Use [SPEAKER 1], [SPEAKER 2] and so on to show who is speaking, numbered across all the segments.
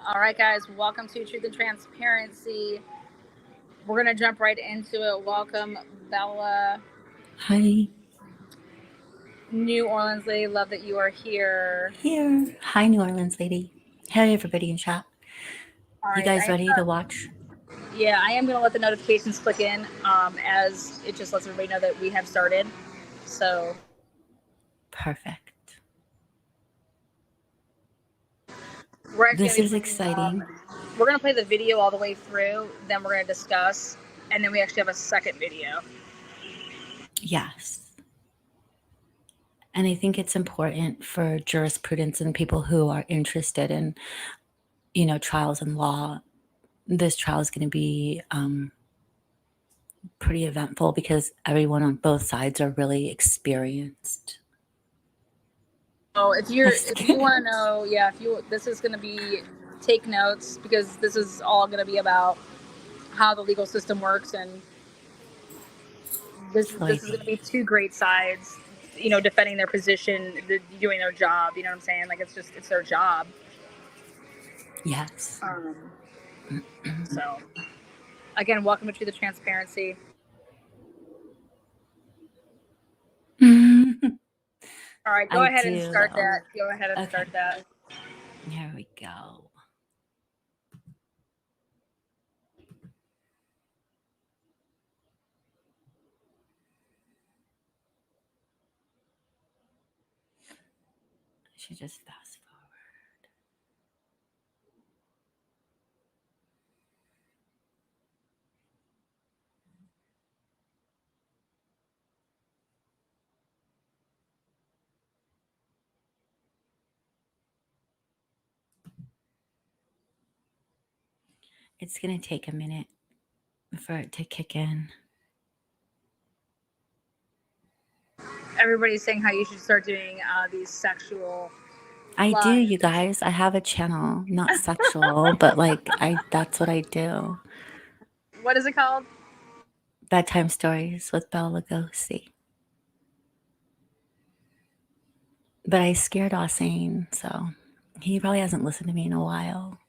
[SPEAKER 1] All right, guys, welcome to Truth and Transparency. We're going to jump right into it. Welcome, Bella.
[SPEAKER 2] Hi.
[SPEAKER 1] New Orleans lady, love that you are here.
[SPEAKER 2] Here. Hi, New Orleans lady. Hi, everybody in chat.
[SPEAKER 1] All
[SPEAKER 2] You
[SPEAKER 1] right,
[SPEAKER 2] guys ready to watch?
[SPEAKER 1] I am going to let the notifications click in as it just lets everybody know that we have started. So
[SPEAKER 2] Perfect.
[SPEAKER 1] we're actually
[SPEAKER 2] This
[SPEAKER 1] going to
[SPEAKER 2] is
[SPEAKER 1] be playing,
[SPEAKER 2] exciting.
[SPEAKER 1] we're going to play the video all the way through, then we're going to discuss, and then we actually have a second video.
[SPEAKER 2] Yes. And I think it's important for jurisprudence and people who are interested in, trials and law. This trial is going to be pretty eventful because everyone on both sides are really experienced.
[SPEAKER 1] So
[SPEAKER 2] I'm
[SPEAKER 1] if you
[SPEAKER 2] scared.
[SPEAKER 1] want to know, this is going to be take notes because this is all going to be about how the legal system works, and this is going to be two great sides, defending their position, doing their job. You know what I'm saying? Like it's their job.
[SPEAKER 2] Yes.
[SPEAKER 1] So again, welcome to the transparency. All right, go
[SPEAKER 2] I
[SPEAKER 1] ahead and
[SPEAKER 2] do,
[SPEAKER 1] start
[SPEAKER 2] though.
[SPEAKER 1] that. Go ahead and
[SPEAKER 2] Okay.
[SPEAKER 1] start that.
[SPEAKER 2] Here we go. I should just fast forward. It's going to take a minute for it to kick in.
[SPEAKER 1] Everybody's saying how you should start doing these sexual
[SPEAKER 2] I do,
[SPEAKER 1] lives.
[SPEAKER 2] you guys. I have a channel, not sexual, but that's what I do.
[SPEAKER 1] What is it called?
[SPEAKER 2] Bedtime stories with Bella Lugosi. But I scared Osane, so he probably hasn't listened to me in a while.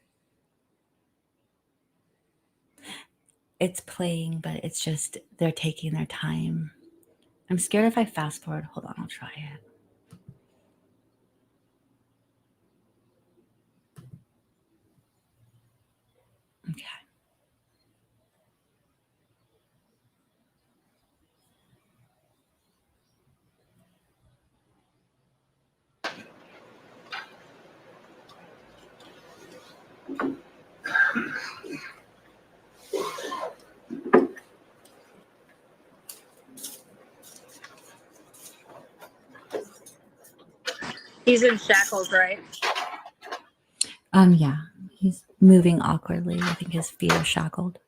[SPEAKER 2] It's playing, but it's just they're taking their time. I'm scared if I fast forward. Hold on, I'll try it. Okay.
[SPEAKER 1] He's in shackles, right?
[SPEAKER 2] Yeah. He's moving awkwardly. I think his feet are shackled.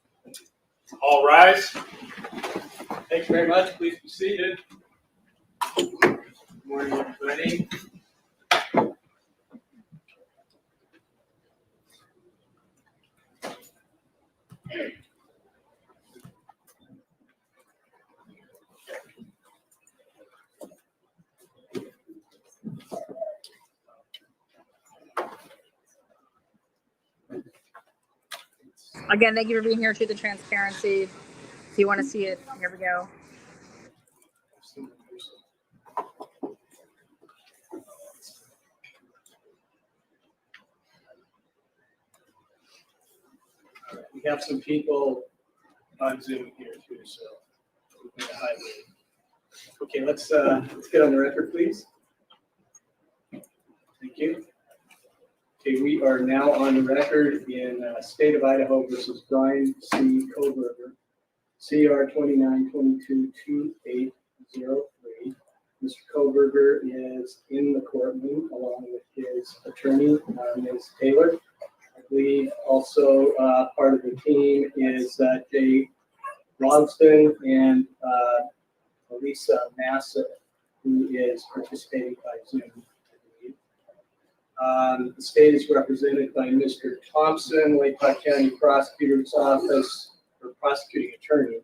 [SPEAKER 3] All rise. Thanks very much. Please be seated. Good morning, everybody.
[SPEAKER 1] Again, thank you for being here to the transparency. If you want to see it, here we go.
[SPEAKER 3] We have some people on Zoom here too, so we're going to hide. Okay, let's get on the record, please. Thank you. Okay, we are now on the record in State of Idaho versus Bryan C. Kohberger, CR 29222803. Mr. Kohberger is in the courtroom along with his attorney, Ms. Taylor. I believe also part of the team is Jay Logston and Elisa Massa, who is participating by Zoom, I believe. The state is represented by Mr. Thompson, Lake Clark County Prosecutor's Office, or Prosecuting Attorney.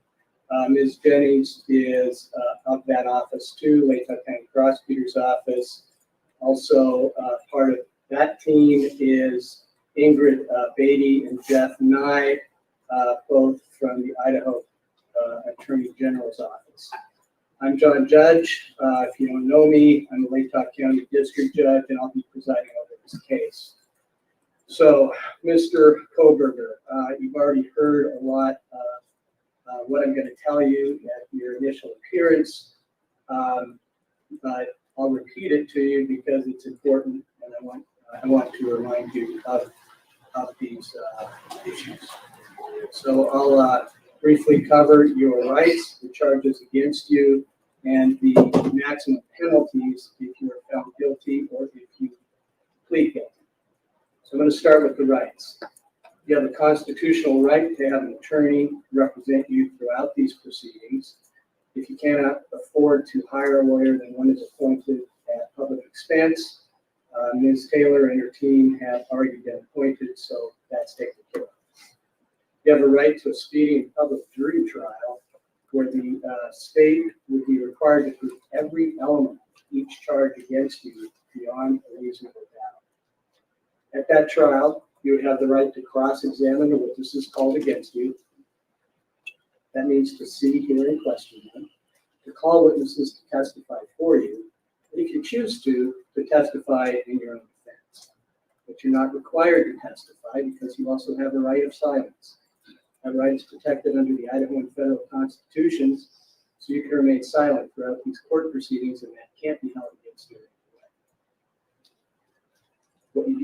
[SPEAKER 3] Ms. Jennings is of that office too, Lake Clark County Prosecutor's Office. Also, part of that team is Ingrid Beatty and Jeff Nye, both from the Idaho Attorney General's office. I'm John Judge. If you don't know me, I'm the Lake County District Judge, and I'll be presiding over this case. So, Mr. Kohberger, you've already heard a lot of what I'm going to tell you at your initial appearance, but I'll repeat it to you because it's important, and I want to remind you of these issues. So I'll briefly cover your rights, the charges against you, and the maximum penalties if you are found guilty or if you plead guilty. So I'm going to start with the rights. You have a constitutional right to have an attorney represent you throughout these proceedings. If you cannot afford to hire a lawyer, then one is appointed at public expense. Ms. Taylor and her team have already been appointed, so that's taken care of. You have a right to a speedy and public jury trial where the state would be required to prove every element of each charge against you beyond a reasonable doubt. At that trial, you would have the right to cross-examine the witnesses called against you. That means to see, hear, and question them, to call witnesses to testify for you, and if you choose to testify in your own defense. But you're not required to testify because you also have a right of silence. That right is protected under the Idaho and federal constitutions, so you can remain silent throughout these court proceedings, and that can't be held against you in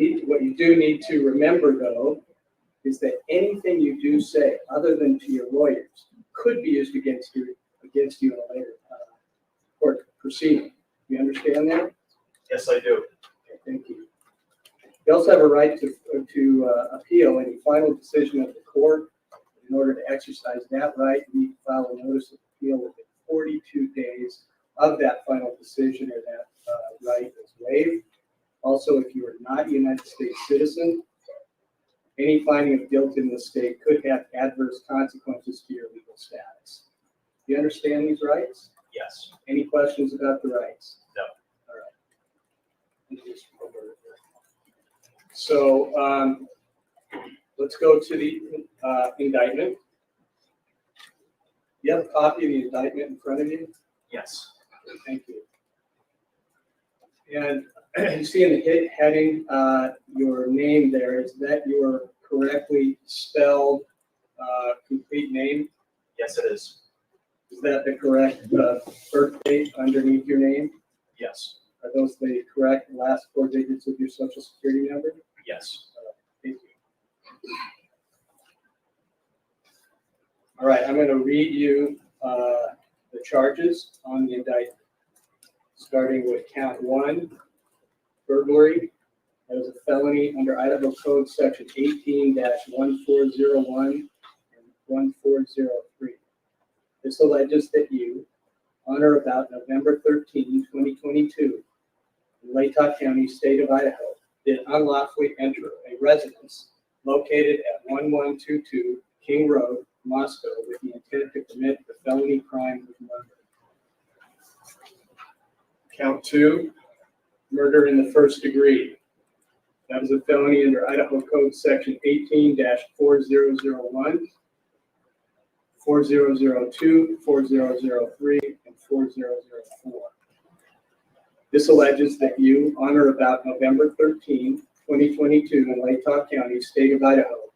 [SPEAKER 3] any way. What you do need to remember, though, is that anything you do say, other than to your lawyers, could be used against you in a later court proceeding. You understand that?
[SPEAKER 4] Yes, I do.
[SPEAKER 3] Okay, thank you. You also have a right to appeal any final decision of the court. In order to exercise that right, you need to file a notice of appeal within 42 days of that final decision, or that right is waived. Also, if you are not a United States citizen, any finding of guilt in the state could have adverse consequences to your legal status. Do you understand these rights?
[SPEAKER 4] Yes.
[SPEAKER 3] Any questions about the rights?
[SPEAKER 4] No.
[SPEAKER 3] All right. So let's go to the indictment. You have a copy of the indictment in front of you?
[SPEAKER 4] Yes.
[SPEAKER 3] Thank you. And you see in the heading your name there. Is that your correctly spelled complete name?
[SPEAKER 4] Yes, it is.
[SPEAKER 3] Is that the correct birth date underneath your name?
[SPEAKER 4] Yes.
[SPEAKER 3] Are those the correct last four digits of your social security number?
[SPEAKER 4] Yes.
[SPEAKER 3] Thank you. All right, I'm going to read you the charges on the indictment, starting with count 1, burglary. That is a felony under Idaho Code Section 18-1401 and 1403. This alleges that you, on or about November 13, 2022, in Latah County, state of Idaho, did unlawfully enter a residence located at 1122 King Road, Moscow, with the intent to commit the felony crime of murder. Count 2, murder in the first degree. That was a felony under Idaho Code Section 18-4001, 4002, 4003, and 4004. This alleges that you, on or about November 13, 2022, in Latah County, state of Idaho,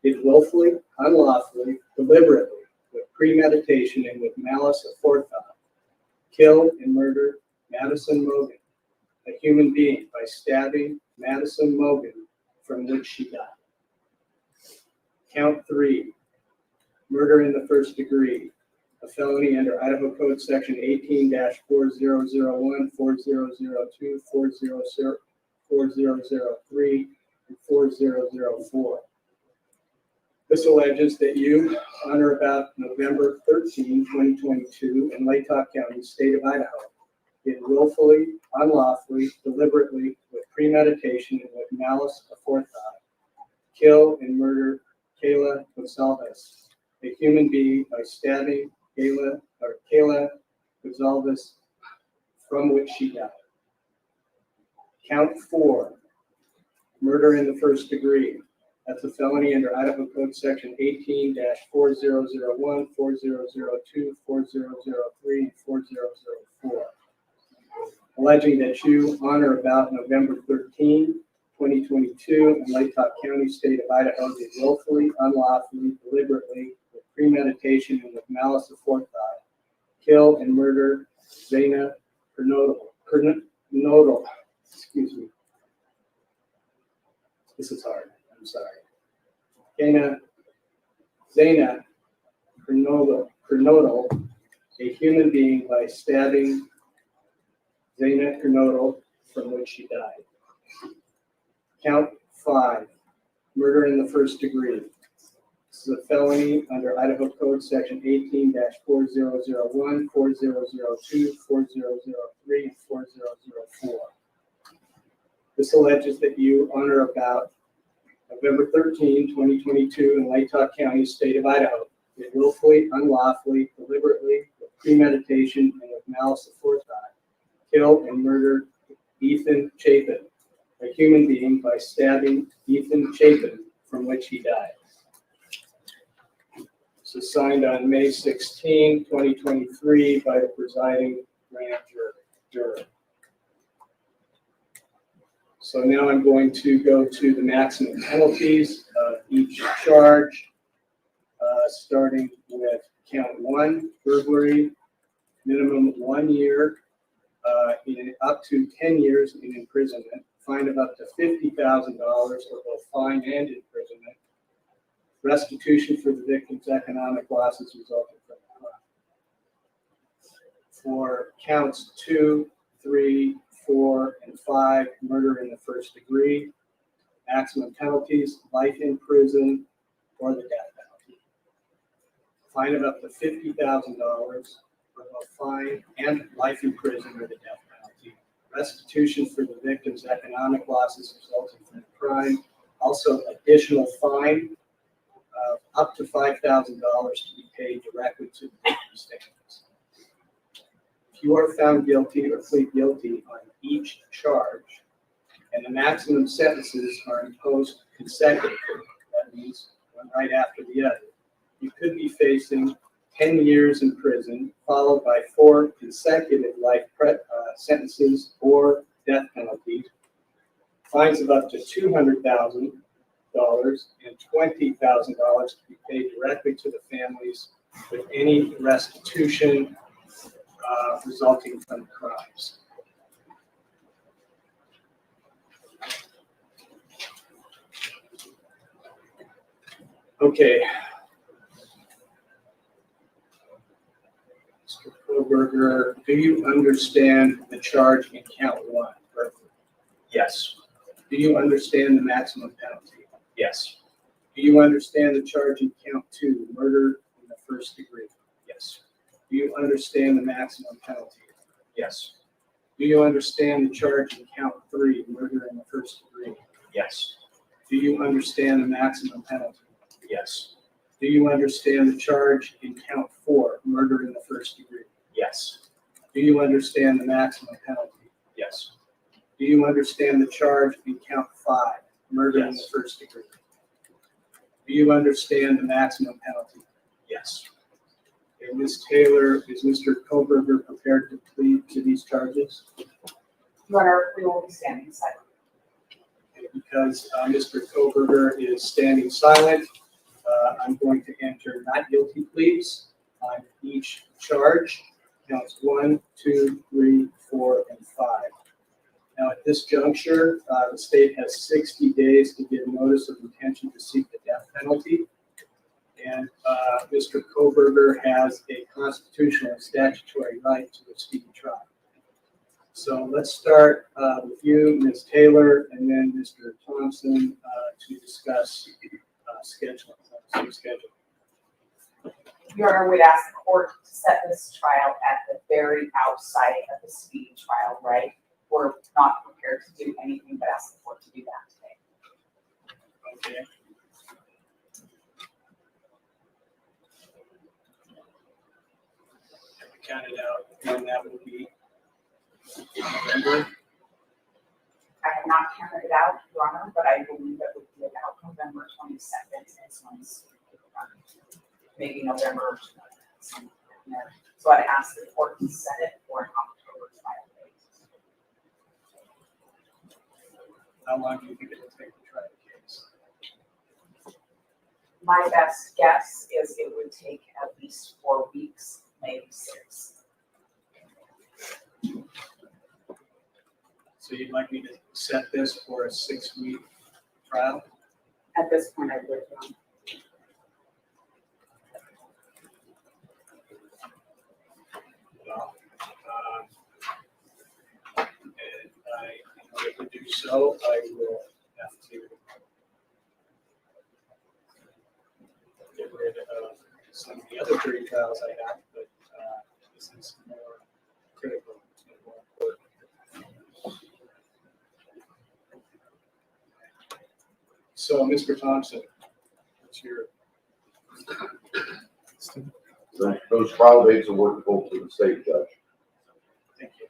[SPEAKER 3] did willfully, unlawfully, deliberately, with premeditation and with malice aforethought, kill and murder Madison Mogan, a human being, by stabbing Madison Mogan, from which she died. Count 3, murder in the first degree, a felony under Idaho Code Section 18-4001, 4002, 4003, and 4004. This alleges that you, on or about November 13, 2022, in Latah County, state of Idaho, did willfully, unlawfully, deliberately, with premeditation and with malice aforethought, kill and murder Kayla Gonzalez, a human being, by stabbing Kayla Gonzalez, from which she died. Count 4, murder in the first degree, That's a felony under Idaho Code Section 18-4001, 4002, 4003, and 4004. Alleging that you, on or about November 13, 2022, in Lake County, state of Idaho, did willfully, unlawfully, deliberately, with premeditation, and with malice aforethought, kill and murder Zana Kernodle. Excuse me. This is hard. I'm sorry. Zana Kernodle, a human being, by stabbing Zana Kernodle, from which she died. Count 5, murder in the first degree. This is a felony under Idaho Code Section 18-4001, 4002, 4003, and 4004. This alleges that you, on or about November 13, 2022, in Lake County, state of Idaho, did willfully, unlawfully, deliberately, with premeditation, and with malice aforethought, kill and murder Ethan Chapin, a human being, by stabbing Ethan Chapin, from which he died. This is signed on May 16, 2023, by the presiding grand juror. So now I'm going to go to the maximum penalties of each charge, starting with count 1, burglary, minimum 1 year, up to 10 years in imprisonment, fine of up to $50,000 or both fine and imprisonment, restitution for the victim's economic losses resulting from the crime. For counts 2, 3, 4, and 5, murder in the first degree, maximum penalties, life in prison or the death penalty. Fine of up to $50,000 for both fine and life in prison or the death penalty. Restitution for the victim's economic losses resulting from the crime. Also, additional fine of up to $5,000 to be paid directly to the victim's families. If you are found guilty or plead guilty on each charge, and the maximum sentences are imposed consecutively, that means one right after the other, you could be facing 10 years in prison, followed by 4 consecutive life sentences or death penalties, fines of up to $200,000 and $20,000 to be paid directly to the families, with any restitution resulting from the crimes. Okay. Mr. Kohberger, do you understand the charge in count 1?
[SPEAKER 4] Yes.
[SPEAKER 3] Do you understand the maximum penalty?
[SPEAKER 4] Yes.
[SPEAKER 3] Do you understand the charge in count 2, murder in the first degree?
[SPEAKER 4] Yes.
[SPEAKER 3] Do you understand the maximum penalty?
[SPEAKER 4] Yes.
[SPEAKER 3] Do you understand the charge in count 3, murder in the first degree?
[SPEAKER 4] Yes.
[SPEAKER 3] Do you understand the maximum penalty?
[SPEAKER 4] Yes.
[SPEAKER 3] Do you understand the charge in count 4, murder in the first degree?
[SPEAKER 4] Yes.
[SPEAKER 3] Do you understand the maximum penalty?
[SPEAKER 4] Yes.
[SPEAKER 3] Do you understand the charge in count 5, murder in the
[SPEAKER 4] Yes.
[SPEAKER 3] first degree? Do you understand the maximum penalty?
[SPEAKER 4] Yes.
[SPEAKER 3] Okay, Ms. Taylor, is Mr. Kohberger prepared to plead to these charges?
[SPEAKER 5] Your Honor, we will be standing silent.
[SPEAKER 3] Okay, because Mr. Kohberger is standing silent, I'm going to enter not guilty pleas on each charge, counts 1, 2, 3, 4, and 5. Now, at this juncture, the state has 60 days to give notice of intention to seek the death penalty. And Mr. Kohberger has a constitutional and statutory right to a speedy trial. So let's start with you, Ms. Taylor, and then Mr. Thompson to discuss scheduling.
[SPEAKER 5] Your Honor, we'd ask the court to set this trial at the very outside of the speedy trial, right? We're not prepared to do anything but ask the court to do that today.
[SPEAKER 3] Okay. Have you counted out when that will be? November?
[SPEAKER 5] I have not counted it out, Your Honor, but I believe that would be about November November 22nd. This one's maybe November. So I'd ask the court to set it for an October trial date.
[SPEAKER 3] How long do you think it will take to try the case?
[SPEAKER 5] My best guess is it would take at least 4 weeks, maybe 6.
[SPEAKER 3] So you'd like me to set this for a 6-week trial?
[SPEAKER 5] At this point, I would.
[SPEAKER 3] Well, and in order to do so, I will have to get rid of some of the other 3 trials I have, but this is more critical and more important. So, Mr. Thompson, what's your?
[SPEAKER 6] Those trial dates are workable to the state judge.
[SPEAKER 3] Thank you.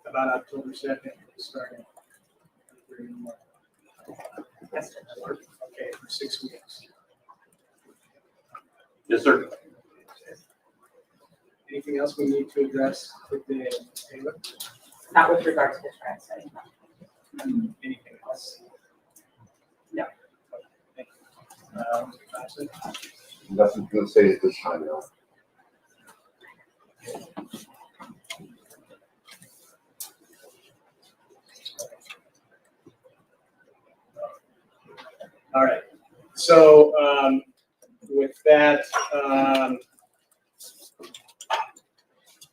[SPEAKER 3] About October 2nd, starting.
[SPEAKER 5] Yes, Judge.
[SPEAKER 3] Okay, for 6 weeks.
[SPEAKER 6] Yes, sir.
[SPEAKER 3] Anything else we need to address today, Taylor?
[SPEAKER 5] Not with regard to the trial setting.
[SPEAKER 3] Anything else?
[SPEAKER 5] No.
[SPEAKER 3] Thank you. Mr. Thompson?
[SPEAKER 6] Nothing to say at this time now.
[SPEAKER 3] All right. So with that,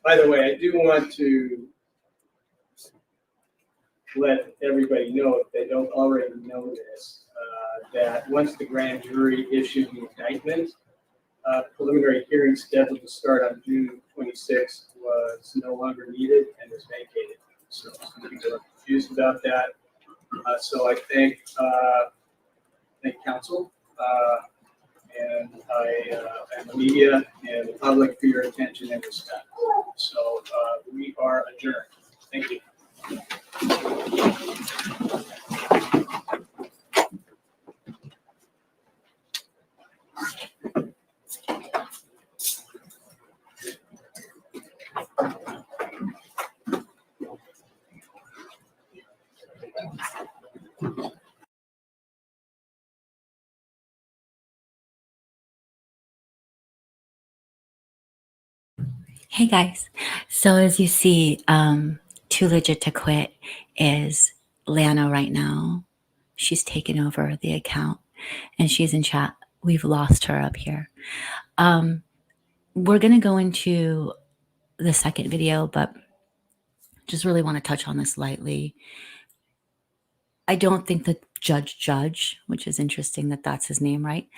[SPEAKER 3] by the way, I do want to let everybody know, if they don't already know this, that once the grand jury issued the indictment, preliminary hearing scheduled to start on June 26th was no longer needed and was vacated. So some people are confused about that. So I thank counsel and the media and the public for your attention and respect. So we are adjourned. Thank you.
[SPEAKER 2] Hey guys, so as you see, Too Legit to Quit is Lana right now. She's taken over the account and she's in chat. We've lost her up here. We're gonna go into the second video, but just really want to touch on this lightly. I don't think that Judge, which is interesting that that's his name, right?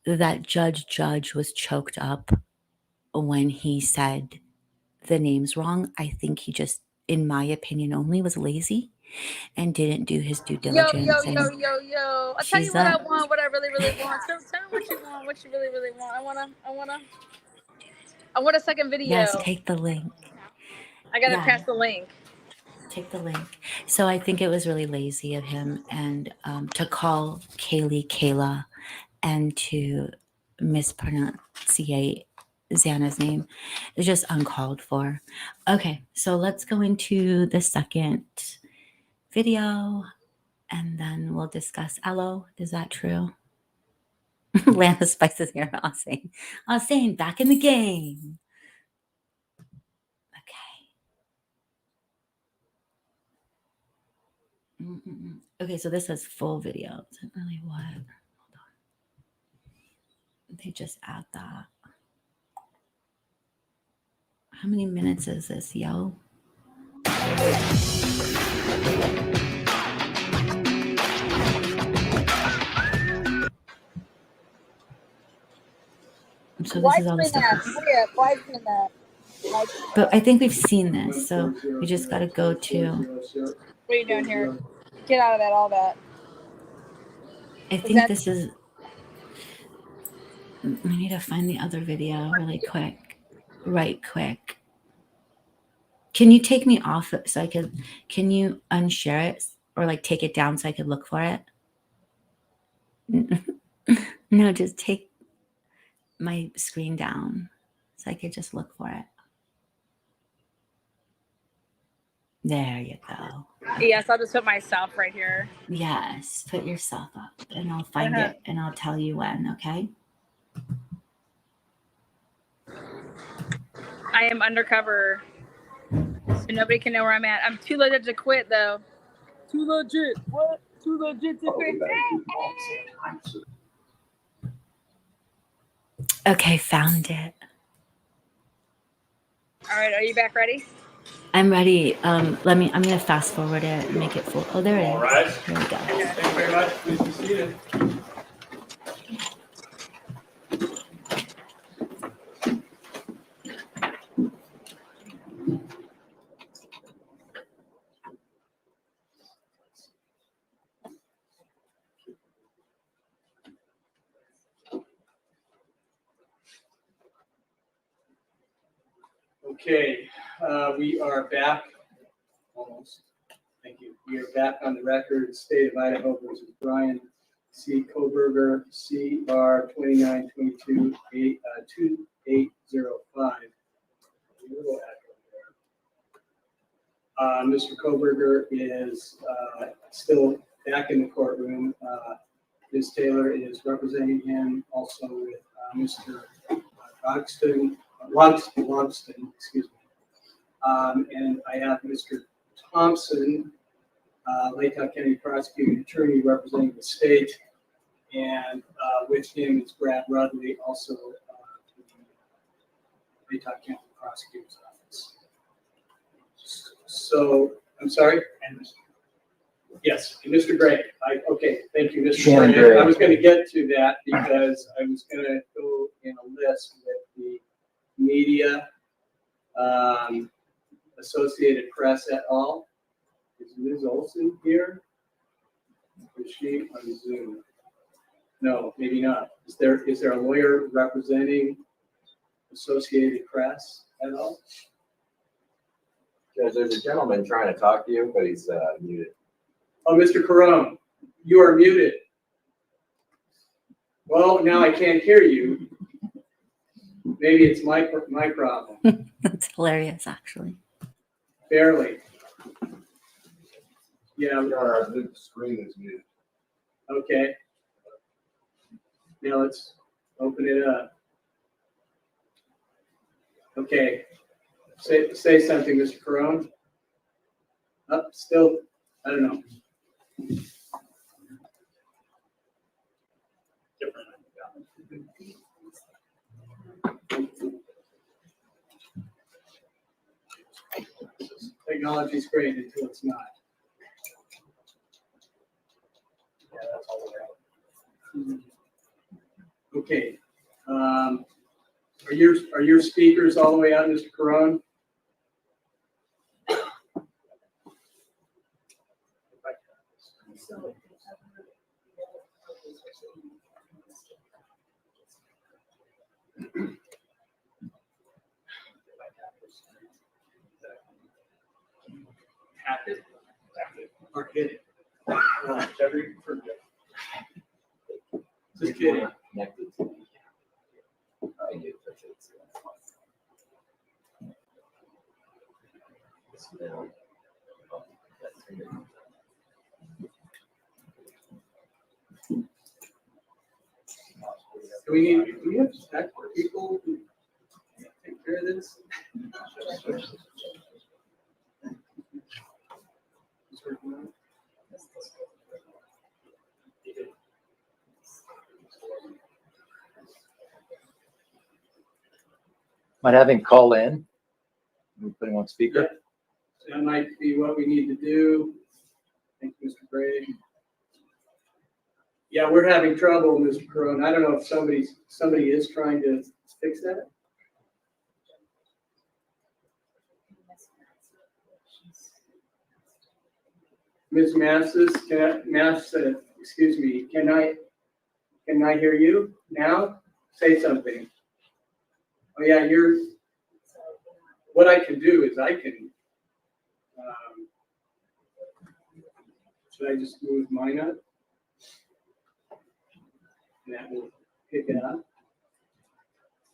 [SPEAKER 2] That Judge was choked up when he said the name's wrong. I think he just, in my opinion only, was lazy and didn't do his due diligence.
[SPEAKER 1] Yo. I'll tell you what I want, what I really want. Tell me what you want, what you really want. I want a second video.
[SPEAKER 2] Yes, take the link.
[SPEAKER 1] I gotta pass the link.
[SPEAKER 2] Take the link. So I think it was really lazy of him, and to call Kayla and to mispronunciate Xana's name is just uncalled for. Okay, so let's go into the second video and then we'll discuss Aloe. Is that true? Lana Spice is here. I'll say back in the game. Okay. Okay, so this says full video. Isn't really what? Hold on. They just add that. How many minutes is this, yo? So this is all the stuff. But I think we've seen this, so we just got to go to.
[SPEAKER 1] What are you doing here? Get out of that, all that.
[SPEAKER 2] I think this is. We need to find the other video really quick. Right quick. Can you take me off it so I could. Can you unshare it or like take it down so I could look for it? No, just take my screen down so I could just look for it. There you go.
[SPEAKER 1] Yes, I'll just put myself right here.
[SPEAKER 2] Yes, put yourself up and I'll find it and I'll tell you when, okay?
[SPEAKER 1] I am undercover, so nobody can know where I'm at. I'm too legit to quit, though. Too legit. What? Too legit to quit.
[SPEAKER 2] Okay, found it.
[SPEAKER 1] All right, are you back ready?
[SPEAKER 2] I'm ready. I'm gonna fast forward it and make it full. Oh, there it is.
[SPEAKER 4] All right.
[SPEAKER 2] Here we go.
[SPEAKER 4] Thank you very much. Please be seated. Okay, we are back, almost, thank you. We are back on the record, State of Idaho versus Bryan C. Kohberger, CR 2922-2805. Mr. Kohberger is still back in the courtroom. Ms. Taylor is representing him, also with Mr. Longston, excuse me. And I have Mr. Thompson, Latah County Prosecuting Attorney representing the state. And with him is Brad Rudley, also the Latah County Prosecutor's Office. So, I'm sorry? Yes, Mr. Gray. Okay, thank you, Mr. Gray. I was going to get to that because I was going to go in a list with the media, Associated Press et al. Is Ms. Olson here? Is she on Zoom? No, maybe not. Is there a lawyer representing Associated Press et al.?
[SPEAKER 7] Judge, there's a gentleman trying to talk to you, but he's muted.
[SPEAKER 3] Oh, Mr. Carone, you are muted. Well, now I can't hear you. Maybe it's my problem.
[SPEAKER 2] That's hilarious, actually.
[SPEAKER 3] Barely. Yeah,
[SPEAKER 6] Our screen is muted.
[SPEAKER 3] okay. Now let's open it up. Okay. Say something, Mr. Carone. Still, I don't know. Technology's great until it's not.
[SPEAKER 4] Yeah, that's all we're at.
[SPEAKER 3] Okay. Are your speakers all the way out, Mr. Carone? Tap it. Or hit it.
[SPEAKER 4] Whichever you prefer.
[SPEAKER 3] Just kidding.
[SPEAKER 7] Connected to the camera. I get that it's now. Oh, that's good.
[SPEAKER 3] Do we have tech people who take care of this?
[SPEAKER 7] Might have him call in. We put him on speaker.
[SPEAKER 3] That might be what we need to do. Thank you, Mr. Gray. Yeah, we're having trouble, Mr. Crone. I don't know if somebody is trying to fix that. Ms. Excuse me, can I hear you now? Say something. Oh yeah, what I can do is I can, should I just move mine up? And that will pick it up.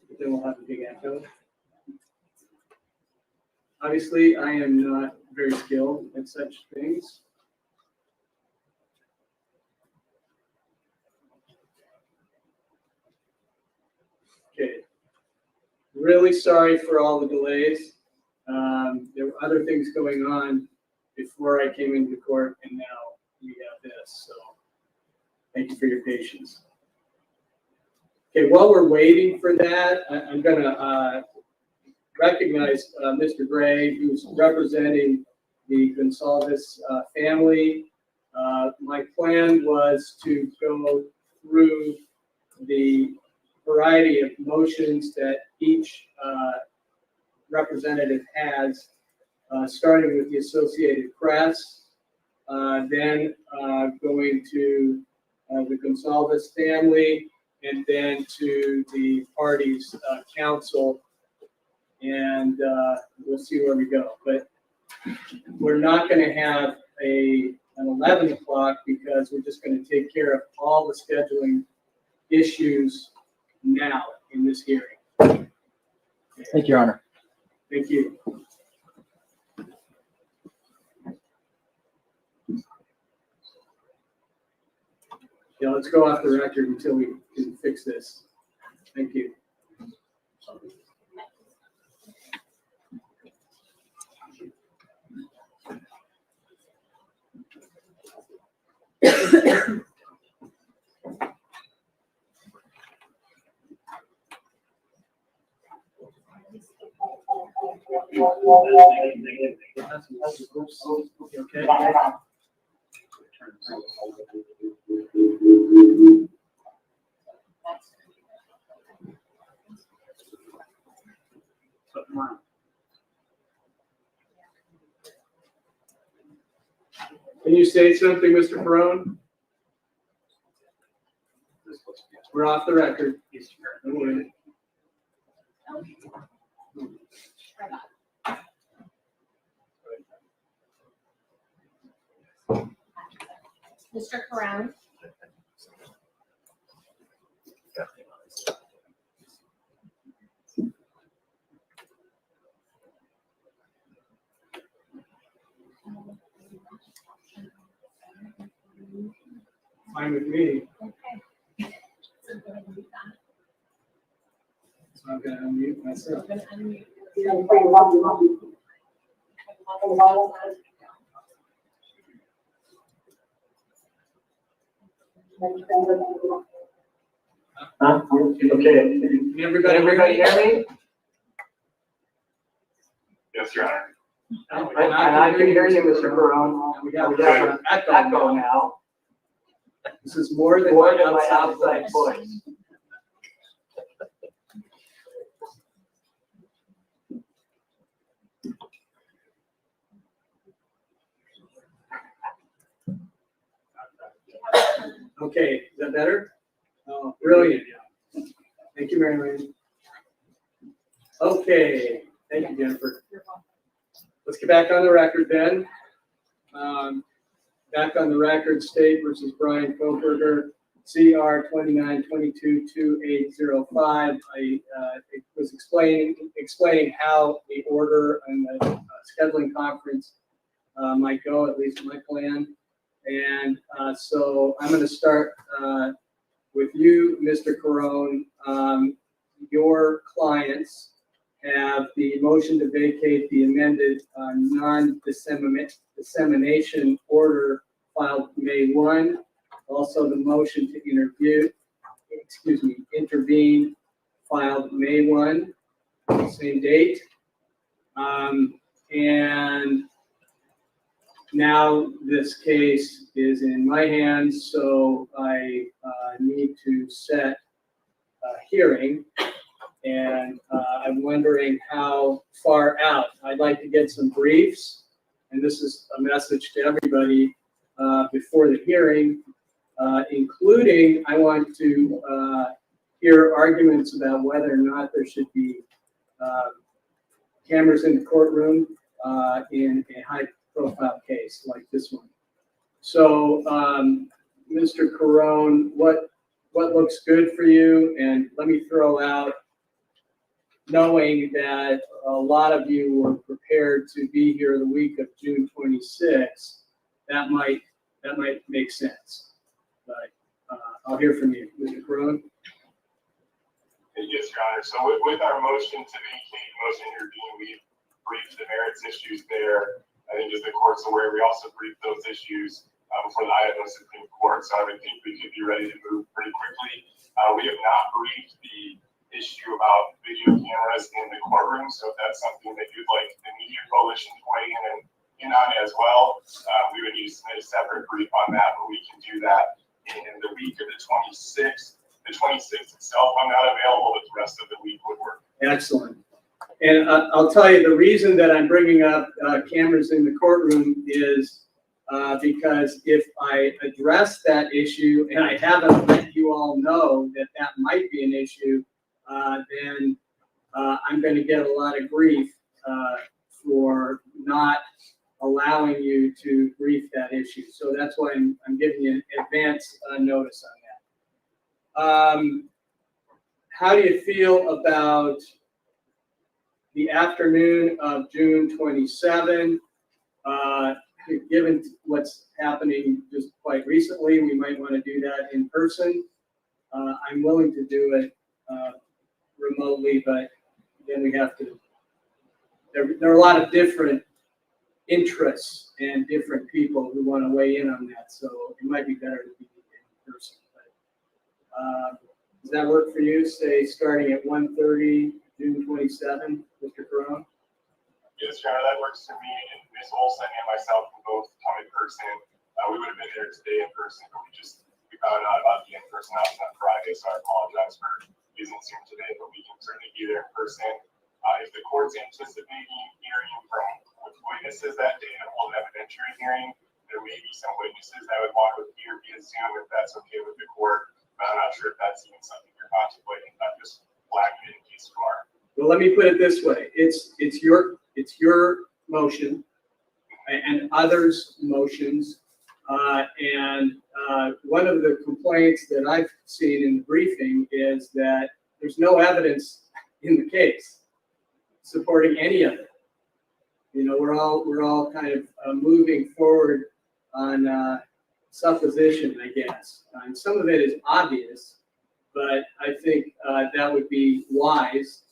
[SPEAKER 3] But then we'll have a big echo. Obviously, I am not very skilled at such things. Okay. Really sorry for all the delays. There were other things going on before I came into court, and now we have this. So thank you for your patience. Okay, while we're waiting for that, I'm going to recognize Mr. Gray, who's representing the Gonsalves family. My plan was to go through the variety of motions that each representative has, starting with the Associated Press, then going to the Gonsalves family, and then to the party's counsel, and we'll see where we go. But we're not going to have an 11 o'clock because we're just going to take care of all the scheduling issues now in this hearing.
[SPEAKER 7] Thank you, Your Honor.
[SPEAKER 3] Thank you. Yeah, let's go off the record until we can fix this. Thank you. Okay. Can you say something, Mr. Perone? We're off the record. Don't worry.
[SPEAKER 8] Mr. Caron.
[SPEAKER 3] Fine with me.
[SPEAKER 8] Okay. So go ahead and do that.
[SPEAKER 3] So I'm going to unmute myself.
[SPEAKER 8] I'm going to unmute.
[SPEAKER 3] Okay. Can everybody hear me?
[SPEAKER 9] Yes, Your Honor.
[SPEAKER 3] And I can hear you, Mr. Perone. We have an echo now. This is more than my outside voice. Okay, is that better? Oh, brilliant. Thank you, Mary Lynn. Okay, thank you, Jennifer. Let's get back on the record then. Back on the record, State versus Bryan Kohberger, CR 29222805. I was explaining how the order and the scheduling conference might go, at least my plan. And so I'm going to start with you, Mr. Carone. Your clients have the motion to vacate the amended non-dissemination order filed May 1. Also the motion to intervene filed May 1. same date. And now this case is in my hands, so I need to set a hearing. And I'm wondering how far out. I'd like to get some briefs, and this is a message to everybody before the hearing, including I want to hear arguments about whether or not there should be cameras in the courtroom in a high-profile case like this one. So, Mr. Carone, what looks good for you? And let me throw out, knowing that a lot of you were prepared to be here the week of June 26th, that might make sense. But I'll hear from you, Mr. Carone.
[SPEAKER 9] Yes, Your Honor. So with our motion to vacate, motion to intervene, we briefed the merits issues there. I think as the court's aware, we also briefed those issues before the Idaho Supreme Court. So I would think we could be ready to move pretty quickly. We have not briefed the issue about video cameras in the courtroom. So if that's something that you'd like the media coalition to weigh in on as well, we would need to submit a separate brief on that, but we can do that in the week of the 26th. The 26th itself, I'm not available, but the rest of the week would work.
[SPEAKER 3] Excellent. And I'll tell you, the reason that I'm bringing up cameras in the courtroom is because if I address that issue, and I haven't let you all know that that might be an issue, then I'm going to get a lot of grief for not allowing you to brief that issue. So that's why I'm giving you advance notice on that. How do you feel about the afternoon of June 27? Given what's happening just quite recently, we might want to do that in person. I'm willing to do it remotely, but then we have to, there are a lot of different interests and different people who want to weigh in on that, so it might be better to be in person. But, does that work for you? Say starting at 1:30, June 27, Mr. Carone?
[SPEAKER 9] Yes, Your Honor, that works for me. And Ms. Olson and myself can both come in person. We would have been there today in person, but we found out about the in-person option on Friday, so I apologize for using Zoom today, but we can certainly be there in person. If the court's anticipating hearing from witnesses that day and hold an evidentiary hearing, there may be some witnesses that would want to appear via Zoom if that's okay with the court. But I'm not sure if that's even something you're contemplating. I'm just flagging it in case you are.
[SPEAKER 3] Well, let me put it this way: it's your motion and others' motions, and one of the complaints that I've seen in the briefing is that there's no evidence in the case supporting any of it. You know, we're all kind of moving forward on supposition, I guess. And some of it is obvious, but I think that would be wise.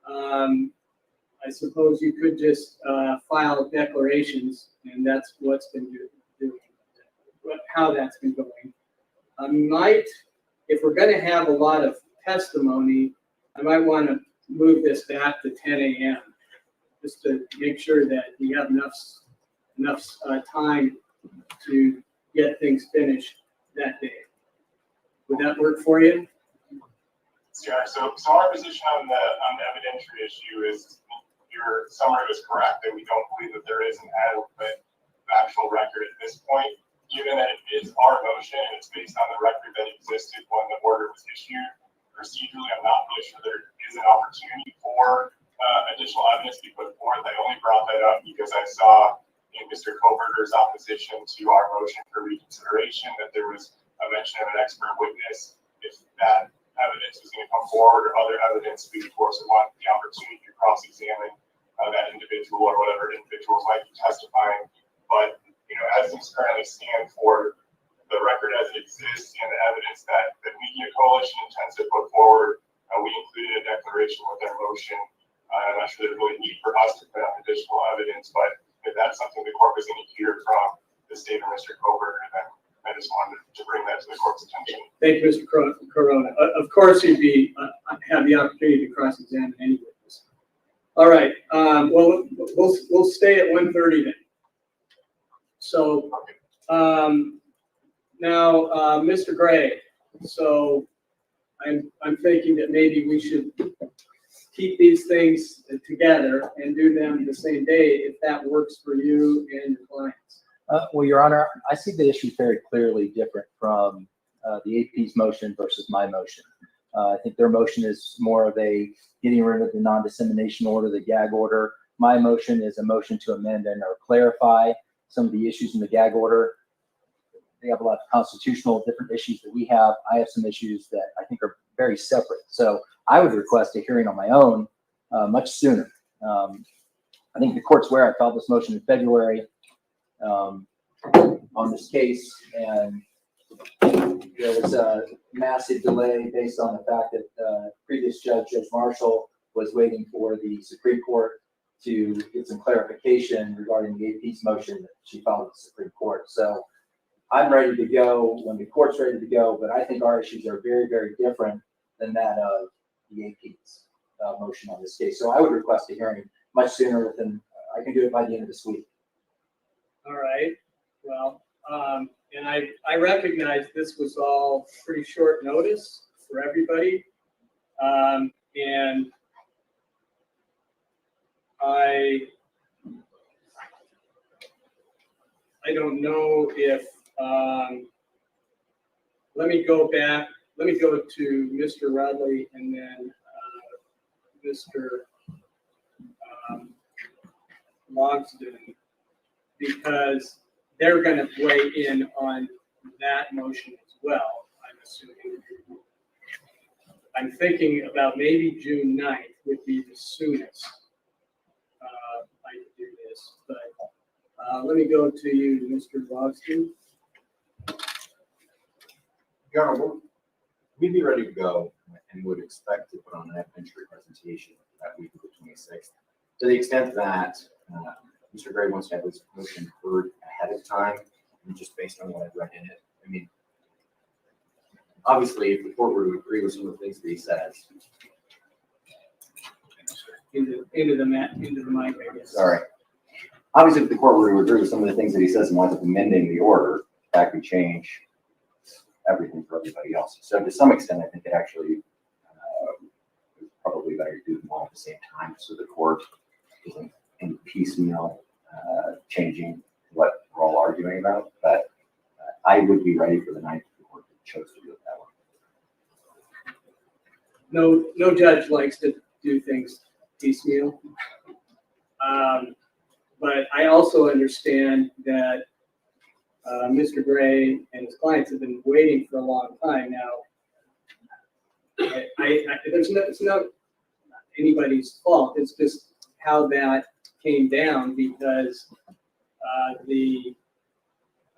[SPEAKER 3] I suppose you could just file declarations, and that's what's been doing, how that's been going. I might, if we're going to have a lot of testimony, I might want to move this back to 10 a.m. just to make sure that we have enough time to get things finished that day. Would that work for you?
[SPEAKER 9] Sure. So our position on the evidentiary issue is your summary was correct that we don't believe that there is an adequate factual record at this point, given that it is our motion and it's based on the record that existed when the order was issued. Procedurally, I'm not really sure there is an opportunity for additional evidence to be put forth. I only brought that up because I saw in Mr. Kohberger's opposition to our motion for reconsideration that there was a mention of an expert witness. If that evidence is going to come forward or other evidence, we of course want the opportunity to cross-examine that individual or whatever individuals might be testifying. But as things currently stand for the record as it exists and the evidence that the media coalition intends to put forward, we included a declaration with our motion. I'm not sure there's really need for us to put out additional evidence, but if that's something the court was going to hear from the state of Mr. Kohberger, then I just wanted to bring that to the court's attention.
[SPEAKER 3] Thank you, Mr. Corona. Of course, you'd have the opportunity to cross-examine any witness. All right, well, we'll stay at 1:30 then. So, now, Mr. Gray, so I'm thinking that maybe we should keep these things together and do them the same day if that works for you and your clients.
[SPEAKER 7] Well, Your Honor, I see the issue very clearly different from the AP's motion versus my motion. I think their motion is more of a getting rid of the non-dissemination order, the gag order. My motion is a motion to amend and or clarify some of the issues in the gag order. They have a lot of constitutional different issues that we have. I have some issues that I think are very separate. So I would request a hearing on my own much sooner. I think the court's aware I filed this motion in February on this case, and there was a massive delay based on the fact that previous Judge Marshall was waiting for the Supreme Court to get some clarification regarding the AP's motion that she filed with the Supreme Court. So I'm ready to go when the court's ready to go, but I think our issues are very, very different than that of the AP's motion on this case. So I would request a hearing much sooner than I can do it by the end of this week.
[SPEAKER 3] All right, well, and I recognize this was all pretty short notice for everybody. And I don't know if, let me go to Mr. Rudley and then Mr. Logsdon, because they're going to weigh in on that motion as well, I'm assuming. I'm thinking about maybe June 9th would be the soonest I could do this, but let me go to you, Mr. Logsdon.
[SPEAKER 10] Your Honor, we'd be ready to go and would expect to put on an evidentiary presentation that week of the 26th. To the extent that Mr. Gray wants to have his motion heard ahead of time, and just based on what I've read in it, I mean, obviously, if the court were to agree with some of the things that he says.
[SPEAKER 3] Into the mic, I guess.
[SPEAKER 10] Sorry. Obviously, if the court were to agree with some of the things that he says and winds up amending the order, that could change everything for everybody else. So to some extent, I think it actually is probably better to do them all at the same time, so the court isn't in piecemeal changing what we're all arguing about. But I would be ready for the 9th if the court chose to do it that way.
[SPEAKER 3] No judge likes to do things piecemeal. But I also understand that Mr. Gray and his clients have been waiting for a long time now. It's not anybody's fault. It's just how that came down, because the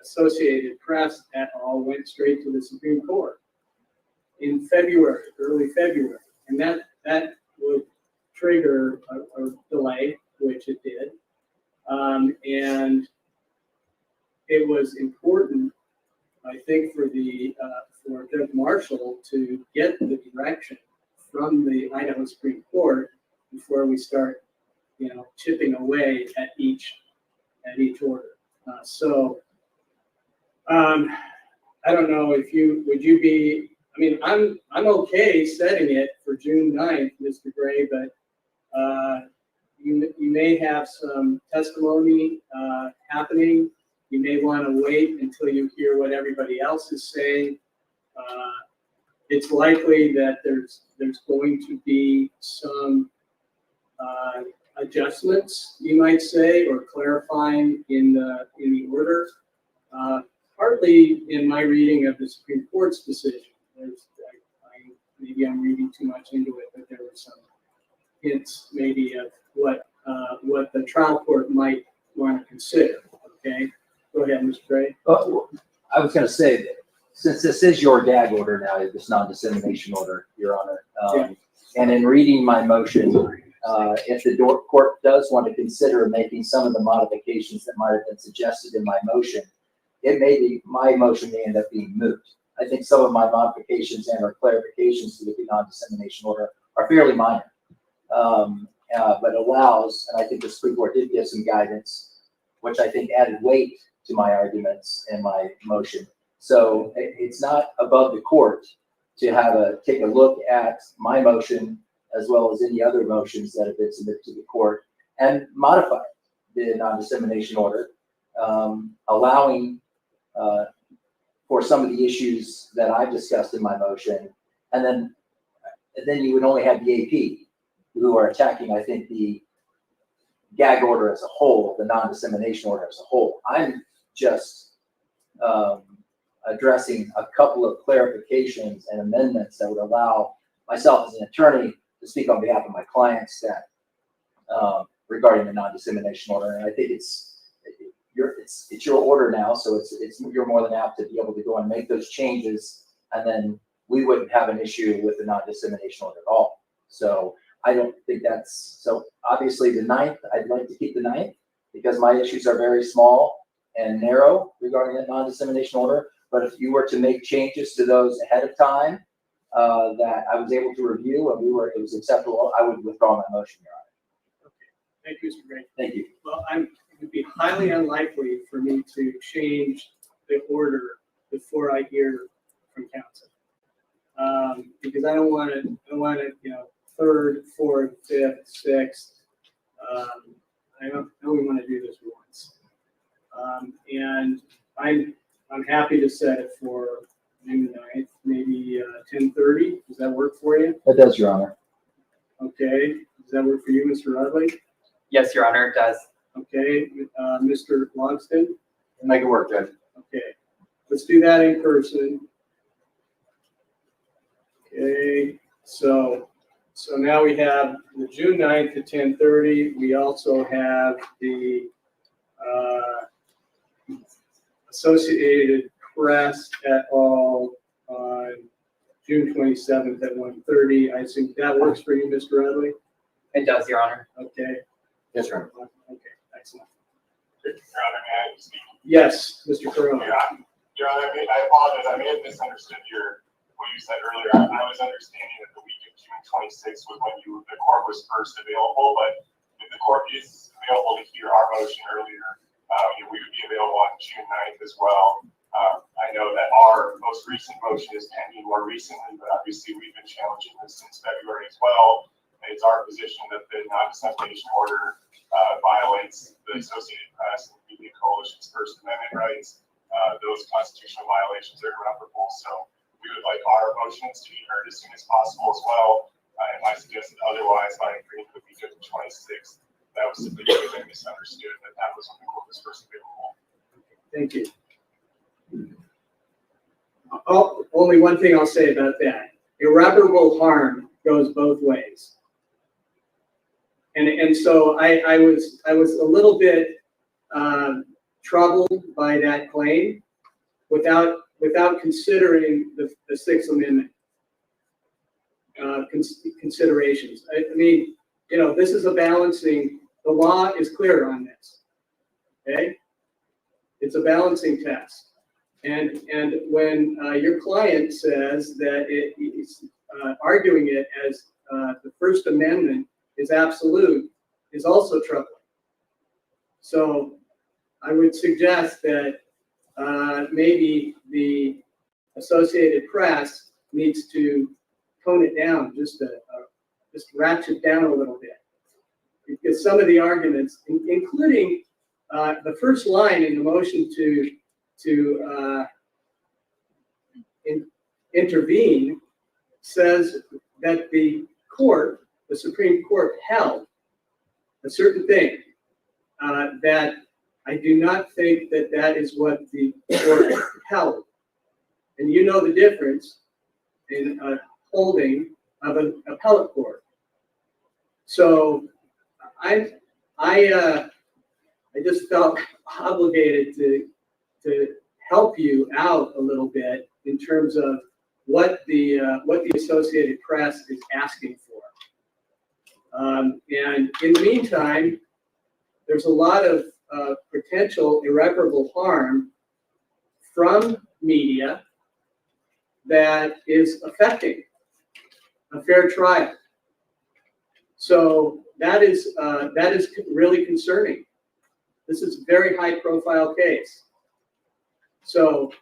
[SPEAKER 3] Associated Press et al. Went straight to the Supreme Court in February, early February, and that would trigger a delay, which it did, and it was important, I think, for Judge Marshall to get the direction from the Idaho Supreme Court before we start, chipping away at each order. I don't know if would you be. I mean, I'm okay setting it for June 9th, Mr. Gray, but you may have some testimony happening. You may want to wait until you hear what everybody else is saying. It's likely that there's going to be some adjustments, you might say, or clarifying in the order. Partly in my reading of the Supreme Court's decision. Maybe I'm reading too much into it, but there were some hints maybe of what the trial court might want to consider. Okay, go ahead, Mr. Gray.
[SPEAKER 7] I was going to say that since this is your gag order now, this non-dissemination order, Your Honor, and in reading my motion, if the court does want to consider making some of the modifications that might have been suggested in my motion, my motion may end up being moot. I think some of my modifications and or clarifications to the non-dissemination order are fairly minor. but allows, and I think the Supreme Court did give some guidance, which I think added weight to my arguments and my motion. So it's not above the court to take a look at my motion as well as any other motions that have been submitted to the court and modify the non-dissemination order, allowing for some of the issues that I've discussed in my motion. And then you would only have the AP who are attacking, I think, the gag order as a whole, the non-dissemination order as a whole. I'm just addressing a couple of clarifications and amendments that would allow myself as an attorney to speak on behalf of my clients that regarding the non-dissemination order. And I think it's your order now, so you're more than apt to be able to go and make those changes, and then we wouldn't have an issue with the non-dissemination order at all. So I don't think that's, so obviously the 9th, I'd like to keep the 9th because my issues are very small and narrow regarding that non-dissemination order. But if you were to make changes to those ahead of time that I was able to review and it was acceptable, I would withdraw my motion, Your Honor.
[SPEAKER 3] Okay, thank you, Mr. Gray.
[SPEAKER 7] Thank you.
[SPEAKER 3] Well, it would be highly unlikely for me to change the order before I hear from counsel. Because I don't want to, third, fourth, fifth, sixth. I only want to do this once. And I'm happy to set it for June 9th, maybe 10:30. Does that work for you?
[SPEAKER 7] That does, Your Honor.
[SPEAKER 3] Okay. Does that work for you, Mr. Rudley?
[SPEAKER 11] Yes, Your Honor, it does.
[SPEAKER 3] Okay. Mr. Logston?
[SPEAKER 10] Make it work, Judge.
[SPEAKER 3] Okay. Let's do that in person. Okay. So now we have the June 9th at 10:30. We also have the Associated Press et al. On June 27th at 1:30. I assume that works for you, Mr. Rudley?
[SPEAKER 11] It does, Your Honor.
[SPEAKER 3] Okay.
[SPEAKER 10] Yes, sir.
[SPEAKER 3] Okay, excellent.
[SPEAKER 9] Your Honor, may I speak?
[SPEAKER 3] Yes, Mr. Corona.
[SPEAKER 9] Yeah. Your Honor, I apologize. I may have misunderstood what you said earlier. I was understanding that the week of June 26th was when the court was first available, but if the court is available to hear our motion earlier, we would be available on June 9th as well. I know that our most recent motion is pending more recently, but obviously we've been challenging this since February as well. It's our position that the non-dissemination order violates the Associated Press and Media Coalition's First Amendment rights. Those constitutional violations are irreparable, so we would like our motions to be heard as soon as possible as well. And I suggested otherwise by agreeing with the 26th. That was simply because I misunderstood that was when the court was first available.
[SPEAKER 3] Thank you. Oh, only one thing I'll say about that. Irreparable harm goes both ways. And so I was a little bit troubled by that claim without considering the Sixth Amendment considerations. I mean, this is a balancing. The law is clear on this. Okay, it's a balancing test. And when your client says that it's arguing it as the First Amendment is absolute, is also troubling. So I would suggest that maybe the Associated Press needs to tone it down, just ratchet down a little bit. Because some of the arguments, including the first line in the motion to intervene, says that the Supreme Court held a certain thing that I do not think that is what the court held. And you know the difference in a holding of an appellate court. So I just felt obligated to help you out a little bit in terms of what the Associated Press is asking for. And in the meantime, there's a lot of potential irreparable harm from media that is affecting a fair trial. So that is really concerning. This is a very high-profile case. So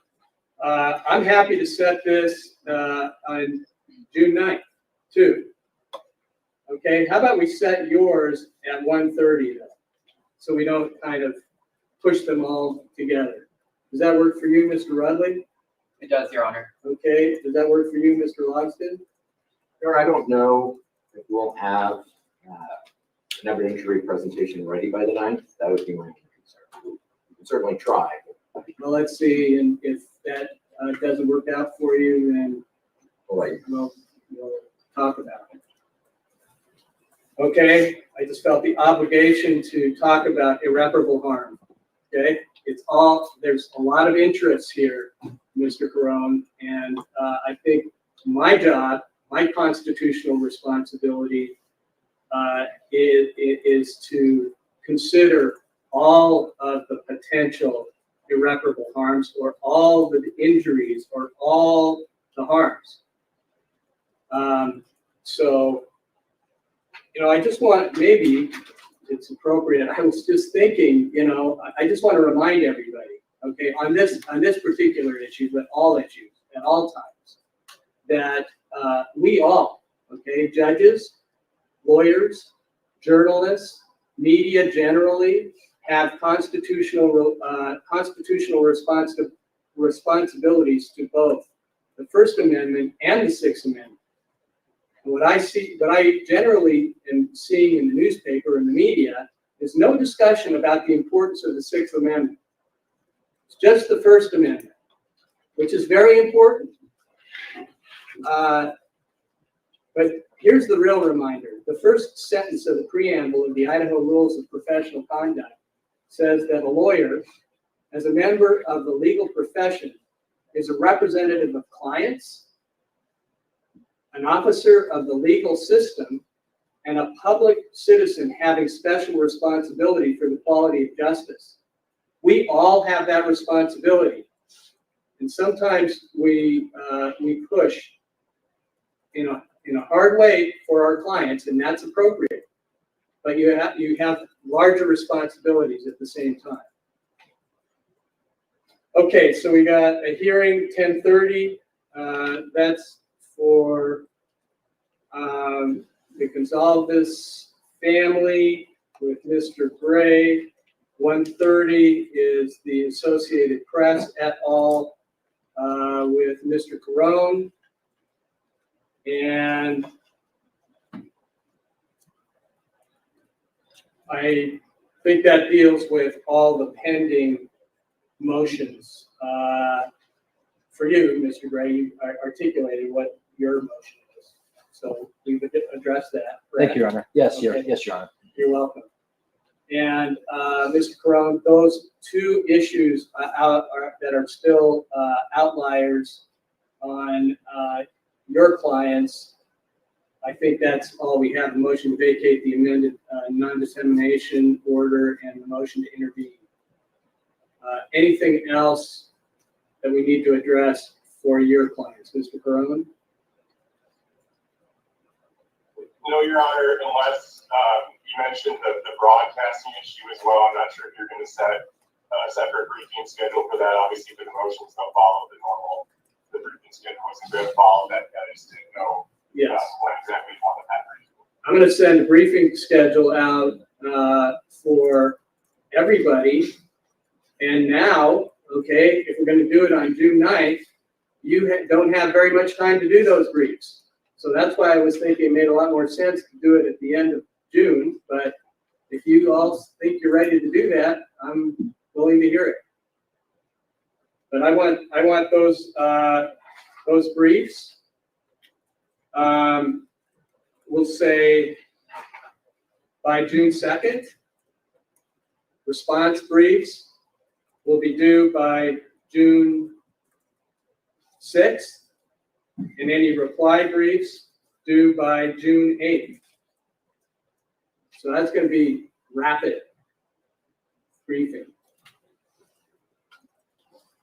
[SPEAKER 3] I'm happy to set this on June 9th, too. Okay, how about we set yours at 1:30 then, so we don't kind of push them all together. Does that work for you, Mr. Rudley?
[SPEAKER 11] It does, Your Honor.
[SPEAKER 3] Okay, does that work for you, Mr. Logston?
[SPEAKER 10] Or I don't know if we'll have an evidentiary presentation ready by the 9th. That would be my concern. We can certainly try.
[SPEAKER 3] Well, let's see, and if that doesn't work out for you, then
[SPEAKER 10] Like,
[SPEAKER 3] we'll talk about it. Okay, I just felt the obligation to talk about irreparable harm. Okay, there's a lot of interest here, Mr. Carone, and I think my job, my constitutional responsibility is to consider all of the potential irreparable harms, or all the injuries, or all the harms. So, I just want, maybe it's appropriate, I was just thinking, I just want to remind everybody, okay, on this particular issue, but all issues, at all times, that we all, okay, judges, lawyers, journalists, media generally, have constitutional responsibilities to both the First Amendment and the Sixth Amendment. And what I generally am seeing in the newspaper and the media is no discussion about the importance of the Sixth Amendment. It's just the First Amendment, which is very important. But here's the real reminder. The first sentence of the preamble of the Idaho Rules of Professional Conduct says that a lawyer, as a member of the legal profession, is a representative of clients, an officer of the legal system, and a public citizen having special responsibility for the quality of justice. We all have that responsibility. And sometimes we push in a hard way for our clients, and that's appropriate. But you have larger responsibilities at the same time. Okay, so we got a hearing 10:30. That's for the Gonzalez family with Mr. Gray. 1:30 is the Associated Press et al. With Mr. Carone. And I think that deals with all the pending motions. For you, Mr. Gray, you articulated what your motion is. So we've addressed that.
[SPEAKER 7] Thank you, Your Honor. Yes,
[SPEAKER 3] Okay.
[SPEAKER 7] yes, Your Honor.
[SPEAKER 3] You're welcome. And Mr. Carone, those two issues that are still outliers on your clients, I think that's all we have. The motion to vacate the amended non-dissemination order and the motion to intervene. Anything else that we need to address for your clients, Mr. Carone?
[SPEAKER 9] No, Your Honor, unless you mentioned the broadcasting issue as well. I'm not sure if you're going to set a separate briefing schedule for that. Obviously, for the motions, they'll follow the briefing schedule isn't going to follow that. I just didn't know
[SPEAKER 3] Yes.
[SPEAKER 9] what exactly you wanted that briefing.
[SPEAKER 3] I'm going to send a briefing schedule out for everybody. And now, okay, if we're going to do it on June 9th, you don't have very much time to do those briefs. So that's why I was thinking it made a lot more sense to do it at the end of June. But if you all think you're ready to do that, I'm willing to hear it. But I want those briefs. We'll say by June 2nd. Response briefs will be due by June 6th. And any reply briefs due by June 8th. So that's going to be rapid briefing.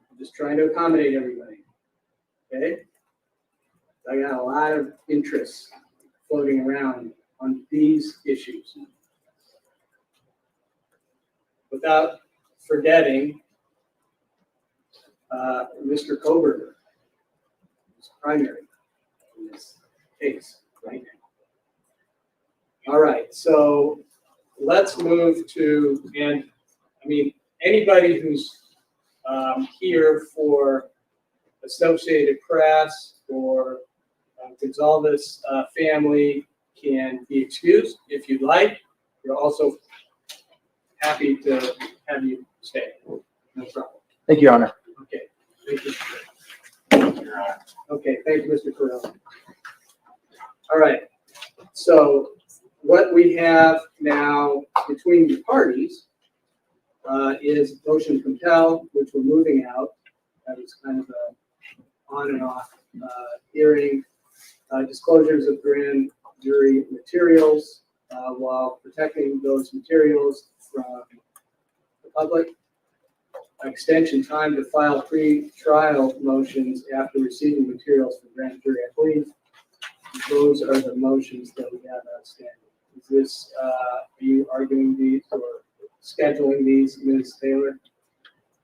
[SPEAKER 3] I'm just trying to accommodate everybody. Okay? I got a lot of interest floating around on these issues. Without forgetting Mr. Kohberger, who's primary in this case right now. All right, so let's move to, and I mean, anybody who's here for Associated Press or Gonzalez family can be excused if you'd like. We're also happy to have you stay. No problem.
[SPEAKER 7] Thank you, Your Honor.
[SPEAKER 3] Okay, thank you.
[SPEAKER 9] Your Honor.
[SPEAKER 3] Okay, thank you, Mr. Carell. All right, so what we have now between the parties is motion to compel, which we're moving out. That was kind of a on and off hearing. Disclosures of grand jury materials while protecting those materials from the public. Extension time to file pre-trial motions after receiving materials from grand jury. I believe those are the motions that we have outstanding. Is this, are you arguing these or scheduling these, Ms. Taylor?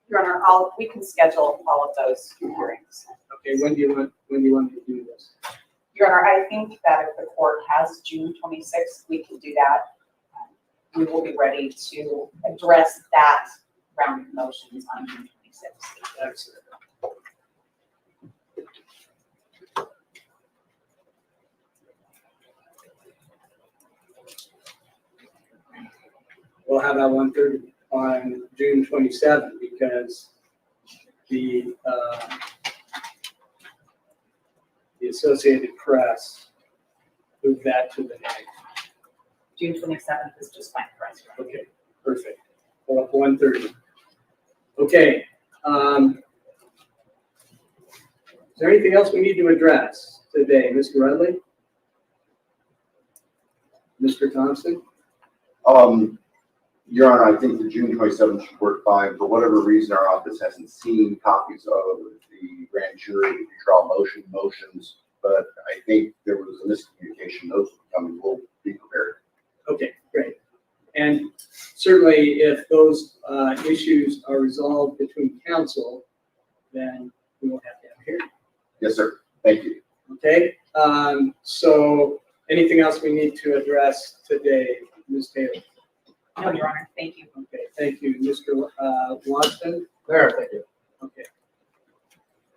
[SPEAKER 5] Your Honor, we can schedule all of those hearings.
[SPEAKER 3] Okay, when do you want me to do this?
[SPEAKER 5] Your Honor, I think that if the court has June 26th, we can do that. We will be ready to address that round of motions on June 26th.
[SPEAKER 3] Excellent. We'll have that 1:30 on June 27th because the Associated Press moved that to the night.
[SPEAKER 5] June 27th is just fine for us. Your Honor.
[SPEAKER 3] Okay, perfect. Well, 1:30. Okay. Is there anything else we need to address today, Mr. Rudley? Mr. Thompson?
[SPEAKER 6] Your Honor, I think the June 27th should work fine. For whatever reason, our office hasn't seen copies of the grand jury trial motions, but I think there was a miscommunication. Those will come and we'll be prepared.
[SPEAKER 3] Okay, great. And certainly if those issues are resolved between counsel, then we won't have to have a hearing.
[SPEAKER 6] Yes, sir. Thank you.
[SPEAKER 3] Okay, so anything else we need to address today, Ms. Taylor?
[SPEAKER 5] No, Your Honor, thank you.
[SPEAKER 3] Okay, thank you. Mr. Watson?
[SPEAKER 7] There, thank you.
[SPEAKER 3] Okay.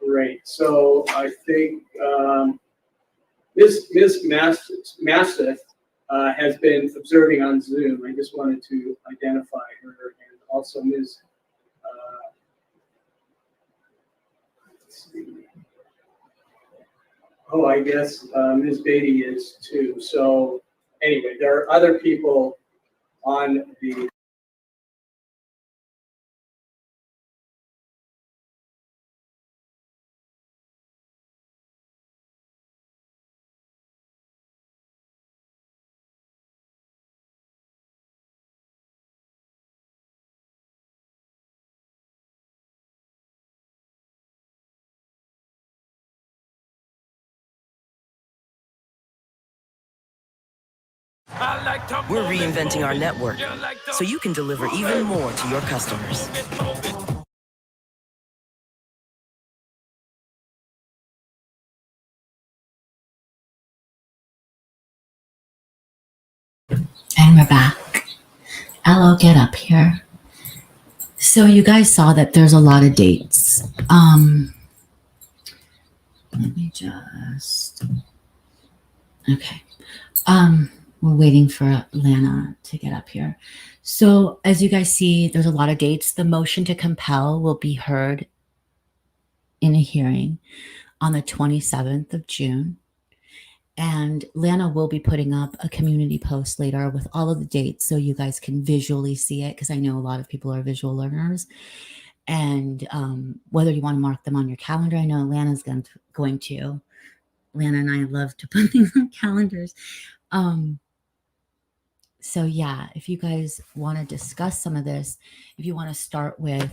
[SPEAKER 3] Great. So I think Ms. Mastiff has been observing on Zoom. I just wanted to identify her, and also Ms. Let's see. Oh, I guess Ms. Beatty is too. So anyway, there are other people on the
[SPEAKER 12] We're reinventing our network so you can deliver even more to your customers.
[SPEAKER 2] And we're back. Hello, get up here. So you guys saw that there's a lot of dates. Let me just, okay. We're waiting for Lana to get up here. So as you guys see, there's a lot of dates. The motion to compel will be heard in a hearing on the 27th of June. And Lana will be putting up a community post later with all of the dates so you guys can visually see it, because I know a lot of people are visual learners. And whether you want to mark them on your calendar, I know Lana's going to. Lana and I love to put things on calendars. So yeah, if you guys want to discuss some of this, if you want to start with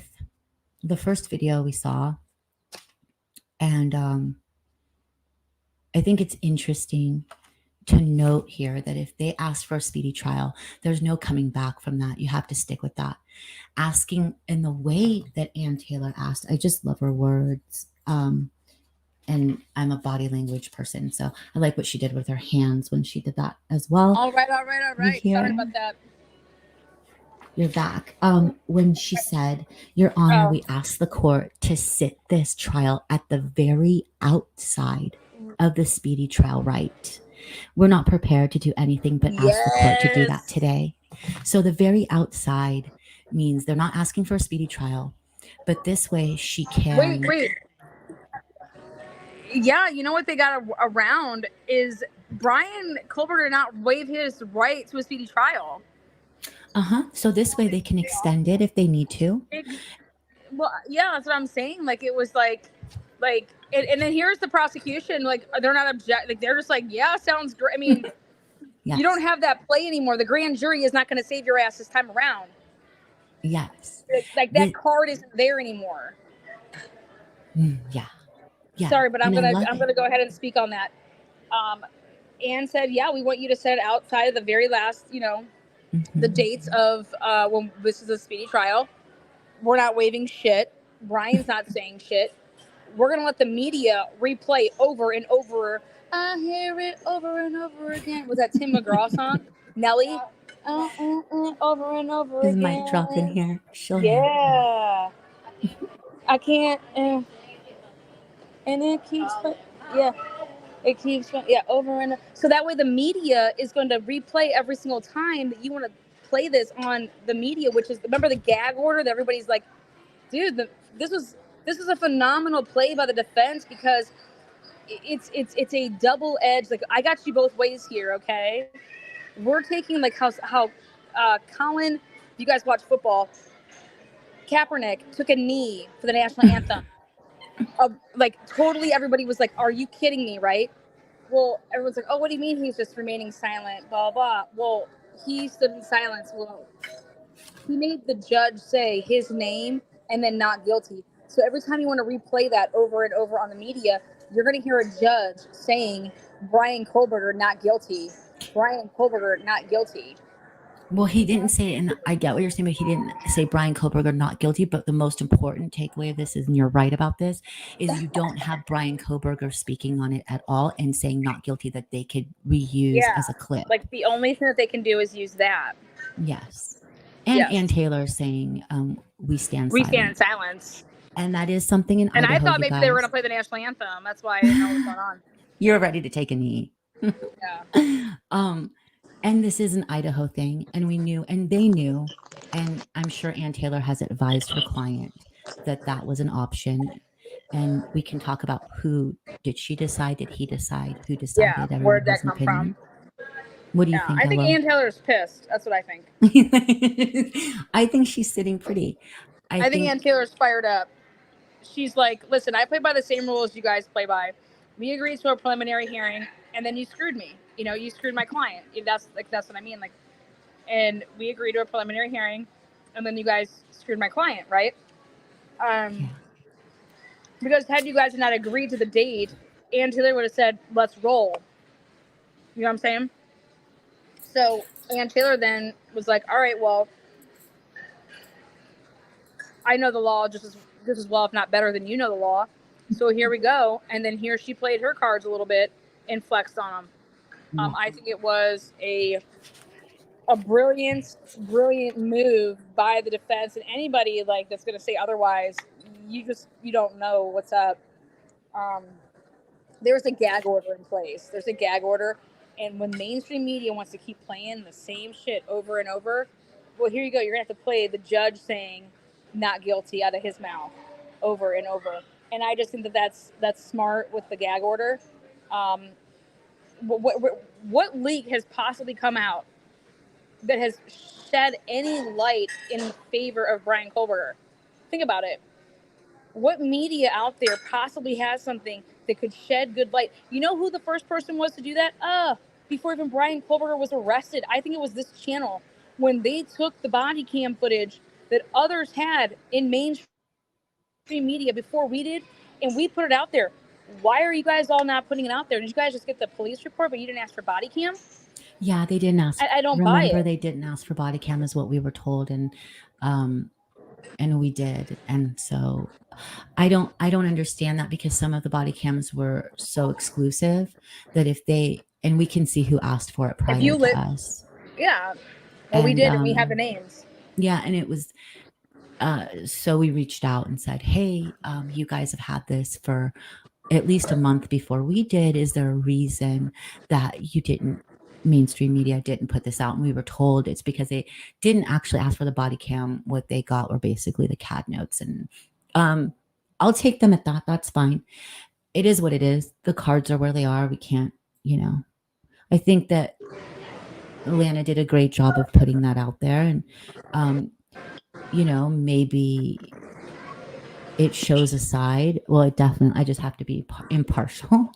[SPEAKER 2] the first video we saw, and I think it's interesting to note here that if they ask for a speedy trial, there's no coming back from that. You have to stick with that. Asking in the way that Ann Taylor asked, I just love her words. And I'm a body language person, so I like what she did with her hands when she did that as well.
[SPEAKER 1] All right. Sorry about that.
[SPEAKER 2] You're back. When she said, Your Honor, we ask the court to sit this trial at the very outside of the speedy trial right. We're not prepared to do anything but ask the court to do that today. So the very outside means they're not asking for a speedy trial, but this way she can.
[SPEAKER 1] Wait. Yeah, you know what they got around is Bryan Kohberger did not waive his right to a speedy trial.
[SPEAKER 2] So this way they can extend it if they need to.
[SPEAKER 1] Well, yeah, that's what I'm saying. Like, it was like, and then here's the prosecution. Like, they're not like, they're just like, yeah, sounds great. I mean,
[SPEAKER 2] Yes.
[SPEAKER 1] You don't have that play anymore. The grand jury is not going to save your ass this time around.
[SPEAKER 2] Yes.
[SPEAKER 1] Like that card isn't there anymore.
[SPEAKER 2] Yeah.
[SPEAKER 1] Sorry, but I'm gonna go ahead and speak on that. Anne said, yeah, we want you to set it outside of the very last, the dates of when this is a speedy trial. We're not waiving shit. Bryan's not saying shit. We're going to let the media replay over and over. I hear it over and over again. Was that Tim McGraw song? Nelly? Over and over
[SPEAKER 2] His
[SPEAKER 1] again.
[SPEAKER 2] mic drop in here.
[SPEAKER 1] Yeah. I can't. And it keeps, it keeps, over and over. So that way the media is going to replay every single time that you want to play this on the media, which is, remember the gag order that everybody's like, dude, this was a phenomenal play by the defense because it's a double edged. Like, I got you both ways here, okay? We're taking like how Colin, if you guys watch football, Kaepernick took a knee for the national anthem. Like, totally everybody was like, are you kidding me, right? Well, everyone's like, oh, what do you mean he's just remaining silent, blah, blah. Well, he stood in silence. Well, he made the judge say his name and then not guilty. So every time you want to replay that over and over on the media, you're going to hear a judge saying Bryan Kohberger not guilty. Bryan Kohberger not guilty.
[SPEAKER 2] Well, he didn't say it, and I get what you're saying, but he didn't say Bryan Kohberger not guilty. But the most important takeaway of this is, and you're right about this, is you don't have Bryan Kohberger speaking on it at all and saying not guilty that they could reuse as a clip.
[SPEAKER 1] Like, the only thing that they can do is use that.
[SPEAKER 2] Yes. And Ann Taylor saying, we stand silent.
[SPEAKER 1] We stand in silence.
[SPEAKER 2] And that is something in Idaho,
[SPEAKER 1] I thought maybe they were going to play the national anthem. That's why I didn't know what's going on.
[SPEAKER 2] You're ready to take a knee.
[SPEAKER 1] Yeah.
[SPEAKER 2] And this is an Idaho thing, and we knew, and they knew, and I'm sure Ann Taylor has advised her client that that was an option. And we can talk about who did she decide? Did he decide? Who decided?
[SPEAKER 1] Yeah, where'd that come from?
[SPEAKER 2] What do you think?
[SPEAKER 1] I think Ann Taylor's pissed. That's what I think.
[SPEAKER 2] I think she's sitting pretty.
[SPEAKER 1] I think Ann Taylor's fired up. She's like, listen, I play by the same rules you guys play by. We agreed to a preliminary hearing, and then you screwed me. You screwed my client. That's what I mean. Like, and we agreed to a preliminary hearing, and then you guys screwed my client, right? Because had you guys not agreed to the date, Ann Taylor would have said, let's roll. You know what I'm saying? So Ann Taylor then was like, all right, well, I know the law just as well, if not better than you know the law. So here we go. And then here she played her cards a little bit and flexed on them. I think it was a brilliant move by the defense, and anybody like that's going to say otherwise, you don't know what's up. There's a gag order in place. There's a gag order. And when mainstream media wants to keep playing the same shit over and over, well, here you go. You're going to have to play the judge saying not guilty out of his mouth over and over. And I just think that's smart with the gag order. What leak has possibly come out that has shed any light in favor of Bryan Kohberger? Think about it. What media out there possibly has something that could shed good light? You know who the first person was to do that? Before even Bryan Kohberger was arrested. I think it was this channel when they took the body cam footage that others had in mainstream media before we did, and we put it out there. why are you guys all not putting it out there? Did you guys just get the police report, but you didn't ask for body cam?
[SPEAKER 2] Yeah, they didn't ask.
[SPEAKER 1] I don't buy
[SPEAKER 2] Remember,
[SPEAKER 1] it.
[SPEAKER 2] they didn't ask for body cam is what we were told, and we did. And so I don't understand that, because some of the body cams were so exclusive that if they, and we can see who asked for it prior to us.
[SPEAKER 1] Yeah. Well, we
[SPEAKER 2] And,
[SPEAKER 1] did, and we have the names.
[SPEAKER 2] Yeah, and it was so we reached out and said, hey, you guys have had this for at least a month before we did. Is there a reason that you didn't, mainstream media didn't put this out? And we were told it's because they didn't actually ask for the body cam. What they got were basically the CAD notes. And I'll take them at that. That's fine. It is what it is. The cards are where they are. We can't, I think that Lana did a great job of putting that out there. And, maybe it shows a side. Well, it definitely, I just have to be impartial.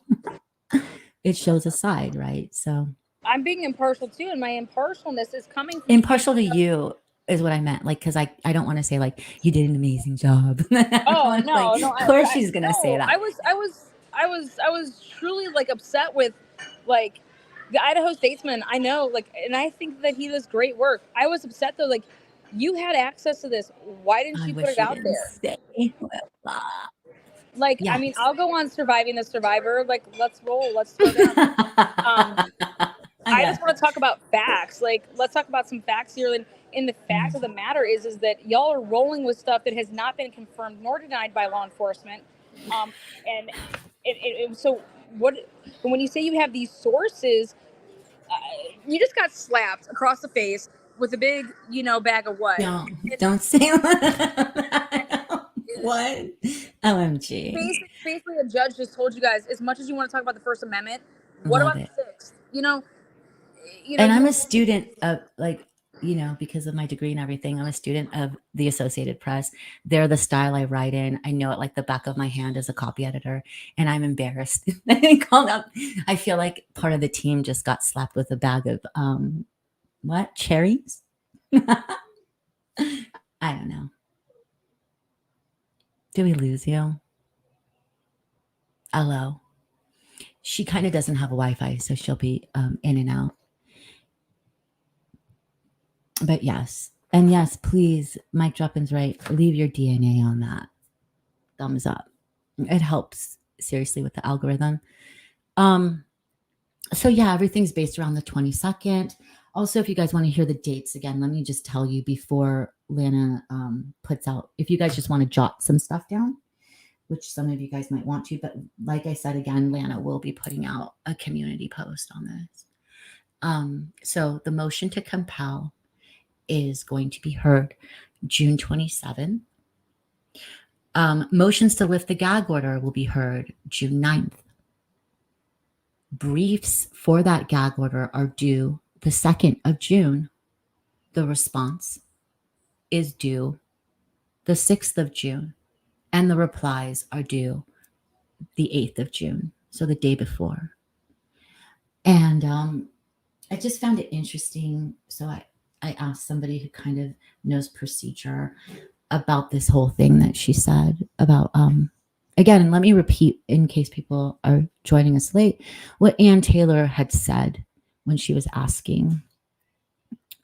[SPEAKER 2] It shows a side, right? So
[SPEAKER 1] I'm being impartial too, and my impartialness is coming from
[SPEAKER 2] impartial to you is what I meant. Like, because I don't want to say like you did an amazing job.
[SPEAKER 1] Oh no,
[SPEAKER 2] like,
[SPEAKER 1] no!
[SPEAKER 2] Of course, she's gonna say that.
[SPEAKER 1] I was truly like upset with like the Idaho Statesman. I know, like, and I think that he does great work. I was upset though, like, you had access to this. Why didn't you put it out there? Like, yes. I mean, I'll go on Surviving the Survivor. Like, let's roll. Let's throw down. I just want to talk about facts. Like, let's talk about some facts here. And the fact of the matter is that y'all are rolling with stuff that has not been confirmed nor denied by law enforcement. So when you say you have these sources, you just got slapped across the face with a big, bag of what?
[SPEAKER 2] No, don't say that. What? OMG.
[SPEAKER 1] Basically, a judge just told you guys, as much as you want to talk about the First Amendment, what about the Sixth?
[SPEAKER 2] And I'm a student of, like, because of my degree and everything, I'm a student of the Associated Press. They're the style I write in. I know it like the back of my hand as a copy editor, and I'm embarrassed. I feel like part of the team just got slapped with a bag of cherries? I don't know. Did we lose you? Hello. She kind of doesn't have a Wi-Fi, so she'll be in and out. But yes. And yes, please, Mike Droppin's right. Leave your DNA on that. Thumbs up. It helps seriously with the algorithm. So yeah, everything's based around the 22nd. Also, if you guys want to hear the dates again, let me just tell you before Lana puts out, if you guys just want to jot some stuff down, which some of you guys might want to, but like I said, again, Lana will be putting out a community post on this. So the motion to compel is going to be heard June 27th. Motions to lift the gag order will be heard June 9th. Briefs for that gag order are due the 2nd of June. The response is due the 6th of June. And the replies are due the 8th of June, so the day before. And I just found it interesting. So I asked somebody who kind of knows procedure about this whole thing that she said about, again, and let me repeat in case people are joining us late, what Ann Taylor had said when she was asking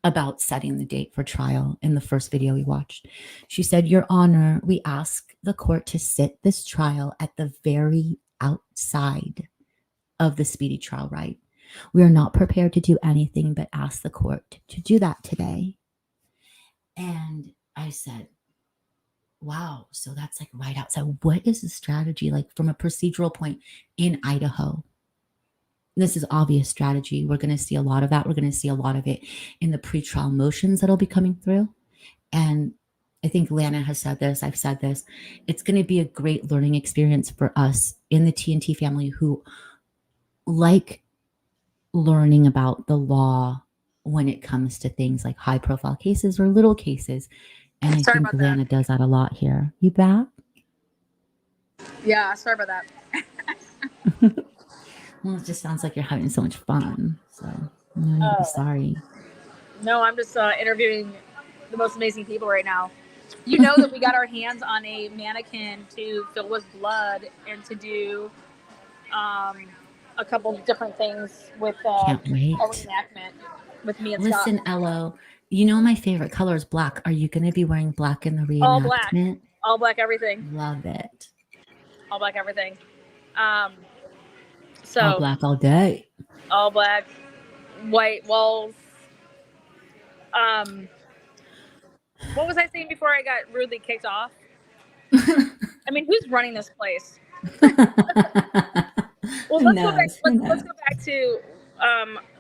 [SPEAKER 2] about setting the date for trial in the first video we watched. She said, Your Honor, we ask the court to sit this trial at the very outside of the speedy trial right. We are not prepared to do anything but ask the court to do that today. And I said, wow, so that's like right outside. What is the strategy like from a procedural point in Idaho? This is obvious strategy. We're going to see a lot of that. We're going to see a lot of it in the pretrial motions that'll be coming through. And I think Lana has said this. I've said this. It's going to be a great learning experience for us in the TNT family who like learning about the law when it comes to things like high profile cases or little cases. And I think Lana does that a lot here. You back?
[SPEAKER 1] Yeah, sorry about that.
[SPEAKER 2] Well, it just sounds like you're having so much fun. So I'm sorry.
[SPEAKER 1] No, I'm just interviewing the most amazing people right now. You know that we got our hands on a mannequin to fill with blood and to do a couple of different things with
[SPEAKER 2] Can't wait.
[SPEAKER 1] a reenactment with me and
[SPEAKER 2] Listen,
[SPEAKER 1] Scott.
[SPEAKER 2] Ello, you know my favorite color is black. Are you going to be wearing black in the
[SPEAKER 1] All black.
[SPEAKER 2] reenactment?
[SPEAKER 1] All black everything.
[SPEAKER 2] Love it.
[SPEAKER 1] All black everything.
[SPEAKER 2] All
[SPEAKER 1] So
[SPEAKER 2] black all day.
[SPEAKER 1] all black, white walls. What was I saying before I got rudely kicked off? I mean, who's running this place? Well, let's go back.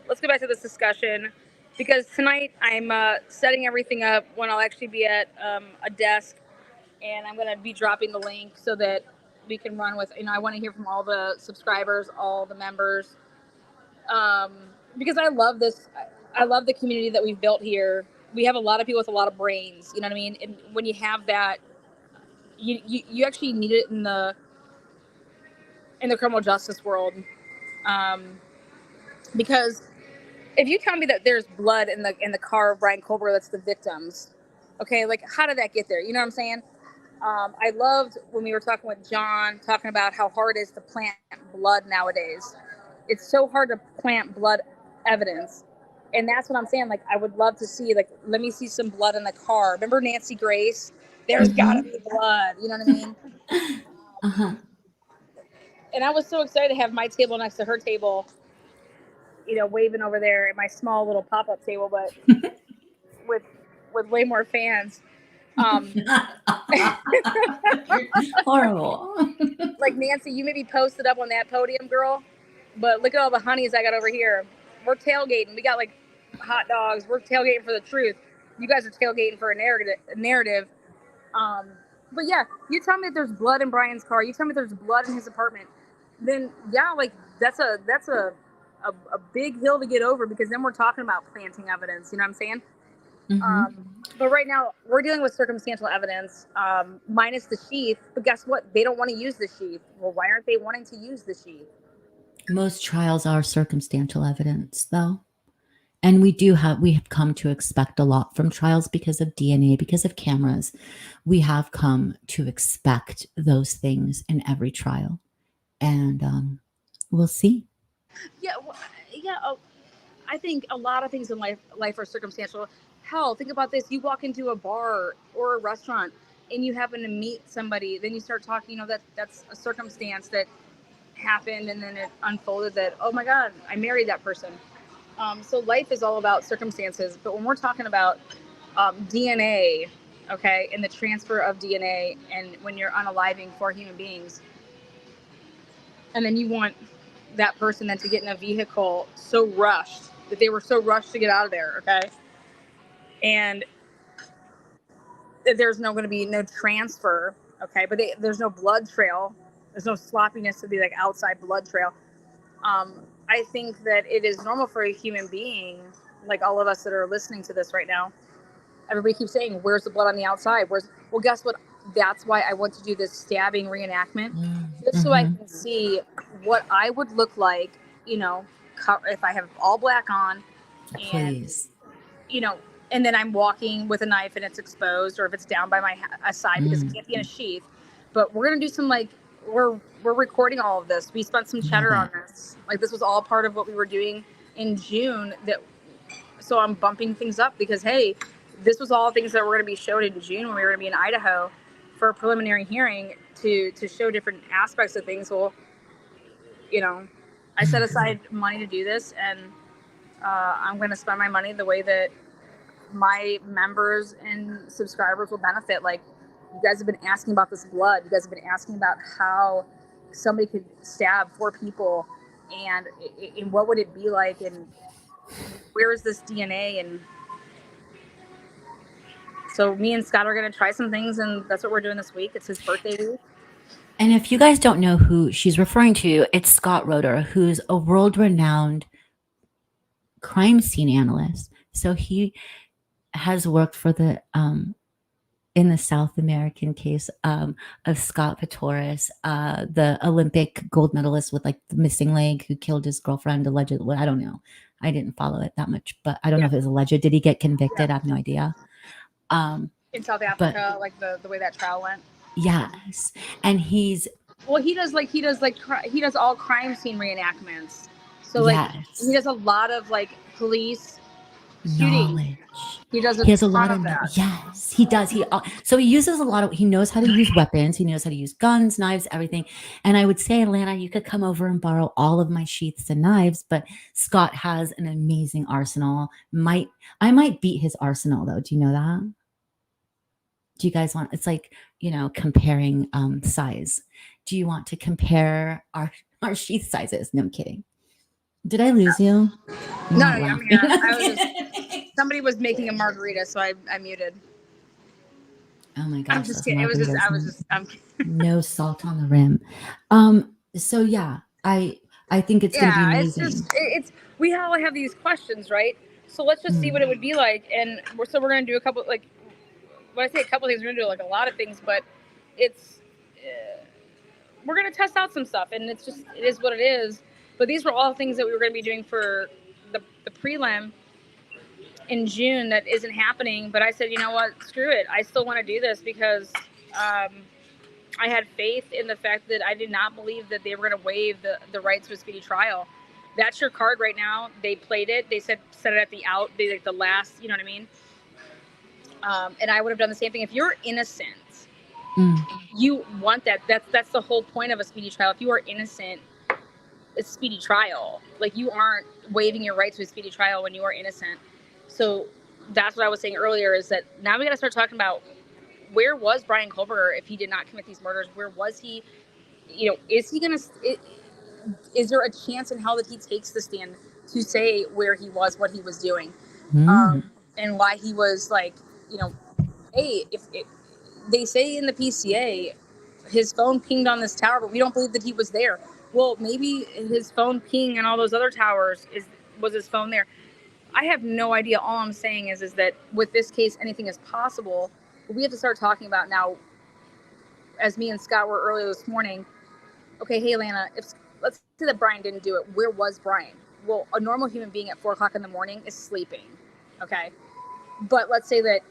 [SPEAKER 1] Let's go back to this discussion, because tonight I'm setting everything up when I'll actually be at a desk, and I'm going to be dropping the link so that we can run with. I want to hear from all the subscribers, all the members, because I love this. I love the community that we've built here. We have a lot of people with a lot of brains. You know what I mean? And when you have that, you actually need it in the criminal justice world. Because if you tell me that there's blood in the car of Bryan Kohberger, that's the victims. Okay, like how did that get there? You know what I'm saying? I loved when we were talking with John, talking about how hard it is to plant blood nowadays. It's so hard to plant blood evidence. And that's what I'm saying. Like, I would love to see, like, let me see some blood in the car. Remember Nancy Grace? There's gotta be blood. You know what I mean?
[SPEAKER 2] Uh-huh.
[SPEAKER 1] And I was so excited to have my table next to her table, waving over there at my small little pop-up table, but with way more fans.
[SPEAKER 2] Horrible.
[SPEAKER 1] Like, Nancy, you may be posted up on that podium, girl, but look at all the honeys I got over here. We're tailgating. We got like hot dogs. We're tailgating for the truth. You guys are tailgating for a narrative. But yeah, you tell me that there's blood in Bryan's car. You tell me there's blood in his apartment. Then yeah, like that's a big hill to get over, because then we're talking about planting evidence. You know what I'm saying?
[SPEAKER 2] Mm-hmm.
[SPEAKER 1] But right now we're dealing with circumstantial evidence, minus the sheath. But guess what? They don't want to use the sheath. Well, why aren't they wanting to use the sheath?
[SPEAKER 2] Most trials are circumstantial evidence, though. And we have come to expect a lot from trials because of DNA, because of cameras. We have come to expect those things in every trial. And we'll see.
[SPEAKER 1] Yeah, I think a lot of things in life are circumstantial. Hell, think about this. You walk into a bar or a restaurant and you happen to meet somebody, then you start talking, that's a circumstance that happened, and then it unfolded that, oh my God, I married that person. So life is all about circumstances. But when we're talking about DNA, okay, and the transfer of DNA, and when you're unaliving 4 human beings, and then you want that person then to get in a vehicle so rushed that they were so rushed to get out of there, okay? And there's going to be no transfer, okay? But there's no blood trail. There's no sloppiness to be like outside blood trail. I think that it is normal for a human being, like all of us that are listening to this right now. Everybody keeps saying, where's the blood on the outside? Well, guess what? That's why I want to do this stabbing reenactment, just so I can see what I would look like, if I have all black on, and,
[SPEAKER 2] Please.
[SPEAKER 1] And then I'm walking with a knife and it's exposed, or if it's down by my side because it can't be in a sheath. But we're going to do some, we're recording all of this. We spent some cheddar on this. Like, this was all part of what we were doing in June. So I'm bumping things up because, hey, this was all things that were going to be showed in June when we were going to be in Idaho for a preliminary hearing to show different aspects of things. Well, I set aside money to do this, and I'm going to spend my money the way that my members and subscribers will benefit. Like, you guys have been asking about this blood. You guys have been asking about how somebody could stab 4 people, and what would it be like, and where is this DNA? And so me and Scott are going to try some things, and that's what we're doing this week. It's his birthday week.
[SPEAKER 2] And if you guys don't know who she's referring to, it's Scott Roeder, who's a world-renowned crime scene analyst. So he has worked for the in the South American case of Scott Patoris, the Olympic gold medalist with like the missing leg, who killed his girlfriend allegedly. I don't know. I didn't follow it that much, but I don't know if it was alleged. Did he get convicted? I have no idea.
[SPEAKER 1] In South Africa, like the way that trial went.
[SPEAKER 2] Yes. And he's
[SPEAKER 1] Well, he does all crime scene reenactments. So like
[SPEAKER 2] Yes.
[SPEAKER 1] he does a lot of like police shooting.
[SPEAKER 2] Knowledge.
[SPEAKER 1] He does
[SPEAKER 2] He has a
[SPEAKER 1] ton
[SPEAKER 2] lot
[SPEAKER 1] of
[SPEAKER 2] of
[SPEAKER 1] that.
[SPEAKER 2] yes, he does. So he uses a lot of. He knows how to use weapons. He knows how to use guns, knives, everything. And I would say, Atlanta, you could come over and borrow all of my sheaths and knives. But Scott has an amazing arsenal. I might beat his arsenal though. Do you know that? Do you guys want? It's like comparing size. Do you want to compare our sheath sizes? No, I'm kidding. Did I lose you?
[SPEAKER 1] No,
[SPEAKER 2] Not
[SPEAKER 1] I'm
[SPEAKER 2] laughing.
[SPEAKER 1] here. Somebody was making a margarita, so I muted.
[SPEAKER 2] Oh my gosh,
[SPEAKER 1] I'm just
[SPEAKER 2] those
[SPEAKER 1] kidding.
[SPEAKER 2] margaritas.
[SPEAKER 1] I'm
[SPEAKER 2] No salt on the rim. So yeah, I think it's gonna be amazing.
[SPEAKER 1] We all have these questions, right? So let's just see what it would be like, and we're gonna do a couple, like when I say a couple things, we're gonna do like a lot of things, but it's we're gonna test out some stuff, and it is what it is. But these were all things that we were gonna be doing for the prelim in June that isn't happening. But I said, you know what, screw it. I still want to do this because I had faith in the fact that I did not believe that they were going to waive the rights to a speedy trial. That's your card right now. They played it. They set it at the out. They like the last. You know what I mean? And I would have done the same thing if you're innocent. You want that. That's the whole point of a speedy trial. If you are innocent, it's speedy trial. Like you aren't waiving your rights to a speedy trial when you are innocent. So that's what I was saying earlier. Is that now we got to start talking about where was Bryan Kohberger if he did not commit these murders? Where was he? Is he gonna? Is there a chance in hell that he takes the stand to say where he was, what he was doing, and why he was like, hey, if they say in the PCA, his phone pinged on this tower, but we don't believe that he was there. Well, maybe his phone ping on all those other towers was his phone there. I have no idea. All I'm saying is that with this case, anything is possible. But we have to start talking about now, as me and Scott were earlier this morning. Okay, hey, Lana, let's say that Bryan didn't do it. Where was Bryan? Well, a normal human being at 4 o'clock in the morning is sleeping. Okay. But let's say that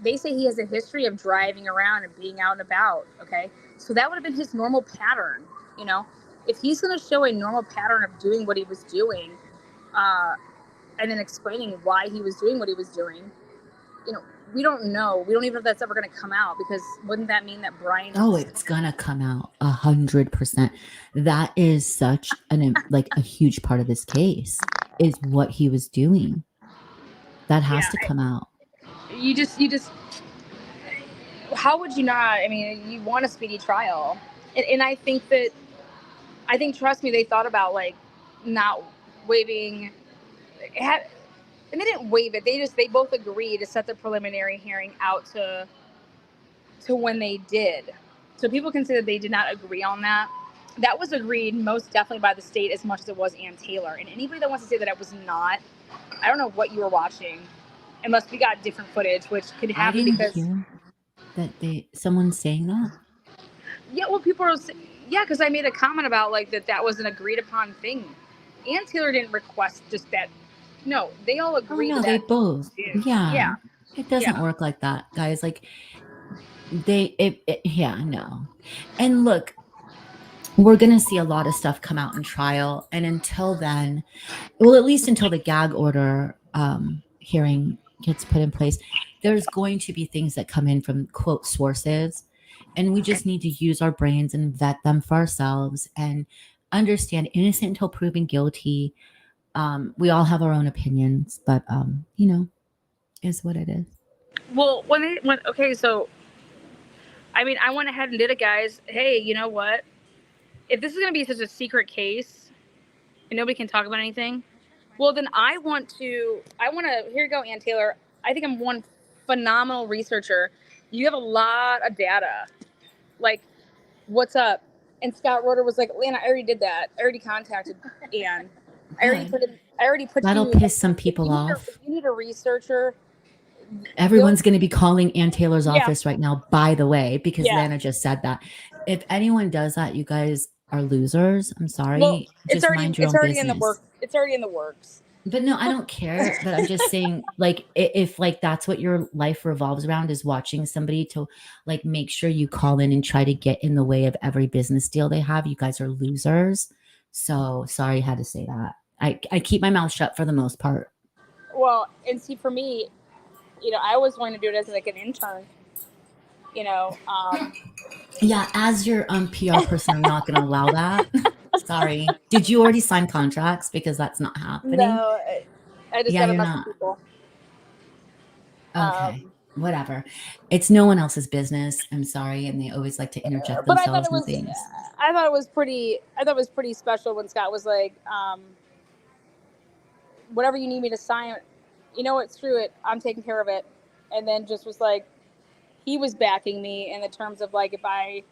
[SPEAKER 1] they say he has a history of driving around and being out and about. Okay. So that would have been his normal pattern. If he's going to show a normal pattern of doing what he was doing, and then explaining why he was doing what he was doing, we don't know. We don't even know if that's ever going to come out, because wouldn't that mean that Bryan?
[SPEAKER 2] Oh, it's gonna come out 100%. That is such a huge part of this case is what he was doing. That has to come out.
[SPEAKER 1] You just. How would you not? I mean, you want a speedy trial, and I think trust me, they thought about like not waiving. And they didn't waive it. They both agreed to set the preliminary hearing out to when they did. So people can say that they did not agree on that. That was agreed most definitely by the state as much as it was Ann Taylor. And anybody that wants to say that it was not, I don't know what you were watching, unless we got different footage, which could happen because
[SPEAKER 2] hear that someone's saying that.
[SPEAKER 1] Yeah, well, people are. Yeah, because I made a comment about like that was an agreed upon thing. Ann Taylor didn't request just that. No, they all agreed.
[SPEAKER 2] Oh no, they both. Yeah. It doesn't work like that, guys. Like no. And look, we're going to see a lot of stuff come out in trial. And until then, well, at least until the gag order hearing gets put in place, there's going to be things that come in from quote sources. And we just need to use our brains and vet them for ourselves and understand innocent until proven guilty. We all have our own opinions, but is what it is.
[SPEAKER 1] Well, so I mean, I went ahead and did it, guys. Hey, you know what? If this is going to be such a secret case and nobody can talk about anything, well, then I want to, here you go, Ann Taylor. I think I'm one phenomenal researcher. You have a lot of data. Like, what's up? And Scott Roeder was like, Lana, I already did that. I already contacted Ann. I already put
[SPEAKER 2] That'll piss some people off.
[SPEAKER 1] If you need a researcher.
[SPEAKER 2] Everyone's going to be calling Ann Taylor's office right now, by the way, because Lana just said that. If anyone does that, you guys are losers. I'm sorry.
[SPEAKER 1] Well,
[SPEAKER 2] Just mind your own business.
[SPEAKER 1] in the works. It's already in the works.
[SPEAKER 2] But no, I don't care. But I'm just saying, like, if like that's what your life revolves around is watching somebody to like make sure you call in and try to get in the way of every business deal they have, you guys are losers. So sorry I had to say that. I keep my mouth shut for the most part.
[SPEAKER 1] Well, and see, for me, I always wanted to do it as like an intern.
[SPEAKER 2] Yeah, as your PR person, I'm not going to allow that. Sorry. Did you already sign contracts? Because that's not happening.
[SPEAKER 1] No, I just
[SPEAKER 2] Yeah,
[SPEAKER 1] got
[SPEAKER 2] you're
[SPEAKER 1] enough
[SPEAKER 2] not.
[SPEAKER 1] people.
[SPEAKER 2] Okay. Whatever. It's no one else's business. I'm sorry. And they always like to interject
[SPEAKER 1] But I thought
[SPEAKER 2] themselves
[SPEAKER 1] it
[SPEAKER 2] in
[SPEAKER 1] was,
[SPEAKER 2] things.
[SPEAKER 1] I thought it was pretty special when Scott was like, whatever you need me to sign, screw it, I'm taking care of it. And then just was like, he was backing me in the terms of like, if I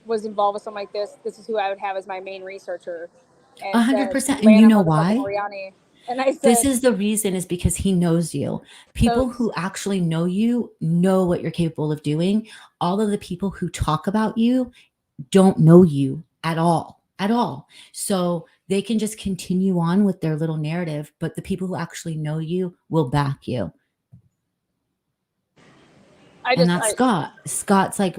[SPEAKER 1] was involved with something like this is who I would have as my main researcher. And said,
[SPEAKER 2] 100%. And you
[SPEAKER 1] Lana
[SPEAKER 2] know
[SPEAKER 1] motherfucking
[SPEAKER 2] why?
[SPEAKER 1] Ariani. And I said,
[SPEAKER 2] This is the reason is because he knows you. People
[SPEAKER 1] so,
[SPEAKER 2] who actually know you know what you're capable of doing. All of the people who talk about you don't know you at all. So they can just continue on with their little narrative, but the people who actually know you will back you. And that's Scott. Scott's like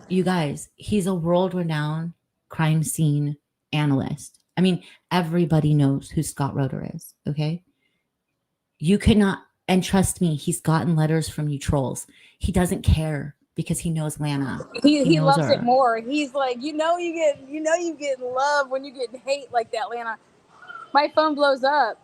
[SPEAKER 2] you guys, he's a world-renowned crime scene analyst. I mean, everybody knows who Scott Roeder is, okay? You cannot, and trust me, he's gotten letters from you trolls. He doesn't care because he knows Lana.
[SPEAKER 1] he
[SPEAKER 2] knows
[SPEAKER 1] loves
[SPEAKER 2] her.
[SPEAKER 1] it more. He's like, you get love when you get hate like that, Lana. My phone blows up.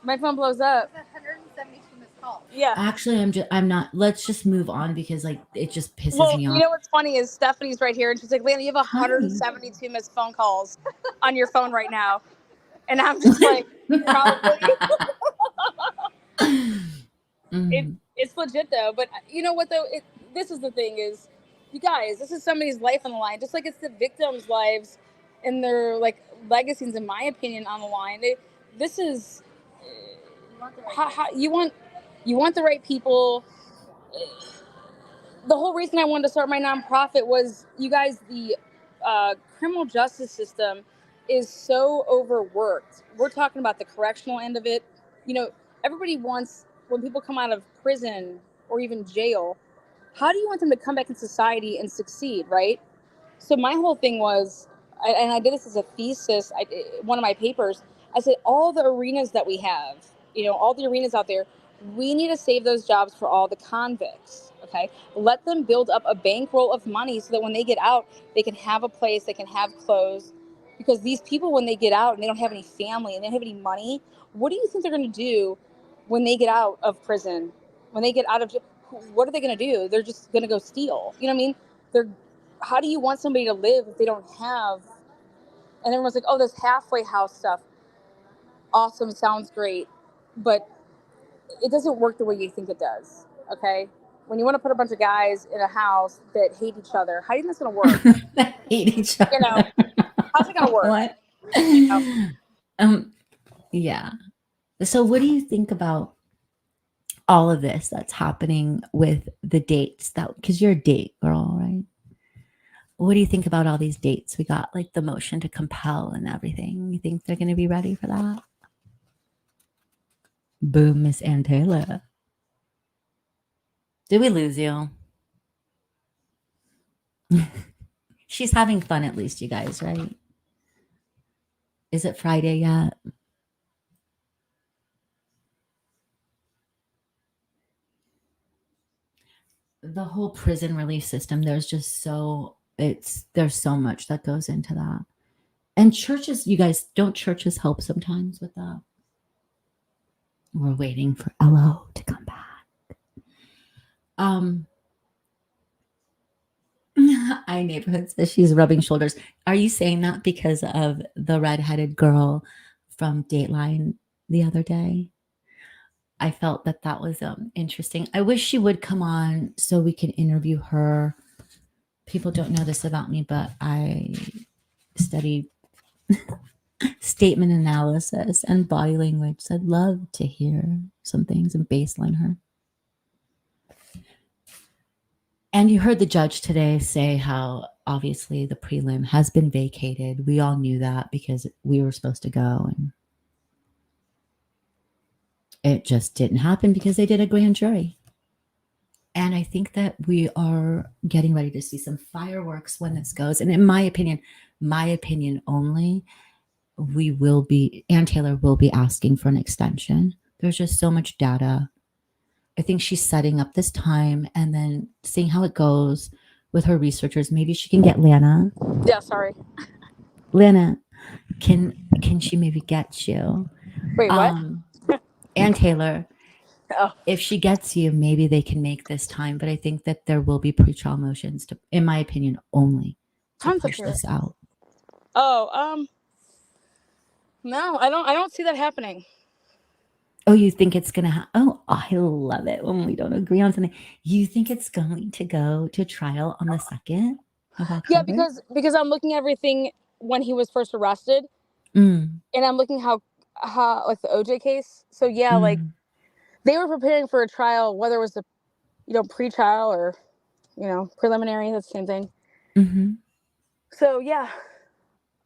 [SPEAKER 8] 172 missed calls.
[SPEAKER 1] Yeah.
[SPEAKER 2] Actually, I'm not. Let's just move on because like it just pisses me off.
[SPEAKER 1] You know what's funny is Stephanie's right here, and she's like, Lana, you have 172 missed phone calls on your phone right now. And I'm just like, probably. It's legit though. But you know what though? This is the thing is, you guys, this is somebody's life on the line, just like it's the victims' lives and their like legacies, in my opinion, on the line. This is how you want the right people. The whole reason I wanted to start my nonprofit was, you guys, the criminal justice system is so overworked. We're talking about the correctional end of it. Everybody wants, when people come out of prison or even jail, how do you want them to come back in society and succeed, right? So my whole thing was, and I did this as a thesis, one of my papers, I said, all the arenas that we have, all the arenas out there, we need to save those jobs for all the convicts, okay? Let them build up a bankroll of money so that when they get out, they can have a place, they can have clothes. Because these people, when they get out and they don't have any family and they don't have any money, what do you think they're going to do when they get out of prison? When they get out of jail, what are they going to do? They're just going to go steal. You know what I mean? How do you want somebody to live if they don't have? And everyone's like, oh, this halfway house stuff. Awesome, sounds great. But it doesn't work the way you think it does, okay? When you want to put a bunch of guys in a house that hate each other, how do you think that's going to work?
[SPEAKER 2] Hate each other.
[SPEAKER 1] How's it going to work?
[SPEAKER 2] What? Yeah. So what do you think about all of this that's happening with the dates because you're a date girl, right? What do you think about all these dates? We got like the motion to compel and everything. You think they're going to be ready for that? Boom, Miss Ann Taylor. Did we lose you? She's having fun at least, you guys, right? Is it Friday yet? The whole prison relief system, there's so much that goes into that. And churches, you guys, don't churches help sometimes with that? We're waiting for LO to come back. Neighborhood says she's rubbing shoulders. Are you saying that because of the redheaded girl from Dateline the other day? I felt that was interesting. I wish she would come on so we can interview her. People don't know this about me, but I study statement analysis and body language. So I'd love to hear some things and baseline her. And you heard the judge today say how obviously the prelim has been vacated. We all knew that because we were supposed to go. And It just didn't happen because they did a grand jury. And I think that we are getting ready to see some fireworks when this goes. And in my opinion only, Ann Taylor will be asking for an extension. There's just so much data. I think she's setting up this time and then seeing how it goes with her researchers. Maybe she can get Lana.
[SPEAKER 1] Yeah, sorry.
[SPEAKER 2] Lana, can she maybe get you?
[SPEAKER 1] Wait, what?
[SPEAKER 2] Ann Taylor,
[SPEAKER 1] Oh.
[SPEAKER 2] if she gets you, maybe they can make this time. But I think that there will be pretrial motions, to, in my opinion, only to
[SPEAKER 1] Tons of
[SPEAKER 2] push this out.
[SPEAKER 1] Oh, no, I don't see that happening.
[SPEAKER 2] Oh, you think it's gonna? I love it when we don't agree on something. You think it's going to go to trial on the 2nd of October?
[SPEAKER 1] Yeah, because I'm looking at everything when he was first arrested,
[SPEAKER 2] Mm,
[SPEAKER 1] and I'm looking how like the OJ case. So yeah, like they were preparing for a trial, whether it was the pre-trial or preliminary. That's the same thing.
[SPEAKER 2] mm-hmm.
[SPEAKER 1] So yeah,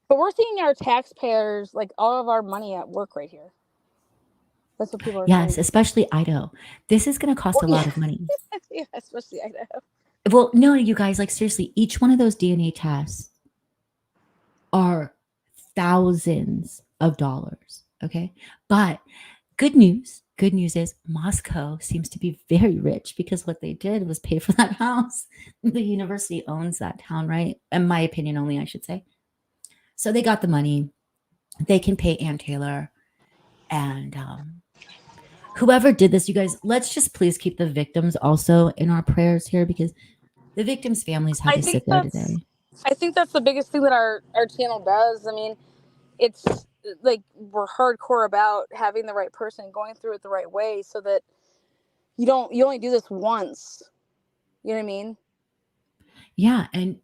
[SPEAKER 1] but we're seeing our taxpayers, like all of our money at work right here. That's what people are saying.
[SPEAKER 2] Yes, especially Idaho. This is going to cost a lot of money.
[SPEAKER 1] Yeah, especially Idaho.
[SPEAKER 2] Well, no, you guys, like seriously, each one of those DNA tests are thousands of dollars. Okay. But good news is Moscow seems to be very rich because what they did was pay for that house. The university owns that town, right? In my opinion only, I should say. So they got the money. They can pay Ann Taylor. And whoever did this, you guys, let's just please keep the victims also in our prayers here because the victims' families had to sit there today.
[SPEAKER 1] I think that's the biggest thing that our channel does. I mean, it's like we're hardcore about having the right person, going through it the right way, so that you only do this once. You know what I mean?
[SPEAKER 2] Yeah, and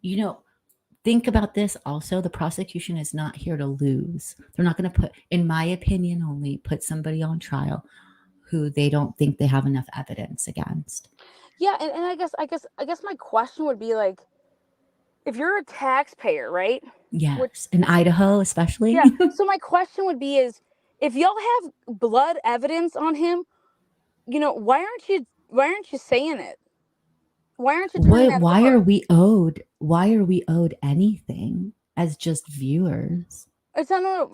[SPEAKER 2] think about this also. The prosecution is not here to lose. They're not going to in my opinion only, put somebody on trial who they don't think they have enough evidence against.
[SPEAKER 1] Yeah, and I guess my question would be like, if you're a taxpayer, right?
[SPEAKER 2] Yes, in Idaho especially.
[SPEAKER 1] Yeah. So my question would be is, if y'all have blood evidence on him, why aren't you saying it? Why aren't you turning that
[SPEAKER 2] Why
[SPEAKER 1] over?
[SPEAKER 2] Why are we owed anything as just viewers?
[SPEAKER 1] It's not.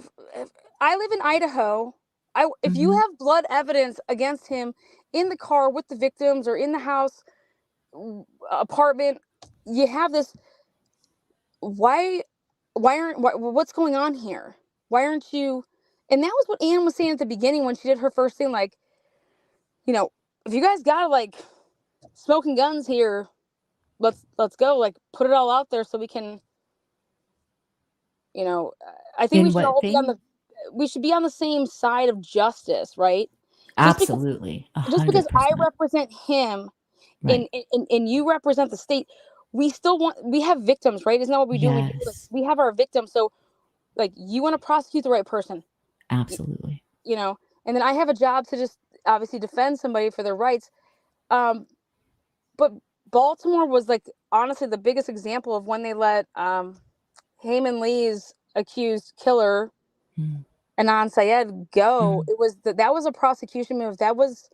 [SPEAKER 1] I live in Idaho. If you have blood evidence against him in the car with the victims or in the house, apartment, you have this. What's going on here? Why aren't you? And that was what Anne was saying at the beginning when she did her first thing. Like, if you guys got like smoking guns here, let's go. Like, put it all out there so we can. I think we should all we should be on the same side of justice, right?
[SPEAKER 2] Absolutely.
[SPEAKER 1] Just because I represent him,
[SPEAKER 2] right.
[SPEAKER 1] and you represent the state, we have victims, right? Isn't that what we do?
[SPEAKER 2] Yes.
[SPEAKER 1] We have our victims. So, like, you want to prosecute the right person.
[SPEAKER 2] Absolutely.
[SPEAKER 1] And then I have a job to just obviously defend somebody for their rights. But Baltimore was like honestly the biggest example of when they let Heyman Lee's accused killer, Anand Syed, go. It was that was a prosecution move. That was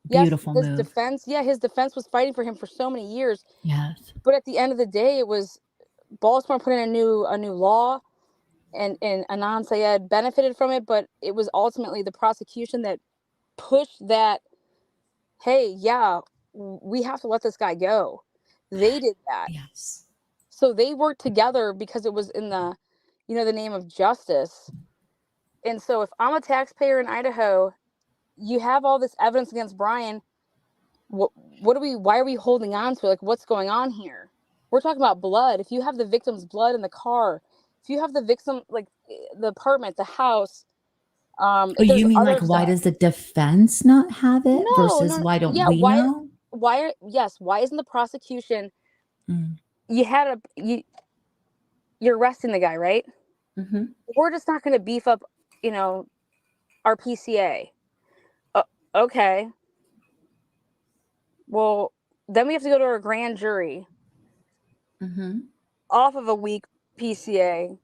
[SPEAKER 2] beautiful
[SPEAKER 1] his
[SPEAKER 2] move.
[SPEAKER 1] defense. Yeah, his defense was fighting for him for so many years.
[SPEAKER 2] Yes.
[SPEAKER 1] But at the end of the day, it was Baltimore put in a new law, and Anand Syed benefited from it. But it was ultimately the prosecution that pushed that. Hey, yeah, we have to let this guy go. They did that.
[SPEAKER 2] Yes.
[SPEAKER 1] So they worked together because it was in the name of justice. And so if I'm a taxpayer in Idaho, you have all this evidence against Bryan. Why are we holding on to it? Like, what's going on here? We're talking about blood. If you have the victim's blood in the car, if you have the victim, like the apartment, the house.
[SPEAKER 2] You mean like why does the defense not have it versus why don't we know?
[SPEAKER 1] Why isn't the prosecution? You're arresting the guy, right?
[SPEAKER 2] Mm-hmm.
[SPEAKER 1] We're just not going to beef up, our PCA. Okay. Well, then we have to go to our grand jury off of a weak PCA.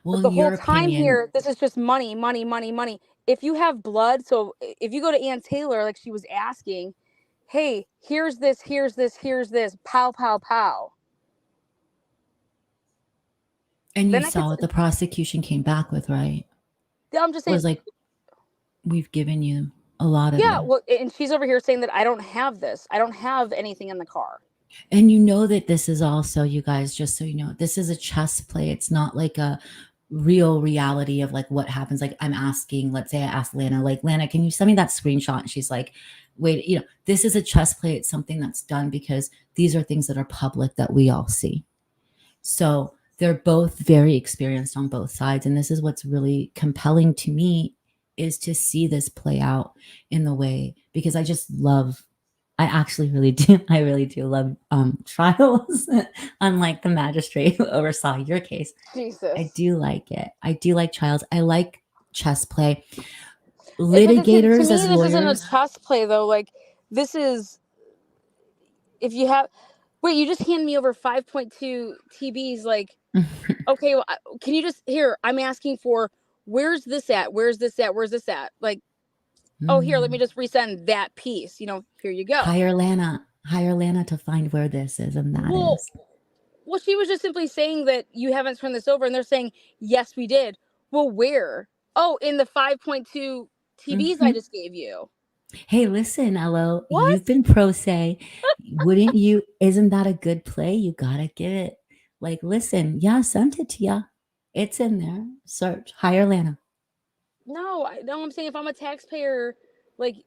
[SPEAKER 2] Well,
[SPEAKER 1] but the whole time here, this is just money, money, money, money. if you have blood, so if you go to Ann Taylor, like she was asking, hey, here's this, pow, pow, pow.
[SPEAKER 2] And you
[SPEAKER 1] Then I
[SPEAKER 2] saw
[SPEAKER 1] could,
[SPEAKER 2] what the prosecution came back with, right?
[SPEAKER 1] I'm just
[SPEAKER 2] It was
[SPEAKER 1] saying,
[SPEAKER 2] like, we've given you a lot of
[SPEAKER 1] yeah,
[SPEAKER 2] it.
[SPEAKER 1] well, and she's over here saying that I don't have this. I don't have anything in the car.
[SPEAKER 2] And you know that this is also, you guys, just so you know, this is a chess play. It's not like a real reality of like what happens. Like I'm asking, let's say I asked Lana, like, Lana, can you send me that screenshot? And she's like, wait, you know, this is a chess play. It's something that's done because these are things that are public that we all see. So they're both very experienced on both sides. And this is what's really compelling to me, is to see this play out in the way, because I just love, I actually really do. I really do love trials, unlike the magistrate who oversaw your case.
[SPEAKER 1] Jesus.
[SPEAKER 2] I do like it. I do like trials. I like chess play.
[SPEAKER 1] To
[SPEAKER 2] Litigators
[SPEAKER 1] me,
[SPEAKER 2] as
[SPEAKER 1] this
[SPEAKER 2] lawyers.
[SPEAKER 1] isn't a chess play, though. Like, this is, if you have, wait, you just hand me over 5.2 TBs. Like, okay, well, can you just, here, I'm asking for, where's this at? Where's this at? Where's this at? Like, oh, here, let me just resend that piece. You know, here you go.
[SPEAKER 2] Hire Lana to find where this is, and that is.
[SPEAKER 1] Well, she was just simply saying that you haven't turned this over, and they're saying, yes, we did. Well, where? Oh, in the 5.2 TBs I just gave you.
[SPEAKER 2] Hey, listen, Elo,
[SPEAKER 1] What?
[SPEAKER 2] you've been pro se. Wouldn't you? Isn't that a good play? You gotta give it. Like, listen, yeah, sent it to ya. It's in there. Search. Hire Lana.
[SPEAKER 1] No, I'm saying if I'm a taxpayer, like,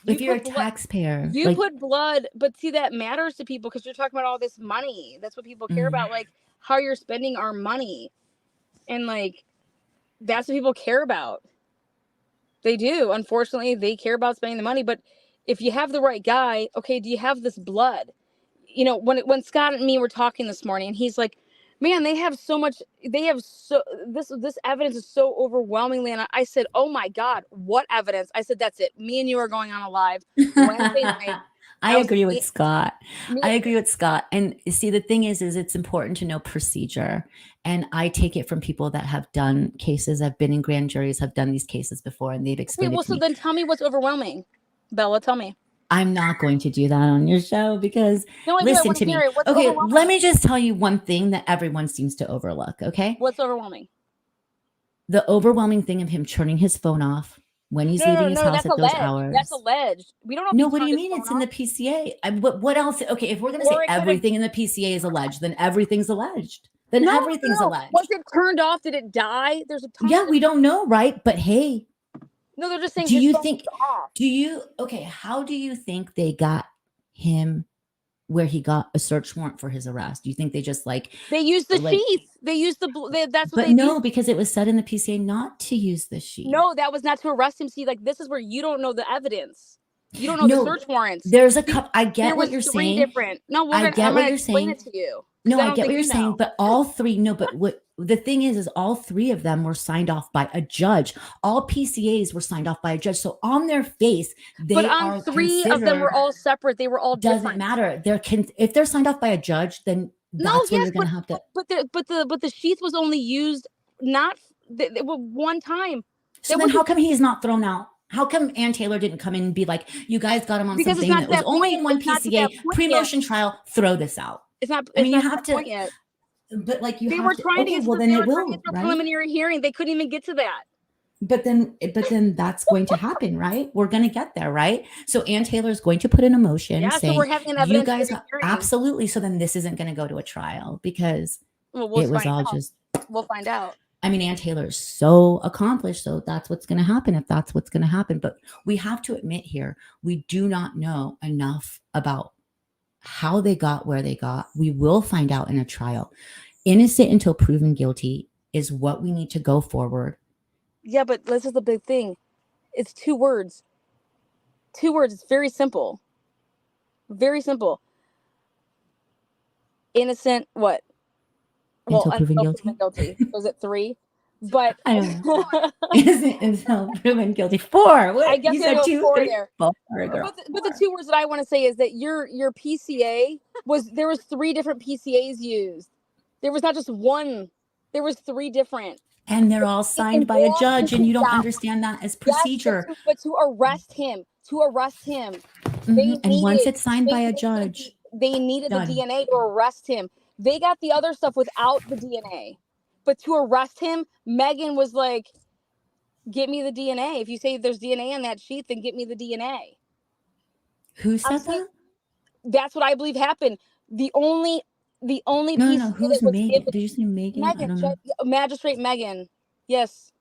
[SPEAKER 2] If you're a taxpayer,
[SPEAKER 1] you
[SPEAKER 2] like,
[SPEAKER 1] put blood, but see, that matters to people because you're talking about all this money. That's what people care about, like how you're spending our money. And like, that's what people care about. They do. Unfortunately, they care about spending the money. But if you have the right guy, okay, do you have this blood? You know, when Scott and me were talking this morning, and he's like, man, they have so much, this evidence is so overwhelmingly, and I said, oh my God, what evidence? I said, that's it. Me and you are going on a live Wednesday night.
[SPEAKER 2] I agree with Scott. I agree with Scott. And see, the thing is it's important to know procedure. And I take it from people that have done cases, have been in grand juries, have done these cases before, and they've explained it to me.
[SPEAKER 1] Then tell me what's overwhelming. Bella, tell me.
[SPEAKER 2] I'm not going to do that on your show because listen to me. Okay, let me just tell you one thing that everyone seems to overlook, okay?
[SPEAKER 1] What's overwhelming?
[SPEAKER 2] The overwhelming thing of him turning his phone off when he's leaving his house at those hours.
[SPEAKER 1] That's alleged. We don't know.
[SPEAKER 2] No, what do you mean? It's in the PCA. What else? Okay, if we're going to say everything in the PCA is alleged, then everything's alleged. Then everything's alleged.
[SPEAKER 1] Was it turned off? Did it die? There's a ton.
[SPEAKER 2] Yeah, we don't know, right? But hey.
[SPEAKER 1] No, they're just saying.
[SPEAKER 2] Do you think? Okay? How do you think they got him where he got a search warrant for his arrest? Do you think they just they
[SPEAKER 1] used the sheath? They used that's what
[SPEAKER 2] they. But no, because it was said in the PCA not to use the sheath.
[SPEAKER 1] No, that was not to arrest him. See, this is where you don't know the evidence. You don't know the search warrants.
[SPEAKER 2] There's a couple. I get what you're saying.
[SPEAKER 1] Different. No,
[SPEAKER 2] I get what you're saying.
[SPEAKER 1] It to you.
[SPEAKER 2] No, I get what you're saying, but all three. No, but what the thing is all three of them were signed off by a judge. All PCAs were signed off by a judge. So on their face, they are.
[SPEAKER 1] Three of them were all separate. They were all different.
[SPEAKER 2] Doesn't matter. If they're signed off by a judge, then that's when you're going to have to.
[SPEAKER 1] But the sheath was only used one time.
[SPEAKER 2] So then, how come he's not thrown out? How come Ann Taylor didn't come in and be like, "You guys got him on something that was only in one PCA pre-motion trial? Throw this out."
[SPEAKER 1] It's not.
[SPEAKER 2] I mean, you have to. But like you have to. Okay, well then it will. Right?
[SPEAKER 1] Preliminary hearing. They couldn't even get to that.
[SPEAKER 2] But then that's going to happen, right? We're going to get there, right? So Ann Taylor is going to put in a motion saying,
[SPEAKER 1] so we're having an evidence.
[SPEAKER 2] You guys absolutely. So then this isn't going to go to a trial because it was all just.
[SPEAKER 1] We'll find out.
[SPEAKER 2] I mean, Ann Taylor is so accomplished, so that's what's going to happen if that's what's going to happen. But we have to admit here, we do not know enough about how they got where they got. We will find out in a trial. Innocent until proven guilty is what we need to go forward.
[SPEAKER 1] Yeah, but this is the big thing. It's 2 words. 2 words. It's very simple. Very simple. Innocent, what?
[SPEAKER 2] Until proven
[SPEAKER 1] guilty. Was it 3? But
[SPEAKER 2] I don't know. Innocent until proven guilty. 4. What?
[SPEAKER 1] I guess
[SPEAKER 2] you said 2,
[SPEAKER 1] 4
[SPEAKER 2] 3,
[SPEAKER 1] there.
[SPEAKER 2] 4,
[SPEAKER 1] but the 2 words that I want to say is that your PCA there was 3 different PCAs used. There was not just one. There was 3 different.
[SPEAKER 2] And they're all signed by a judge, and you don't understand that as procedure.
[SPEAKER 1] Yes, but to arrest him,
[SPEAKER 2] And once it's signed by a judge,
[SPEAKER 1] they needed
[SPEAKER 2] done.
[SPEAKER 1] the DNA to arrest him. They got the other stuff without the DNA, but to arrest him, Megan was like, "Get me the DNA. If you say there's DNA on that sheet, then get me the DNA."
[SPEAKER 2] Who said that?
[SPEAKER 1] That's what I believe happened. The only piece
[SPEAKER 2] No. Who's
[SPEAKER 1] that was
[SPEAKER 2] Megan?
[SPEAKER 1] given-
[SPEAKER 2] Did you say Megan? I don't know.
[SPEAKER 1] Magistrate Megan. Yes,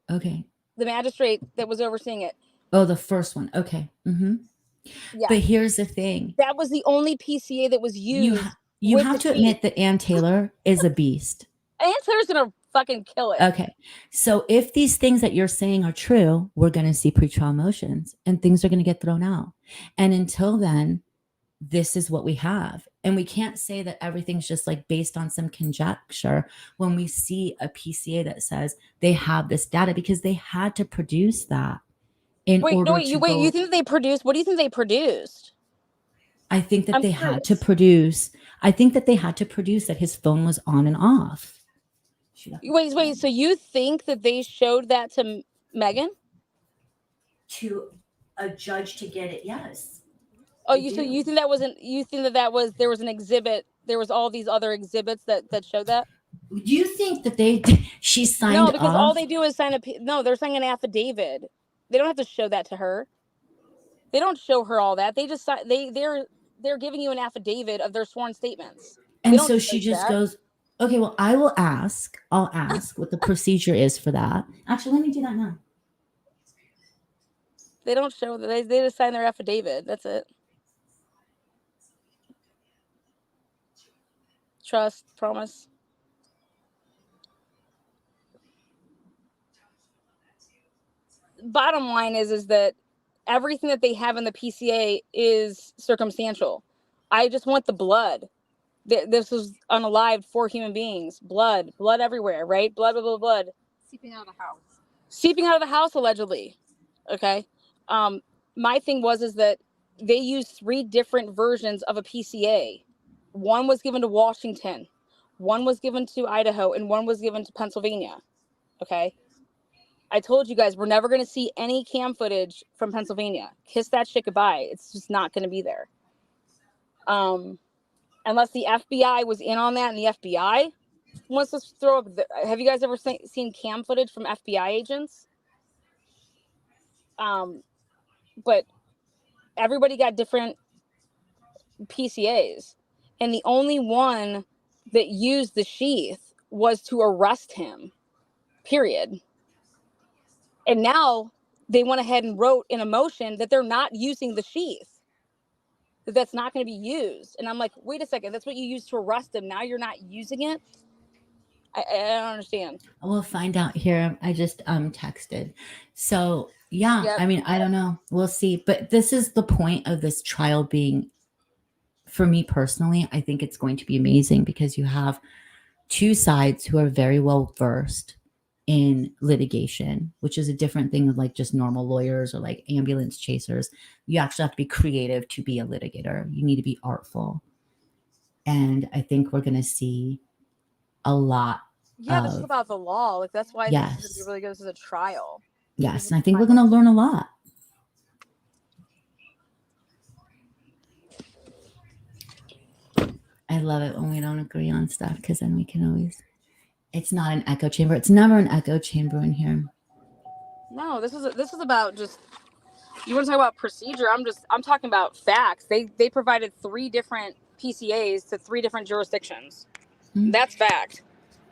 [SPEAKER 2] Okay.
[SPEAKER 1] the magistrate that was overseeing it.
[SPEAKER 2] Oh, the first one. Okay.
[SPEAKER 1] Yeah.
[SPEAKER 2] But here's the thing.
[SPEAKER 1] That was the only PCA that was used.
[SPEAKER 2] You
[SPEAKER 1] with
[SPEAKER 2] have
[SPEAKER 1] the
[SPEAKER 2] to
[SPEAKER 1] sheet.
[SPEAKER 2] admit that Ann Taylor is a beast.
[SPEAKER 1] Ann Taylor's gonna fucking kill it.
[SPEAKER 2] Okay. So if these things that you're saying are true, we're going to see pretrial motions and things are going to get thrown out. And until then, this is what we have. And we can't say that everything's just like based on some conjecture when we see a PCA that says they have this data, because they had to produce that in order to go.
[SPEAKER 1] You think they produced? What do you think they produced?
[SPEAKER 2] I think that
[SPEAKER 1] I'm
[SPEAKER 2] they had
[SPEAKER 1] curious.
[SPEAKER 2] to produce. I think that they had to produce that his phone was on and off.
[SPEAKER 1] Wait. So you think that they showed that to Megan?
[SPEAKER 2] To a judge to get it? Yes.
[SPEAKER 1] Oh, so you think that wasn't? You think that was there was an exhibit? There was all these other exhibits that showed that?
[SPEAKER 2] Do you think that she signed
[SPEAKER 1] No, because all
[SPEAKER 2] off?
[SPEAKER 1] they do is sign no, they're signing an affidavit. They don't have to show that to her. They don't show her all that. They just they're giving you an affidavit of their sworn statements.
[SPEAKER 2] And so she just goes, okay, well, I'll ask what the procedure is for that. Actually, let me do that now.
[SPEAKER 1] They don't show that. They just sign their affidavit. That's it. Trust, promise. Bottom line is that everything that they have in the PCA is circumstantial. I just want the blood. This was unalived 4 human beings. Blood everywhere, right? Blood.
[SPEAKER 8] Seeping out of the house.
[SPEAKER 1] Seeping out of the house, allegedly. Okay. My thing is that they used 3 different versions of a PCA. One was given to Washington, one was given to Idaho, and one was given to Pennsylvania. Okay. I told you guys, we're never going to see any cam footage from Pennsylvania. Kiss that shit goodbye. It's just not going to be there. Unless the FBI was in on that, and the FBI wants to throw up. Have you guys ever seen cam footage from FBI agents? But everybody got different PCAs, and the only one that used the sheath was to arrest him. Period. And now they went ahead and wrote in a motion that they're not using the sheath. That's not going to be used. And I'm like, wait a second, that's what you used to arrest him. Now you're not using it? I don't understand.
[SPEAKER 2] We'll find out here. I just texted. So yeah,
[SPEAKER 1] Yep.
[SPEAKER 2] I mean, I don't know. We'll see. But this is the point of this trial being, for me personally, I think it's going to be amazing because you have 2 sides who are very well versed in litigation, which is a different thing than like just normal lawyers or like ambulance chasers. You actually have to be creative to be a litigator. You need to be artful. And I think we're going to see a lot.
[SPEAKER 1] Yeah, this is about the law. Like, that's why
[SPEAKER 2] Yes.
[SPEAKER 1] this is really good. This is a trial.
[SPEAKER 2] Yes. And I think we're going to learn a lot. I love it when we don't agree on stuff because then we can always, it's not an echo chamber. It's never an echo chamber in here.
[SPEAKER 1] No, this is about just, you want to talk about procedure? I'm talking about facts. They provided 3 different PCAs to 3 different jurisdictions.
[SPEAKER 2] Mm-hmm.
[SPEAKER 1] That's fact.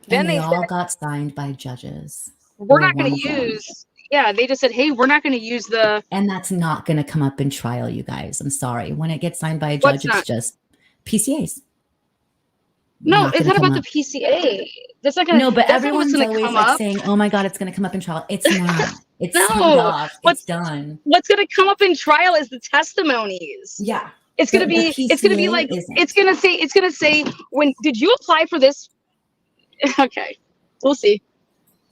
[SPEAKER 2] Then
[SPEAKER 1] Then
[SPEAKER 2] they all
[SPEAKER 1] said,
[SPEAKER 2] got signed by judges.
[SPEAKER 1] we're not going to use, yeah, they just said, hey, we're not going to use the.
[SPEAKER 2] And that's not going to come up in trial, you guys. I'm sorry. When it gets signed by a judge, it's just PCAs.
[SPEAKER 1] No, it's not about the PCA. That's not gonna,
[SPEAKER 2] no, but
[SPEAKER 1] that's not what's
[SPEAKER 2] everyone's
[SPEAKER 1] gonna
[SPEAKER 2] always
[SPEAKER 1] come
[SPEAKER 2] like
[SPEAKER 1] up.
[SPEAKER 2] saying, oh my God, it's going to come up in trial. It's not. It's
[SPEAKER 1] No,
[SPEAKER 2] signed off. It's done.
[SPEAKER 1] What's going to come up in trial is the testimonies.
[SPEAKER 2] Yeah.
[SPEAKER 1] It's going to be, like,
[SPEAKER 2] isn't.
[SPEAKER 1] it's going to say, when did you apply for this? Okay. We'll see.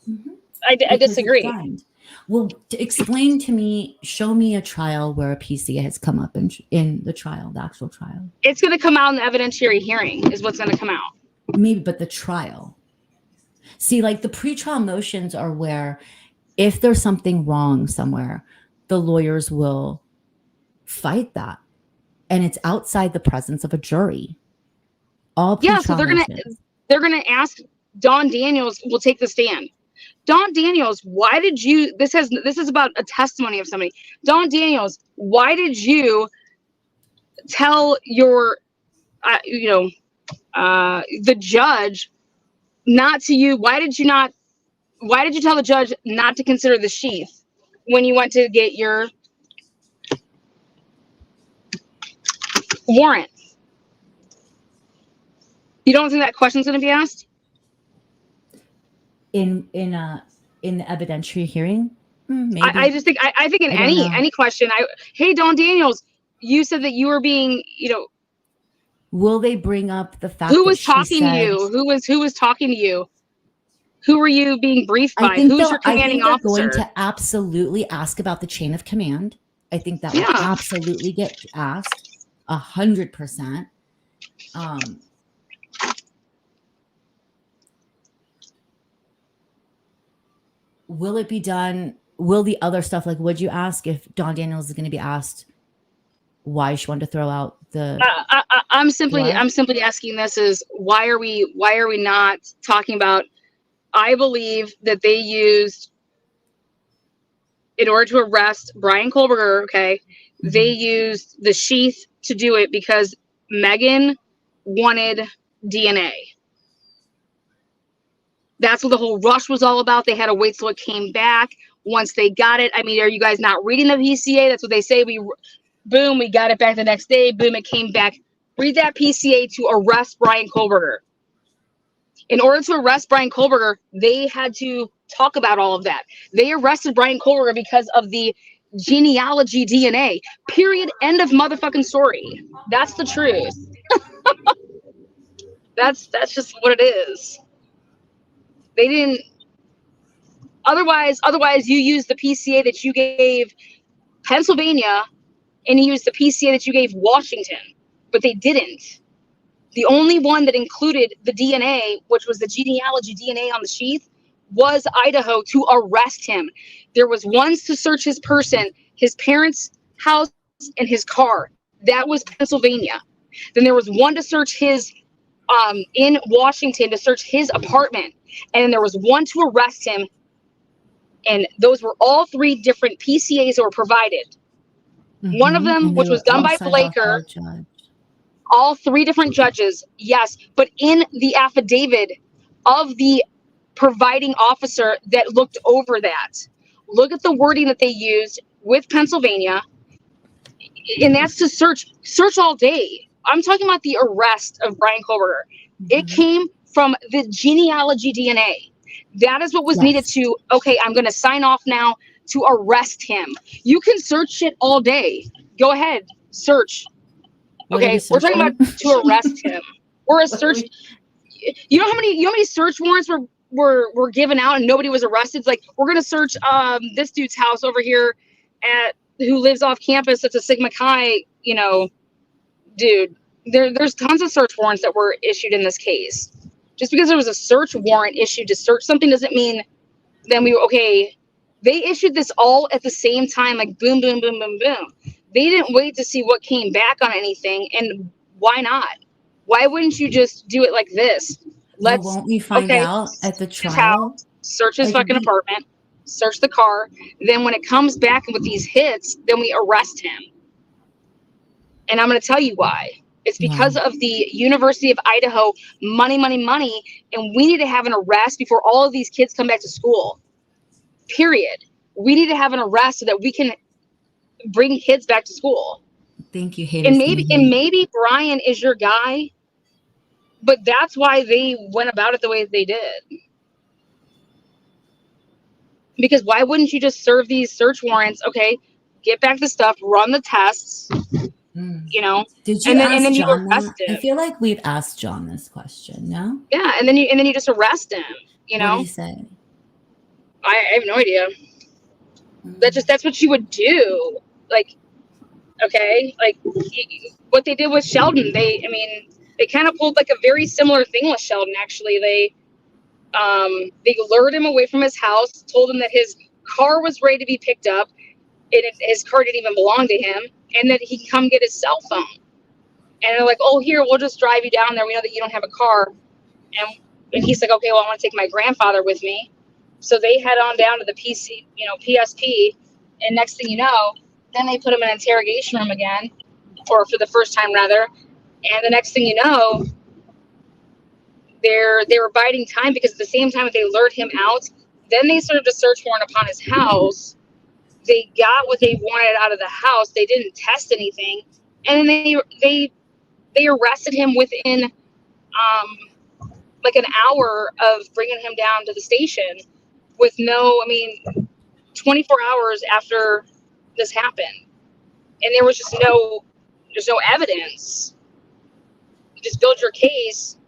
[SPEAKER 2] Mm-hmm.
[SPEAKER 1] I disagree.
[SPEAKER 2] Well, to explain to me, show me a trial where a PCA has come up in the trial, the actual trial.
[SPEAKER 1] It's going to come out in the evidentiary hearing is what's going to come out.
[SPEAKER 2] Maybe, but the trial. See, like the pretrial motions are where if there's something wrong somewhere, the lawyers will fight that. And it's outside the presence of a jury. All
[SPEAKER 1] Yeah, so
[SPEAKER 2] pretrial motions.
[SPEAKER 1] they're gonna ask Don Daniels will take the stand. Don Daniels, why did you this is about a testimony of somebody. Don Daniels, why did you tell your the judge not to use why did you tell the judge not to consider the sheath when you went to get your warrant? You don't think that question's going to be asked
[SPEAKER 2] In the evidentiary hearing? Maybe.
[SPEAKER 1] I just think I think in any question hey Don Daniels, you said that you were being
[SPEAKER 2] will they bring up the fact
[SPEAKER 1] who was
[SPEAKER 2] that
[SPEAKER 1] talking to you, who was talking to you, who were you being briefed by, who's your commanding officer?
[SPEAKER 2] Going to absolutely ask about the chain of command. I think that will absolutely get asked 100%. Will it be done? Will the other stuff, like, would you ask if Don Daniels is going to be asked why she wanted to throw out the?
[SPEAKER 1] I'm simply asking this is why are we not talking about? I believe that they used in order to arrest Bryan Kohberger. Okay, they used the sheath to do it because Megan wanted DNA. That's what the whole rush was all about. They had to wait till it came back. Once they got it, I mean, are you guys not reading the PCA? That's what they say. We got it back the next day. Boom, it came back. Read that PCA to arrest Bryan Kohberger. In order to arrest Bryan Kohberger, they had to talk about all of that. They arrested Bryan Kohberger because of the genealogy DNA. Period. End of motherfucking story. That's the truth. That's just what it is. They didn't. Otherwise, you use the PCA that you gave Pennsylvania, and you use the PCA that you gave Washington, but they didn't. The only one that included the DNA, which was the genealogy DNA on the sheath, was Idaho to arrest him. There was ones to search his person, his parents' house, and his car. That was Pennsylvania. Then there was one to search his in Washington to search his apartment, and then there was one to arrest him. And those were all three different PCAs that were provided. One of them, which was done by Blaker, all three different judges, yes, but in the affidavit of the providing officer that looked over that, look at the wording that they used with Pennsylvania, and that's to search all day. I'm talking about the arrest of Bryan Kohberger. It came from the genealogy DNA. That is what was needed to, okay, I'm going to sign off now to arrest him. You can search it all day. Go ahead, search. Okay, we're talking about to arrest him. Or a search. You know how many search warrants were given out and nobody was arrested? It's like, we're going to search this dude's house over here who lives off campus. That's a Sigma Chi, dude. There's tons of search warrants that were issued in this case. Just because there was a search warrant issued to search something doesn't mean then they issued this all at the same time, like boom, boom, boom, boom, boom. They didn't wait to see what came back on anything, and why not? Why wouldn't you just do it like this?
[SPEAKER 2] Won't we find out at the trial?
[SPEAKER 1] Search his fucking apartment, search the car. Then when it comes back with these hits, then we arrest him. And I'm going to tell you why. It's because of the University of Idaho money, and we need to have an arrest before all of these kids come back to school. Period. We need to have an arrest so that we can bring kids back to school.
[SPEAKER 2] Thank you,
[SPEAKER 1] And maybe Bryan is your guy, but that's why they went about it the way they did. Because why wouldn't you just serve these search warrants? Okay, get back the stuff, run the tests.
[SPEAKER 2] Did you ask
[SPEAKER 1] and then you
[SPEAKER 2] John
[SPEAKER 1] arrest him?
[SPEAKER 2] I feel like we've asked John this question, no?
[SPEAKER 1] Yeah, and then you just arrest him.
[SPEAKER 2] What did he say?
[SPEAKER 1] I have no idea. That's what you would do. Like, okay, like what they did with Sheldon. They kind of pulled like a very similar thing with Sheldon. Actually, They lured him away from his house, told him that his car was ready to be picked up, and his car didn't even belong to him, and that he could come get his cell phone. And they're like, "Oh, here, we'll just drive you down there. We know that you don't have a car." And he's like, "Okay, well, I want to take my grandfather with me." So they head on down to the PSP, and next thing you know, then they put him in an interrogation room again, or for the first time rather. And the next thing you know, they were biding time, because at the same time that they lured him out, then they served a search warrant upon his house. They got what they wanted out of the house. They didn't test anything, and then they arrested him within like an hour of bringing him down to the station with 24 hours after this happened, and there was just there's no evidence. You just build your case,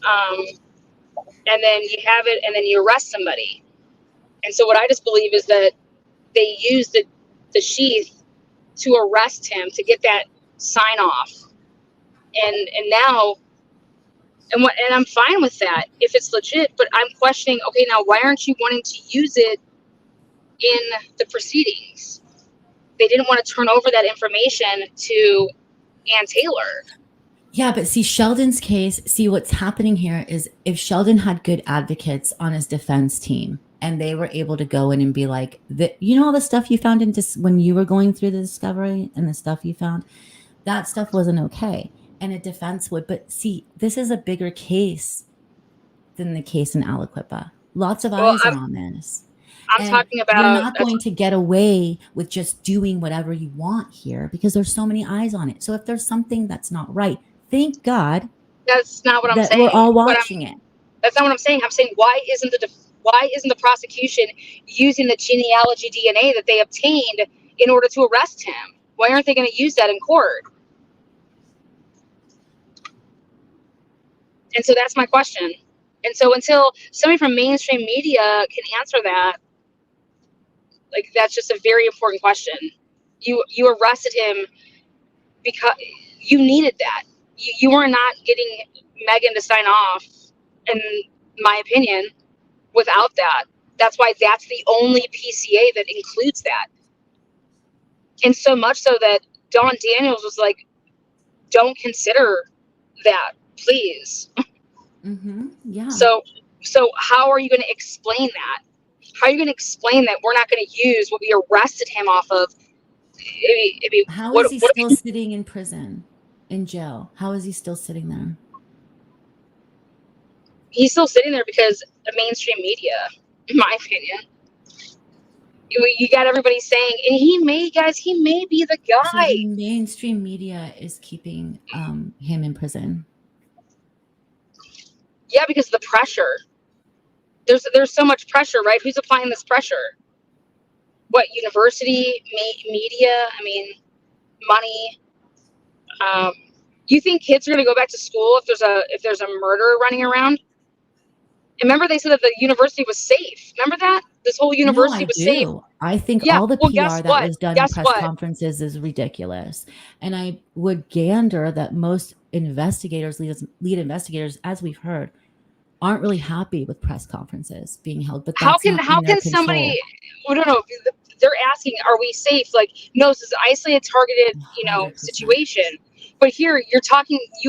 [SPEAKER 1] and then you have it, and then you arrest somebody. And so what I just believe is that they used the sheath to arrest him, to get that sign off, and now. And I'm fine with that if it's legit, but I'm questioning, okay, now why aren't you wanting to use it in the proceedings? They didn't want to turn over that information to Ann Taylor.
[SPEAKER 2] Yeah, but see, Sheldon's case, what's happening here is if Sheldon had good advocates on his defense team and they were able to go in and be like, all the stuff you found when you were going through the discovery and the stuff you found, that stuff wasn't okay. And a defense would, but see, this is a bigger case than the case in Aliquippa. Lots of eyes are on this.
[SPEAKER 1] I'm talking about.
[SPEAKER 2] You're not going to get away with just doing whatever you want here because there's so many eyes on it. So if there's something that's not right, thank God.
[SPEAKER 1] That's not what I'm saying.
[SPEAKER 2] We're all watching it.
[SPEAKER 1] That's not what I'm saying. I'm saying why isn't the prosecution using the genealogy DNA that they obtained in order to arrest him? Why aren't they going to use that in court? And so that's my question. And so until somebody from mainstream media can answer that, like, that's just a very important question. You arrested him because you needed that. You were not getting Megan to sign off, in my opinion, without that. That's why that's the only PCA that includes that. And so much so that Dawn Daniels was like, don't consider that, please.
[SPEAKER 2] Mm-hmm. Yeah.
[SPEAKER 1] So how are you going to explain that? How are you going to explain that we're not going to use what we arrested him off of?
[SPEAKER 2] How is he still sitting in prison, in jail? How is he still sitting there?
[SPEAKER 1] He's still sitting there because of mainstream media, in my opinion. You got everybody saying, and he may be the guy.
[SPEAKER 2] So the mainstream media is keeping him in prison.
[SPEAKER 1] Yeah, because of the pressure. There's so much pressure, right? Who's applying this pressure? What, university, media? I mean, money. You think kids are going to go back to school if there's a murderer running around? And remember, they said that the university was safe. Remember that? This whole university was safe.
[SPEAKER 2] I think all the PR that was done in press conferences is ridiculous. And I would gander that most investigators, lead investigators, as we've heard, aren't really happy with press conferences being held. But
[SPEAKER 1] how can somebody? I don't know. They're asking, "Are we safe?" Like, no, this is an isolated, targeted, 100%. Situation. But here, you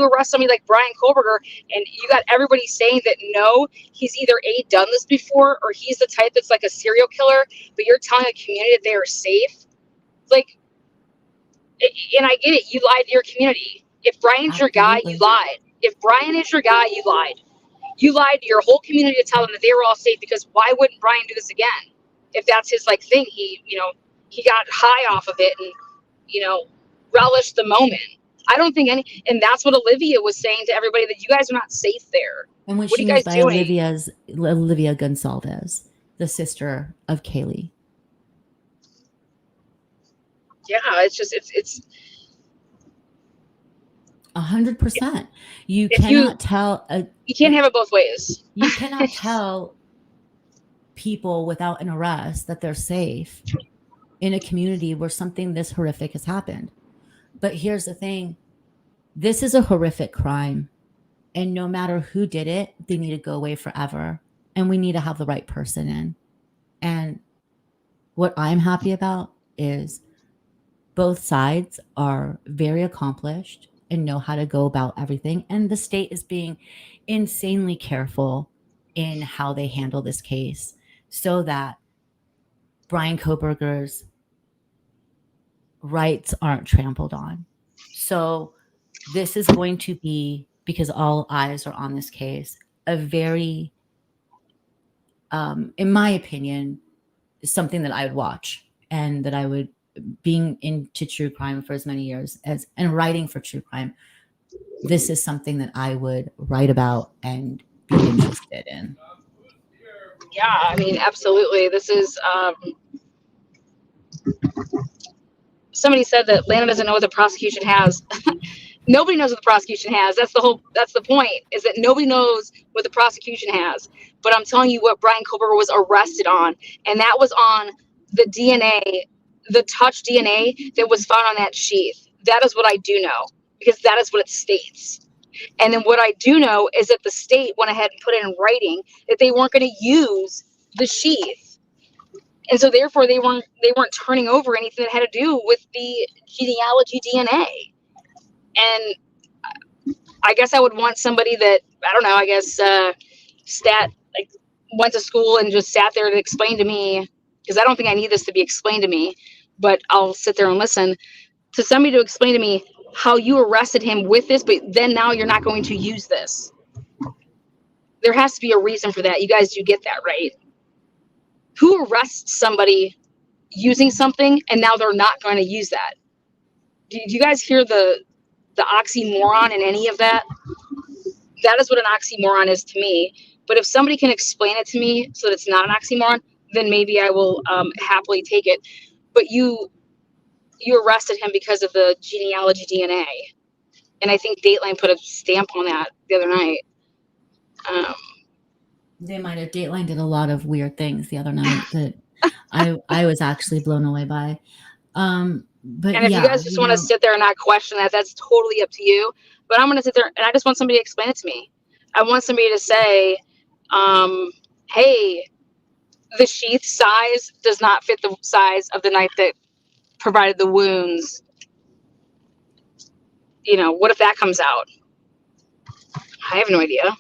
[SPEAKER 1] arrest somebody like Bryan Kohberger, and you got everybody saying that no, he's either done this before, or he's the type that's like a serial killer. But you're telling a community that they are safe, like, and I get it. You lied to your community. If Brian's your guy, you lied. If Bryan is your guy, you lied. You lied to your whole community to tell them that they were all safe, because why wouldn't Bryan do this again? If that's his thing, he got high off of it and, relished the moment. I don't think and that's what Olivia was saying to everybody, that you guys are not safe there.
[SPEAKER 2] And when
[SPEAKER 1] what
[SPEAKER 2] she
[SPEAKER 1] are you
[SPEAKER 2] was
[SPEAKER 1] guys
[SPEAKER 2] by
[SPEAKER 1] doing?
[SPEAKER 2] Olivia Gonsalves, the sister of Kaylee.
[SPEAKER 1] Yeah, it's
[SPEAKER 2] 100%. You cannot tell.
[SPEAKER 1] You can't have it both ways.
[SPEAKER 2] You cannot tell people without an arrest that they're safe in a community where something this horrific has happened. But here's the thing. This is a horrific crime. And no matter who did it, they need to go away forever. and we need to have the right person in. And what I'm happy about is both sides are very accomplished and know how to go about everything. And the state is being insanely careful in how they handle this case so that Bryan Kohberger's rights aren't trampled on. So this is going to be, because all eyes are on this case, a very, in my opinion, something that I would watch and that I would, being into true crime for as many years as and writing for true crime, this is something that I would write about and be interested in.
[SPEAKER 1] Yeah, I mean, absolutely. This is somebody said that Lana doesn't know what the prosecution has. Nobody knows what the prosecution has. That's the point, is that nobody knows what the prosecution has. But I'm telling you what Bryan Kohberger was arrested on, and that was on the DNA, the touch DNA that was found on that sheath. That is what I do know, because that is what it states. And then what I do know is that the state went ahead and put it in writing that they weren't going to use the sheath. And so therefore they weren't turning over anything that had to do with the genealogy DNA. And I guess I would want somebody that, I don't know, I guess went to school and just sat there to explain to me, because I don't think I need this to be explained to me, but I'll sit there and listen to somebody to explain to me how you arrested him with this, but then now you're not going to use this. There has to be a reason for that. You guys do get that, right? Who arrests somebody using something and now they're not going to use that? Do you guys hear the oxymoron in any of that? That is what an oxymoron is to me. But if somebody can explain it to me so that it's not an oxymoron, then maybe I will happily take it. But you arrested him because of the genealogy DNA. And I think Dateline put a stamp on that the other night.
[SPEAKER 2] They might have. Dateline did a lot of weird things the other night that I was actually blown away by. But
[SPEAKER 1] and if
[SPEAKER 2] yeah,
[SPEAKER 1] you guys just want to sit there and not question that, that's totally up to you. But I'm going to sit there and I just want somebody to explain it to me. I want somebody to say, hey, the sheath size does not fit the size of the knife that provided the wounds. You know, what if that comes out? I have no idea.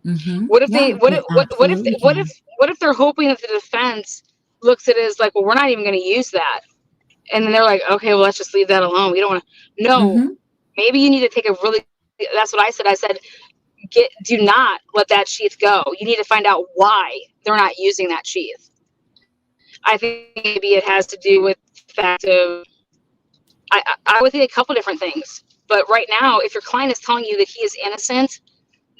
[SPEAKER 2] Mm-hmm.
[SPEAKER 1] What if what if they're hoping that the defense looks at it as like, well, we're not even going to use that, and then they're like, okay, well, let's just leave that alone. We don't want to. No, maybe you need to take a really. That's what I said. I said, do not let that sheath go. You need to find out why they're not using that sheath. I think maybe it has to do with the fact of. I would think a couple different things, but right now, if your client is telling you that he is innocent,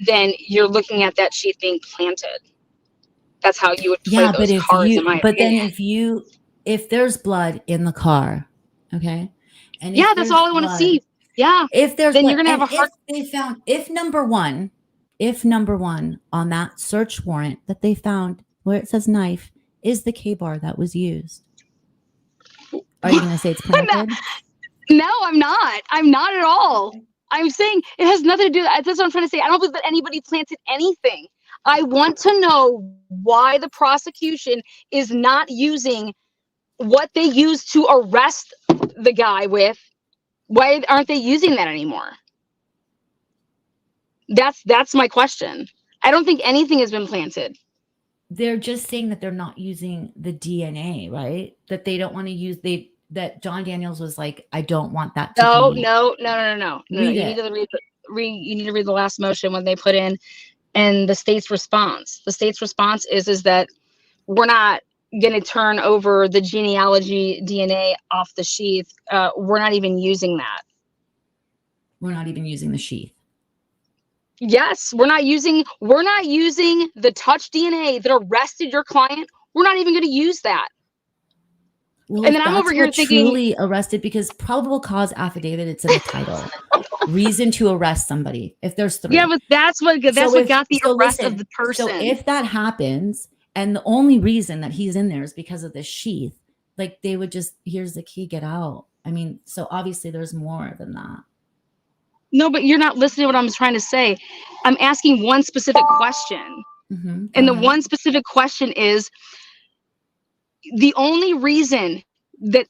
[SPEAKER 1] then you're looking at that sheath being planted. That's how you would play those cards, in my opinion.
[SPEAKER 2] Then if there's blood in the car, okay, and
[SPEAKER 1] yeah, that's all I want to see. Yeah,
[SPEAKER 2] if there's
[SPEAKER 1] then
[SPEAKER 2] blood,
[SPEAKER 1] you're gonna have a hard.
[SPEAKER 2] If number one on that search warrant that they found where it says knife is the K-bar that was used, are you gonna say it's planted?
[SPEAKER 1] No, I'm not. I'm not at all. I'm saying it has nothing to do. That's what I'm trying to say. I don't believe that anybody planted anything. I want to know why the prosecution is not using what they used to arrest the guy with. Why aren't they using that anymore? That's my question. I don't think anything has been planted.
[SPEAKER 2] They're just saying that they're not using the DNA, right? That they don't want to use that John Daniels was like, I don't want that to be.
[SPEAKER 1] No. You need to read the last motion when they put in and the state's response. The state's response is that we're not going to turn over the genealogy DNA off the sheath. We're not even using that.
[SPEAKER 2] We're not even using the sheath.
[SPEAKER 1] Yes, we're not using the touch DNA that arrested your client. We're not even going to use that.
[SPEAKER 2] Well,
[SPEAKER 1] and then I'm over here thinking,
[SPEAKER 2] truly arrested, because probable cause affidavit, it's in the title. Reason to arrest somebody. If there's 3.
[SPEAKER 1] Yeah, but that's what got the arrest of the person.
[SPEAKER 2] So if that happens, and the only reason that he's in there is because of the sheath, like they would just, here's the key, get out. I mean, so obviously there's more than that.
[SPEAKER 1] No, but you're not listening to what I'm trying to say. I'm asking one specific question.
[SPEAKER 2] And
[SPEAKER 1] the one specific question is, the only reason that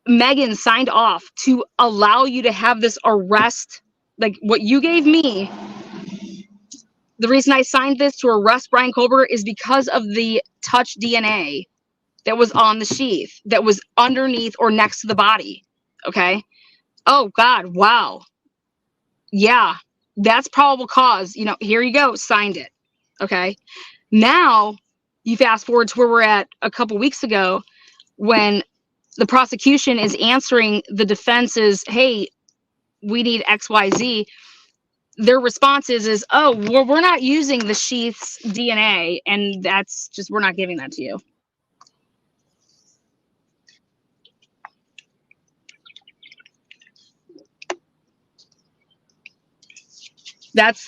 [SPEAKER 1] Megan signed off to allow you to have this arrest, like what you gave me, the reason I signed this to arrest Bryan Kohberger is because of the touch DNA that was on the sheath, that was underneath or next to the body. Okay. Oh God. Wow. Yeah. That's probable cause. You know, here you go. Signed it. Okay. Now you fast forward to where we're at a couple weeks ago when the prosecution is answering the defense's, hey, we need XYZ. Their response is, oh, we're not using the sheath's DNA, and that's just, we're not giving that to you. That's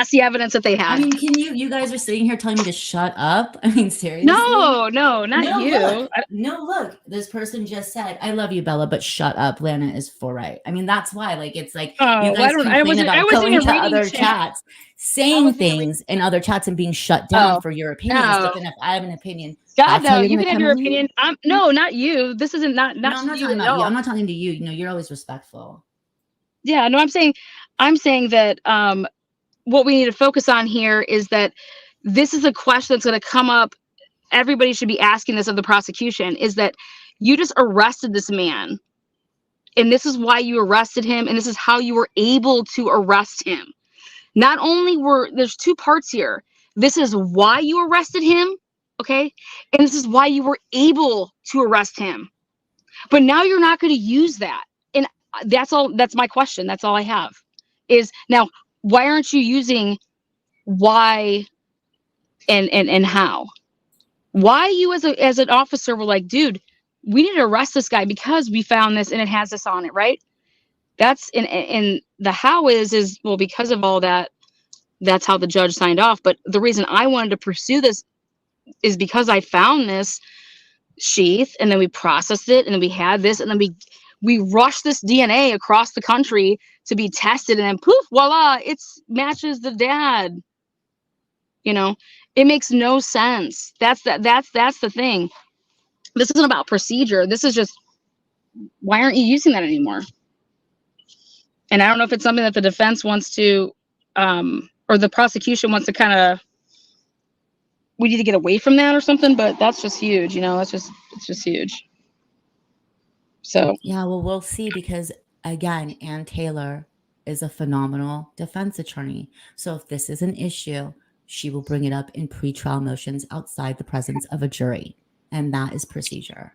[SPEAKER 1] the evidence that they had.
[SPEAKER 2] I mean, can you guys are sitting here telling me to shut up? I mean, seriously?
[SPEAKER 1] No, not you.
[SPEAKER 2] Look, this person just said, I love you, Bella, but shut up. Lana is for right. I mean, that's why, like, it's like, you guys complain about going to other chats, saying things in other chats and being shut down for your opinions. But then if I have an opinion,
[SPEAKER 1] God, no, you can have your opinion. No, not you. This isn't not
[SPEAKER 2] no, I'm not
[SPEAKER 1] you
[SPEAKER 2] talking
[SPEAKER 1] at
[SPEAKER 2] about you.
[SPEAKER 1] all.
[SPEAKER 2] I'm not talking to you. You know, you're always respectful.
[SPEAKER 1] Yeah, no, I'm saying that what we need to focus on here is that this is a question that's going to come up. Everybody should be asking this of the prosecution, is that you just arrested this man, and this is why you arrested him, and this is how you were able to arrest him. Not only there's two parts here. This is why you arrested him, okay? And this is why you were able to arrest him. But now you're not going to use that. And that's all. That's my question. That's all I have. Is now, why aren't you using why and how? Why you as an officer were like, dude, we need to arrest this guy because we found this and it has this on it, right? That's and the how is well, because of all that, that's how the judge signed off. But the reason I wanted to pursue this is because I found this sheath, and then we processed it, and then we had this, and then we rushed this DNA across the country to be tested, and then poof, voila, it matches the dad. You know, it makes no sense. That's the thing. This isn't about procedure. This is just, why aren't you using that anymore? And I don't know if it's something that the defense wants to, or the prosecution wants to kind of, we need to get away from that or something, but that's just huge. You know, it's just huge. So
[SPEAKER 2] yeah, well, we'll see, because again, Ann Taylor is a phenomenal defense attorney. So if this is an issue, she will bring it up in pretrial motions outside the presence of a jury, and that is procedure.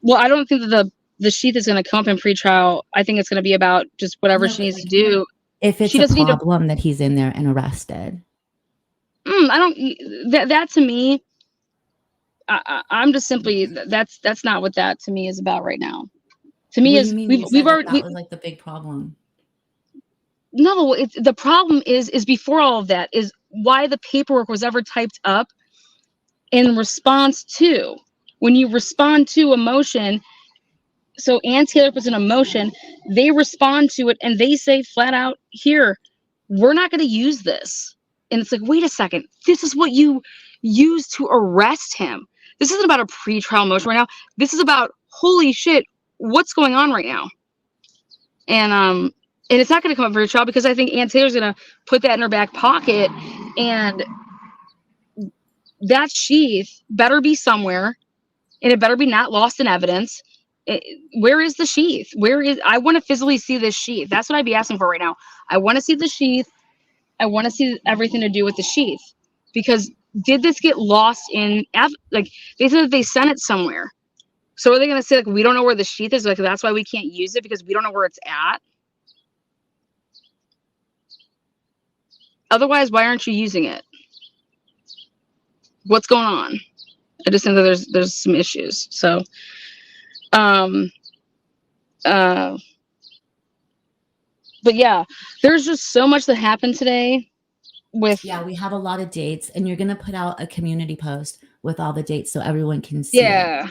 [SPEAKER 1] Well, I don't think that the sheath is going to come up in pretrial. I think it's going to be about just whatever she needs to do.
[SPEAKER 2] If it's a problem that he's in there and arrested.
[SPEAKER 1] I don't. That to me, I'm just simply, that's not what that to me is about right now. To me, is we've already,
[SPEAKER 2] that was like the big problem.
[SPEAKER 1] No, the problem is before all of that is why the paperwork was ever typed up in response to, when you respond to a motion. So Ann Taylor puts in a motion, they respond to it, and they say flat out, here, we're not going to use this. And it's like, wait a second, this is what you used to arrest him. This isn't about a pretrial motion right now. This is about, holy shit, what's going on right now? And it's not going to come up for a trial, because I think Ann Taylor's going to put that in her back pocket, and that sheath better be somewhere, and it better be not lost in evidence. Where is the sheath? I want to physically see this sheath. That's what I'd be asking for right now. I want to see the sheath. I want to see everything to do with the sheath, because did this get lost in, like, they said that they sent it somewhere. So are they going to say, like, we don't know where the sheath is? Like, that's why we can't use it, because we don't know where it's at. Otherwise, why aren't you using it? What's going on? I just think that there's some issues. So, but yeah, there's just so much that happened today with.
[SPEAKER 2] Yeah, we have a lot of dates, and you're going to put out a community post with all the dates so everyone can see.
[SPEAKER 1] Yeah.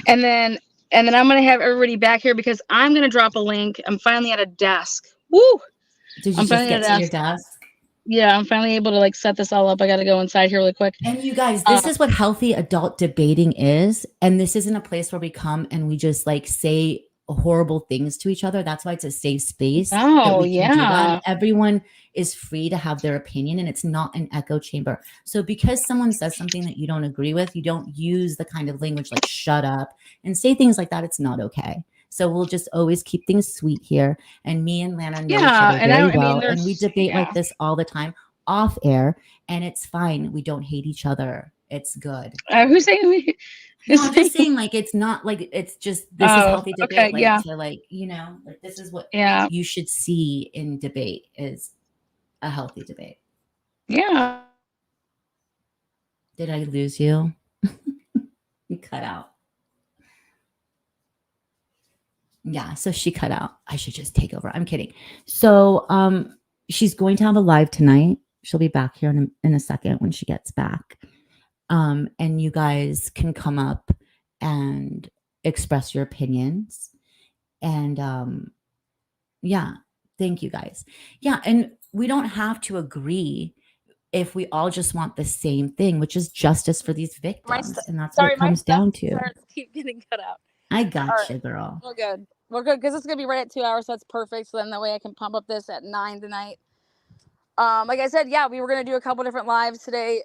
[SPEAKER 1] And then I'm going to have everybody back here, because I'm going to drop a link. I'm finally at a desk. Woo!
[SPEAKER 2] Did you
[SPEAKER 1] I'm
[SPEAKER 2] just
[SPEAKER 1] finally
[SPEAKER 2] get
[SPEAKER 1] at
[SPEAKER 2] to your
[SPEAKER 1] a
[SPEAKER 2] desk?
[SPEAKER 1] Yeah, I'm finally able to like set this all up. I got to go inside here really quick.
[SPEAKER 2] And you guys, this is what healthy adult debating is. And this isn't a place where we come and we just like say horrible things to each other. That's why it's a safe space that
[SPEAKER 1] Oh,
[SPEAKER 2] we can do that.
[SPEAKER 1] yeah.
[SPEAKER 2] And everyone is free to have their opinion and it's not an echo chamber. So because someone says something that you don't agree with, you don't use the kind of language like shut up and say things like that. It's not okay. So we'll just always keep things sweet here. And me and Lana know each
[SPEAKER 1] Yeah,
[SPEAKER 2] other
[SPEAKER 1] and
[SPEAKER 2] very
[SPEAKER 1] I mean,
[SPEAKER 2] well. And we
[SPEAKER 1] there's
[SPEAKER 2] debate
[SPEAKER 1] yeah.
[SPEAKER 2] like this all the time off air. And it's fine. We don't hate each other. It's good.
[SPEAKER 1] Who's saying we?
[SPEAKER 2] No, I'm just saying, like, it's not like it's just this is
[SPEAKER 1] Oh,
[SPEAKER 2] healthy debate.
[SPEAKER 1] okay,
[SPEAKER 2] Like
[SPEAKER 1] yeah.
[SPEAKER 2] to like, you know, like this is what
[SPEAKER 1] Yeah.
[SPEAKER 2] you should see in debate is a healthy debate.
[SPEAKER 1] Yeah.
[SPEAKER 2] Did I lose you? You cut out. Yeah, so she cut out. I should just take over. I'm kidding. So she's going to have a live tonight. She'll be back here in a second when she gets back. And you guys can come up and express your opinions. And yeah, thank you guys. Yeah, and we don't have to agree if we all just want the same thing, which is justice for these victims. And that's what it comes down to.
[SPEAKER 1] Starts keep getting cut out.
[SPEAKER 2] I got
[SPEAKER 1] All right.
[SPEAKER 2] you, girl.
[SPEAKER 1] We're good. We're good because it's gonna be right at 2 hours. So that's perfect. So then that way I can pump up this at 9 tonight. Like I said, yeah, we were gonna do a couple different lives today.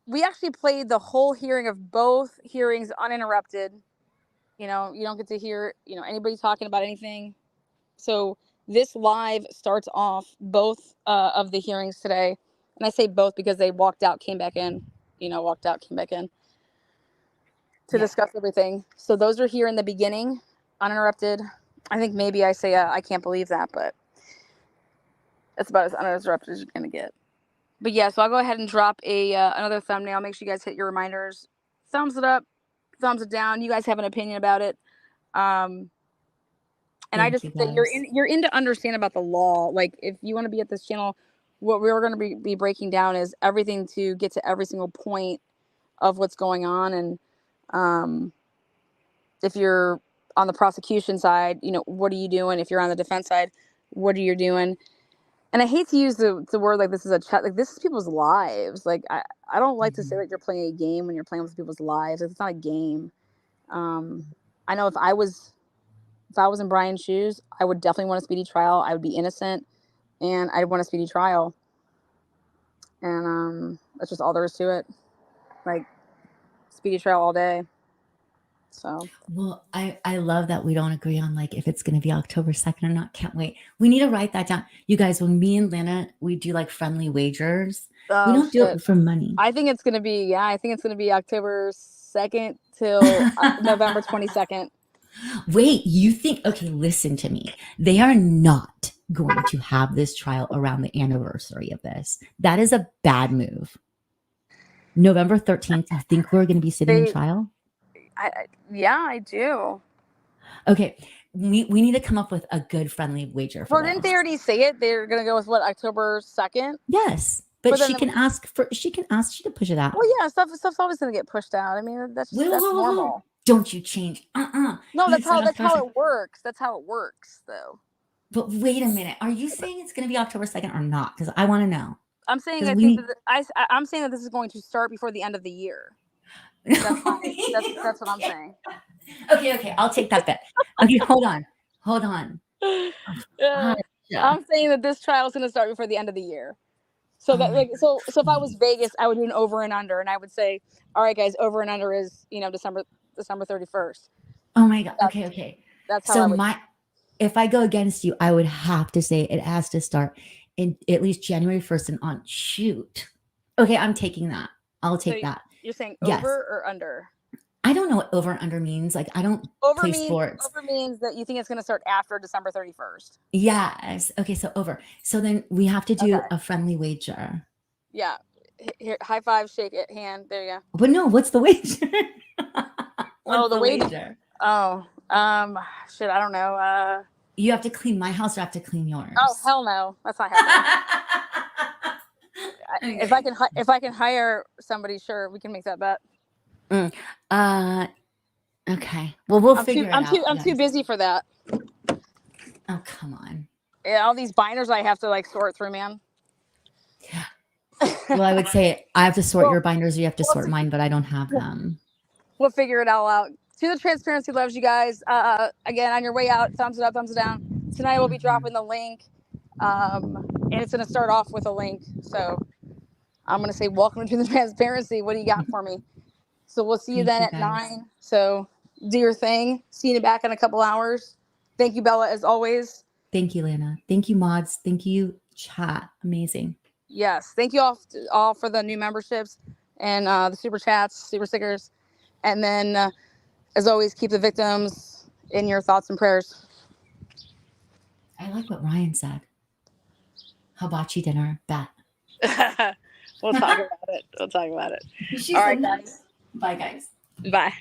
[SPEAKER 1] We actually played the whole hearing of both hearings uninterrupted. You know, you don't get to hear, you know, anybody talking about anything. So this live starts off both of the hearings today. And I say both because they walked out, came back in, walked out, came back in to discuss everything. So those are here in the beginning, uninterrupted. I think maybe I say, I can't believe that, but that's about as uninterrupted as you're going to get. But yeah, so I'll go ahead and drop another thumbnail. Make sure you guys hit your reminders. Thumbs it up, thumbs it down. You guys have an opinion about it. And I just say you're in to understand about the law. Like if you want to be at this channel, what we're going to be breaking down is everything to get to every single point of what's going on. And if you're on the prosecution side, what are you doing? If you're on the defense side, what are you doing? And I hate to use the word like this is a chat. Like this is people's lives. Like I don't like to say that you're playing a game when you're playing with people's lives. It's not a game. I know if I was in Bryan's shoes, I would definitely want a speedy trial. I would be innocent, and I'd want a speedy trial. And that's just all there is to it. Like speedy trial all day. So
[SPEAKER 2] well, I love that we don't agree on like if it's going to be October 2nd or not. Can't wait. We need to write that down, you guys. When me and Lana we do like friendly wagers, we don't do it for money.
[SPEAKER 1] I think it's going to be October 2nd till November 22nd.
[SPEAKER 2] Wait, you think? Okay, listen to me. They are not going to have this trial around the anniversary of this. That is a bad move. November 13th. You think we're going to be sitting in trial?
[SPEAKER 1] I do.
[SPEAKER 2] Okay, we need to come up with a good friendly wager.
[SPEAKER 1] Well, didn't they already say it? They're going to go with what, October 2nd?
[SPEAKER 2] Yes, but she can ask you to push it out.
[SPEAKER 1] Well, yeah, stuff's always going to get pushed out. I mean, that's normal.
[SPEAKER 2] Don't you change? No,
[SPEAKER 1] that's how it works. That's how it works, though.
[SPEAKER 2] But wait a minute. Are you saying it's going to be October 2nd or not? Because I want to know.
[SPEAKER 1] I'm saying I'm saying that this is going to start before the end of the year. That's what I'm saying.
[SPEAKER 2] Okay, I'll take that bet. Okay, hold on.
[SPEAKER 1] I'm saying that this trial is going to start before the end of the year. So so if I was Vegas, I would do an over and under, and I would say, all right, guys, over and under is December 31st.
[SPEAKER 2] Oh my God. Okay.
[SPEAKER 1] That's how.
[SPEAKER 2] So if I go against you, I would have to say it has to start in at least January 1st and on. Shoot. Okay, I'm taking that. I'll take that.
[SPEAKER 1] You're saying over or under?
[SPEAKER 2] I don't know what over and under means. Like I don't play sports.
[SPEAKER 1] Over means that you think it's going to start after December 31st.
[SPEAKER 2] Yes. Okay, so over. So then we have to do a friendly wager.
[SPEAKER 1] Yeah. Here, high five, shake it, hand. There you go.
[SPEAKER 2] But no, what's the wager?
[SPEAKER 1] The wager. Oh, shit, I don't know.
[SPEAKER 2] You have to clean my house or I have to clean yours?
[SPEAKER 1] Oh, hell no. That's not happening. Okay. If I can hire somebody, sure, we can make that bet.
[SPEAKER 2] Okay. Well, we'll figure it out.
[SPEAKER 1] I'm too busy for that.
[SPEAKER 2] Oh, come on.
[SPEAKER 1] Yeah, all these binders I have to like sort through, man.
[SPEAKER 2] Well, I would say I have to sort
[SPEAKER 1] Well,
[SPEAKER 2] your binders. You have to sort mine, but I don't have them.
[SPEAKER 1] We'll figure it all out. To the Transparency loves you guys. Again, on your way out, thumbs it up, thumbs it down. Tonight we'll be dropping the link, and it's going to start off with a link. So I'm going to say, welcome to the Transparency. What do you got for me? So we'll see you
[SPEAKER 2] Thank
[SPEAKER 1] then
[SPEAKER 2] you,
[SPEAKER 1] at
[SPEAKER 2] guys.
[SPEAKER 1] 9. So do your thing. See you back in a couple hours. Thank you, Bella, as always.
[SPEAKER 2] Thank you, Lana. Thank you, mods. Thank you, chat. Amazing.
[SPEAKER 1] Yes. Thank you all for the new memberships and the super chats, super stickers. And then, as always, keep the victims in your thoughts and prayers.
[SPEAKER 2] I like what Ryan said. Hibachi dinner, bet.
[SPEAKER 1] We'll talk about it. We'll talk about it.
[SPEAKER 2] She's
[SPEAKER 1] All right,
[SPEAKER 2] so nice.
[SPEAKER 1] guys.
[SPEAKER 2] Bye, guys.
[SPEAKER 1] Bye.